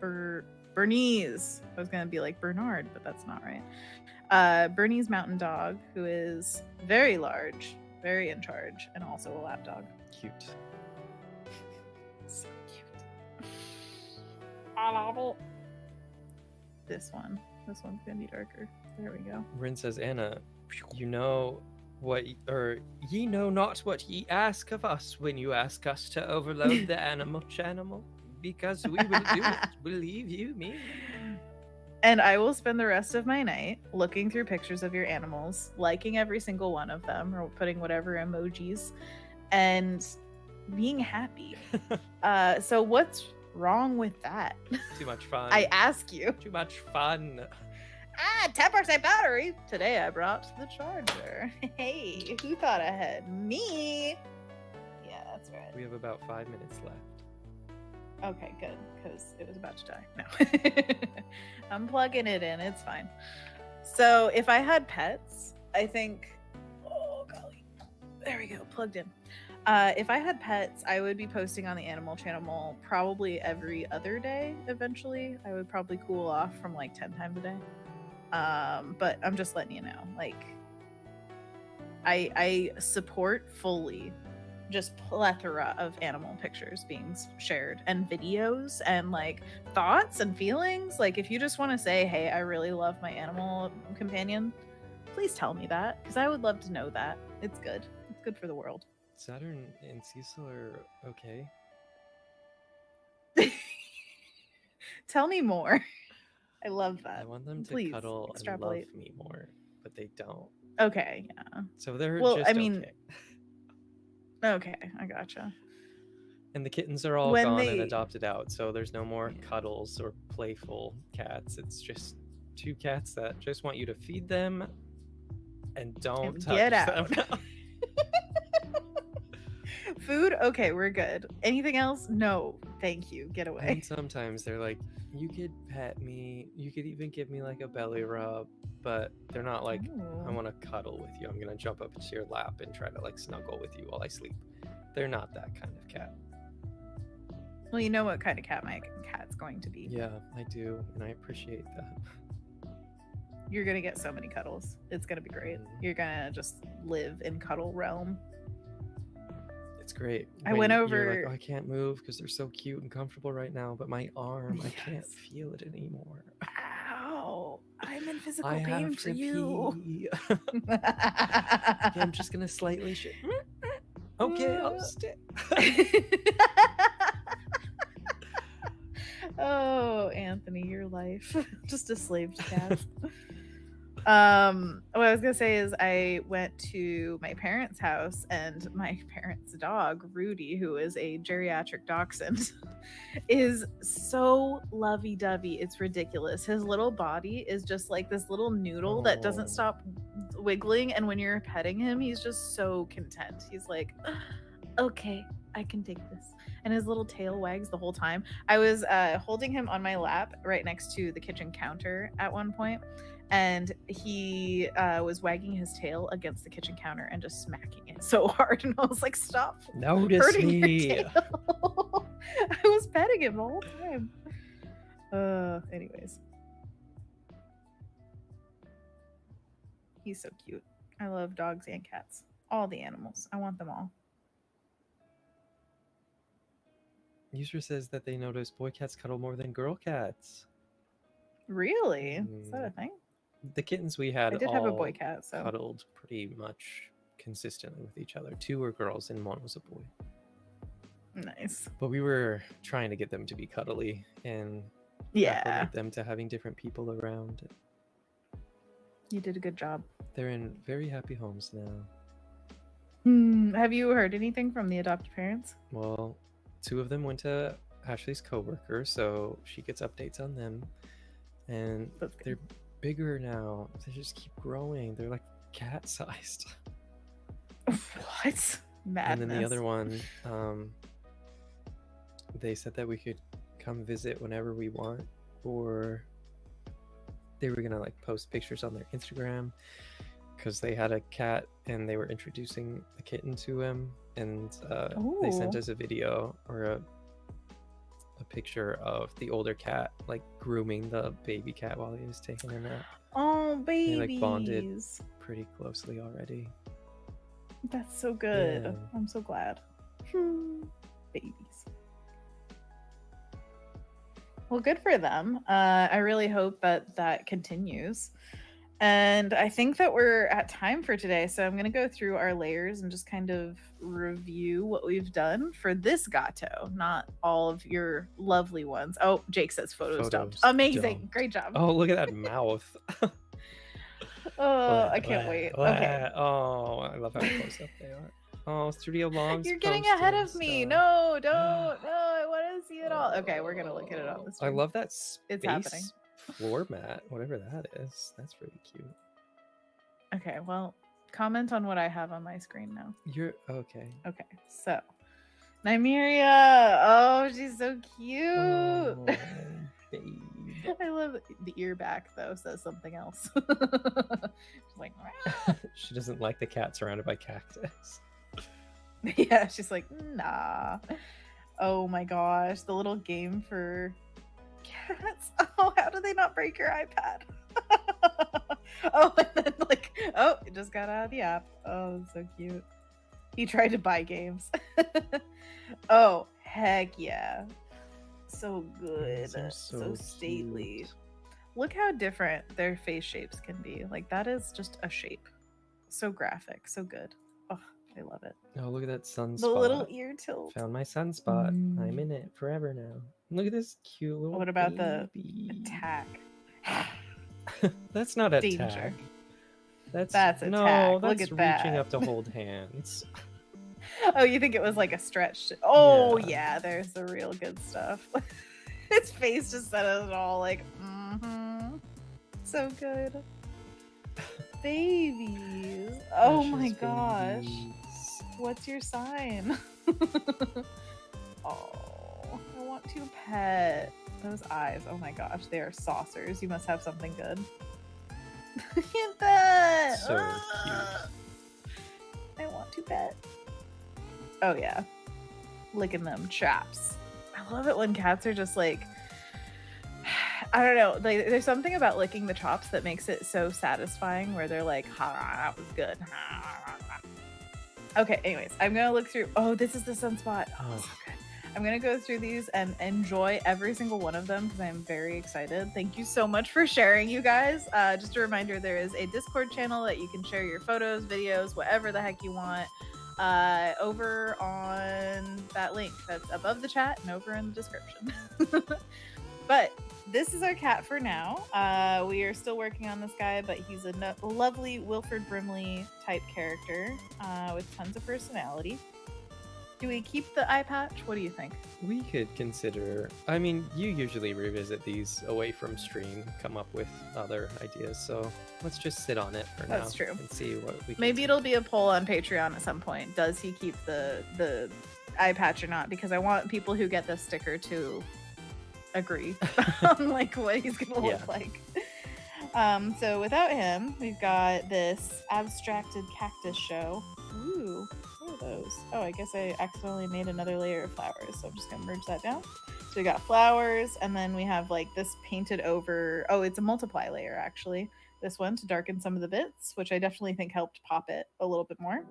Bernese. I was gonna be like Bernard, but that's not right. Bernese mountain dog, who is very large, very in charge, and also a lap dog. Cute. So cute. I love it. This one's gonna be darker. There we go. Rynn says, Anna, you know what, or ye know not what ye ask of us when you ask us to overload the animal channel, because we will do it. Believe you me. And I will spend the rest of my night looking through pictures of your animals, liking every single one of them, or putting whatever emojis, and being happy. So what's wrong with that? Too much fun. I ask you. Too much fun. 10% battery. Today I brought the charger. Hey, who thought ahead? Me. Yeah, that's right. We have about 5 minutes left. Okay, good, because it was about to die. No. I'm plugging it in. It's fine. So if I had pets, I think... Oh, golly. There we go. Plugged in. If I had pets, I would be posting on the animal channel probably every other day eventually. I would probably cool off from like 10 times a day. But I'm just letting you know. Like, I support fully just plethora of animal pictures being shared and videos and like thoughts and feelings. Like if you just want to say, hey, I really love my animal companion, please tell me that, because I would love to know that. It's good. It's good for the world. Saturn and Cecil are okay. Tell me more. I love that. I want them to Please cuddle extrapolate. and love me more, but they don't. Okay, yeah. So they're Well, just I mean, okay. Okay, I gotcha. And the kittens are all When gone they- and adopted out, so there's no more Yeah. cuddles or playful cats. It's just 2 cats that just want you to feed them and don't And touch get them. out. Food? Okay, we're good. Anything else? No, thank you. Get away. And sometimes they're like, you could pet me, you could even give me like a belly rub, but they're not like, I Ooh. want to cuddle with you, I'm gonna jump up into your lap and try to like snuggle with you while I sleep. They're not that kind of cat. Well, you know what kind of cat my cat's going to be. Yeah, I do, and I appreciate that. You're gonna get so many cuddles. It's gonna be great. You're gonna just live in cuddle realm. It's great. I when went you're over- like, oh, I can't move because they're so cute and comfortable right now, but my arm, I can't Yes. feel it anymore. Ow! I'm in physical I pain have for to you. pee. Okay, I'm just gonna slightly shit. Okay, I'll stay. Oh, Anthony, your life. Just a slave to cats. What I was gonna say is I went to my parents' house and my parents' dog, Rudy, who is a geriatric dachshund, is so lovey-dovey. It's ridiculous. His little body is just like this little noodle that doesn't Oh. stop wiggling, and when you're petting him, he's just so content. He's like, okay, I can take this. And his little tail wags the whole time. I was holding him on my lap right next to the kitchen counter at one point, and he was wagging his tail against the kitchen counter and just smacking it so hard. And I was like, stop Notice hurting me. your tail. I was petting him the whole time. Anyways. He's so cute. I love dogs and cats. All the animals. I want them all. User says that they notice boy cats cuddle more than girl cats. Really? Is that a thing? The kittens we had I did all have a boy cat, so cuddled pretty much consistently with each other. 2 were girls and 1 was a boy. nice. But we were trying to get them to be cuddly and Yeah, acclimate them to having different people around. you did a good job. They're in very happy homes now. Have you heard anything from the adopted parents? Well, 2 of them went to Ashley's coworker, so she gets updates on them. And That's good. they're bigger now. They just keep growing. They're like cat-sized. What? Madness. And then the other one, they said that we could come visit whenever we want, or they were gonna like post pictures on their Instagram. because they had a cat and they were introducing the kitten to him, and they sent Ooh. us a video or a picture of the older cat like grooming the baby cat while he was taking a nap. Oh, They babies. like bonded pretty closely already. That's so good. Yeah. I'm so glad. Babies. Well, good for them. I really hope that continues. And I think that we're at time for today. So I'm going to go through our layers and just kind of review what we've done for this gato, not all of your lovely ones. Oh, Jake says photos dumped. Amazing. dumped. Great job. Oh, look at that mouth. Oh, I can't wait. Okay. Oh, I love how close up they are. Oh, Studio Mom's You're getting ahead of posting me. stuff. No, don't. No, I want to see it all. Okay, we're going to look at it on the I screen. love that space It's happening. floor mat, whatever that is. That's really cute. Okay, well, comment on what I have on my screen now. You're okay. Okay, so Nymeria. Oh, she's so cute. Oh, babe. I love the ear back though. Says something else. She's like, She doesn't like the cat surrounded by cactus. yeah, she's like, nah. Oh my gosh, the little game for cats. Oh, how do they not break your iPad? Oh, and then like, oh, it just got out of the app. Oh, it's so cute. He tried to buy games. Oh, heck yeah. So good. Those are So stately. cute. Look how different their face shapes can be. Like, that is just a shape. So graphic, so good. Oh, I love it. Oh, look at that sunspot. The little ear tilt. Found my sunspot. I'm in it forever now. Look at this cute little What about the baby. attack? That's not a Danger. tag. That's That's no, attack. that's Look at reaching that. up to hold hands. Oh, you think it was like a stretch? Oh, Yeah. yeah, there's the real good stuff. His face just said it all like, so good. Babies. Oh my Precious gosh. babies. What's your sign? Oh, I want to pet. Those eyes. Oh my gosh, they are saucers. You must have something good. Look at that. So Ah. I want to pet. Oh yeah. Licking them chops. I love it when cats are just like, I don't know. Like, there's something about licking the chops that makes it so satisfying where they're like, that was good. Okay, anyways, I'm going to look through. Oh, this is the sunspot. Oh, so good. I'm going to go through these and enjoy every single one of them because I'm very excited. Thank you so much for sharing, you guys. Just a reminder, there is a Discord channel that you can share your photos, videos, whatever the heck you want over on that link that's above the chat and over in the description. But this is our cat for now. We are still working on this guy, but he's a lovely Wilford Brimley type character with tons of personality. Do we keep the eye patch? What do you think? We could consider. I mean, you usually revisit these away from stream, come up with other ideas. So let's just sit on it for now. That's true. And see what we can Maybe do. it'll be a poll on Patreon at some point. Does he keep the eye patch or not? Because I want people who get this sticker to agree on like what he's gonna look like. So without him, we've got this abstracted cactus show. Ooh, what are those? Oh, I guess I accidentally made another layer of flowers, so I'm just gonna merge that down. So we got flowers, and then we have like this painted over. Oh, it's a multiply layer actually. This one to darken some of the bits, which I definitely think helped pop it a little bit more.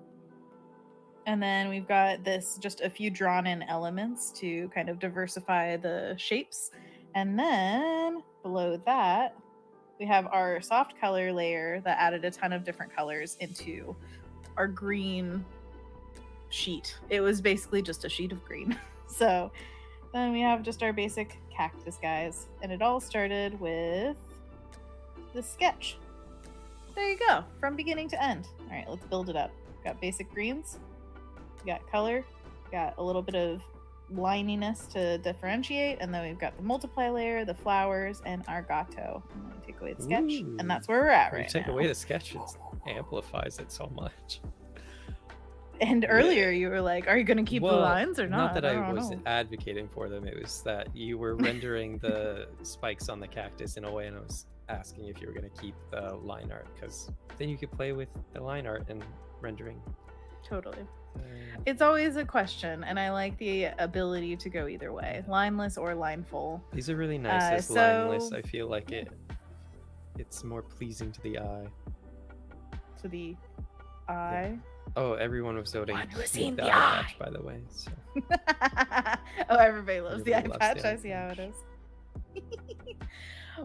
And then we've got this, just a few drawn in elements to kind of diversify the shapes. And then below that, we have our soft color layer that added a ton of different colors into our green sheet. It was basically just a sheet of green. So then we have just our basic cactus guys. And it all started with the sketch. There you go, from beginning to end. All right, let's build it up. Got basic greens. We got color, got a little bit of lininess to differentiate, and then we've got the multiply layer, the flowers, and our gato. I'm going to take away the sketch, Ooh. and that's where we're at When right you take now. away the sketch, it amplifies it so much. And earlier you were like, are you going to keep the Well, lines or not? Not that I don't was know. advocating for them. It was that you were rendering the spikes on the cactus in a way, and I was asking if you were going to keep the line art, because then you could play with the line art and rendering. Totally. Uh, It's always a question, and I like the ability to go either way, lineless or lineful. These are really nice as so- lineless. I feel like it's more pleasing to the eye. To the eye. Oh, everyone was voting One was keep in the the eye patch, eye. by the way. So. Oh, everybody loves the eye Everybody loves patch. the eye I see how it patch. is.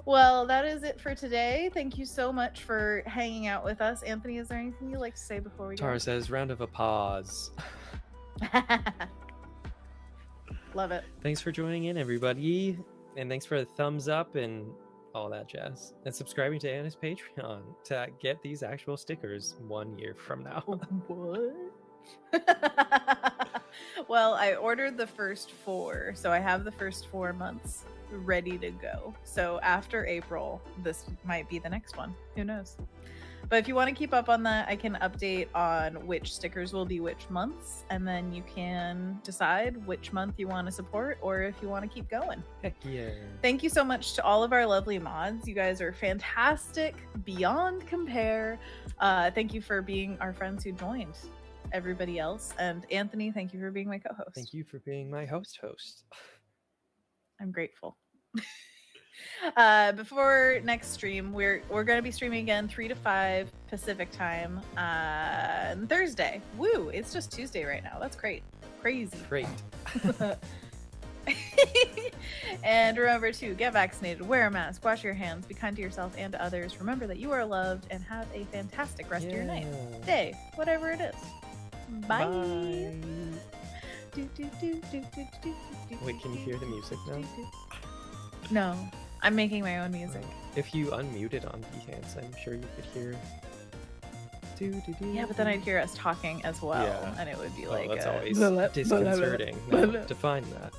Well, that is it for today. Thank you so much for hanging out with us. Anthony, is there anything you'd like to say before we Tara says, round of applause. go? Love it. Thanks for joining in, everybody. And thanks for the thumbs up and all that jazz. And subscribing to Anna's Patreon to get these actual stickers 1 year from now. What? Well, I ordered the first 4, so I have the first 4 months ready to go. So after April, this might be the next one. Who knows? But if you want to keep up on that, I can update on which stickers will be which months, and then you can decide which month you want to support or if you want to keep going. Heck yeah. Thank you so much to all of our lovely mods. You guys are fantastic, beyond compare. Thank you for being our friends who joined. Everybody else, and Anthony, thank you for being my co-host. Thank you for being my host. I'm grateful. Before next stream, we're going to be streaming again 3 to 5 Pacific time on Thursday. Woo! It's just Tuesday right now. That's great. Crazy. Great. And remember to get vaccinated, wear a mask, wash your hands, be kind to yourself and to others. Remember that you are loved, and have a fantastic rest of your night, day, whatever it is. Bye. Wait, can you hear the music now? No, I'm making my own music. If you unmuted on Behance, I'm sure you could hear. Yeah, but then I'd hear us talking as well, Yeah. and it would be Oh, like that's a- always blah, blah, disconcerting. blah, No, blah. define that.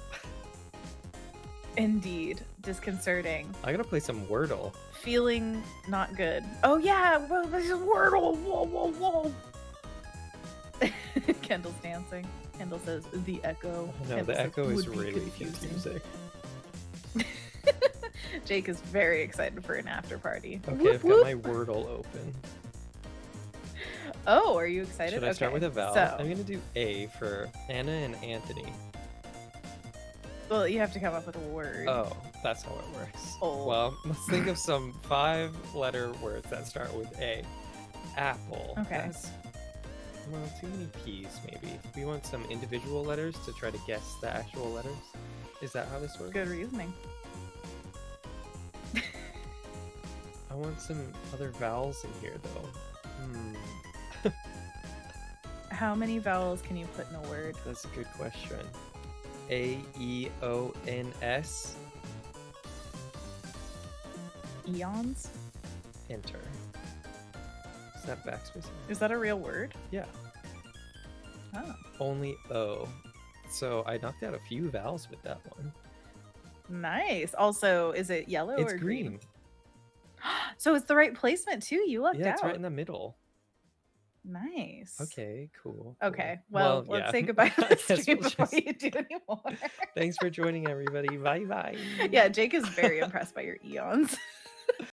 Indeed, disconcerting. I gotta play some Wordle. Feeling not good. Oh yeah, well, this is Wordle. Whoa, whoa, whoa. Kendall's dancing. Kendall says the echo. Oh, no, Kendall the says, echo is "Would be really confusing. Jake is very excited for an after party. Okay, Whoop, I've got whoop. my Wordle open. Oh, are you excited? Should I start Okay, with a vowel? So, I'm gonna do A for Anna and Anthony. well, you have to come up with a word. Oh, that's how it works. Oh. Well, let's think of some 5-letter words that start with A. Apple. Okay. That's, well, too many P's, maybe. We want some individual letters to try to guess the actual letters. Is that how this works? Good reasoning. I want some other vowels in here, though. How many vowels can you put in a word? That's a good question. A-E-O-N-S. Eons? Enter. Is that backspace? Is that a real word? Yeah. Oh, Only O. So I knocked out a few vowels with that one. nice. Also, is it yellow It's or green. So it's the right placement too. You lucked Yeah, out. it's right in the middle. Nice. Okay, cool. Okay. cool. Well, let's yeah. say goodbye to I the guess stream we'll before just- you do anymore. Thanks for joining, everybody. Bye bye. Yeah, Jake is very impressed by your eons.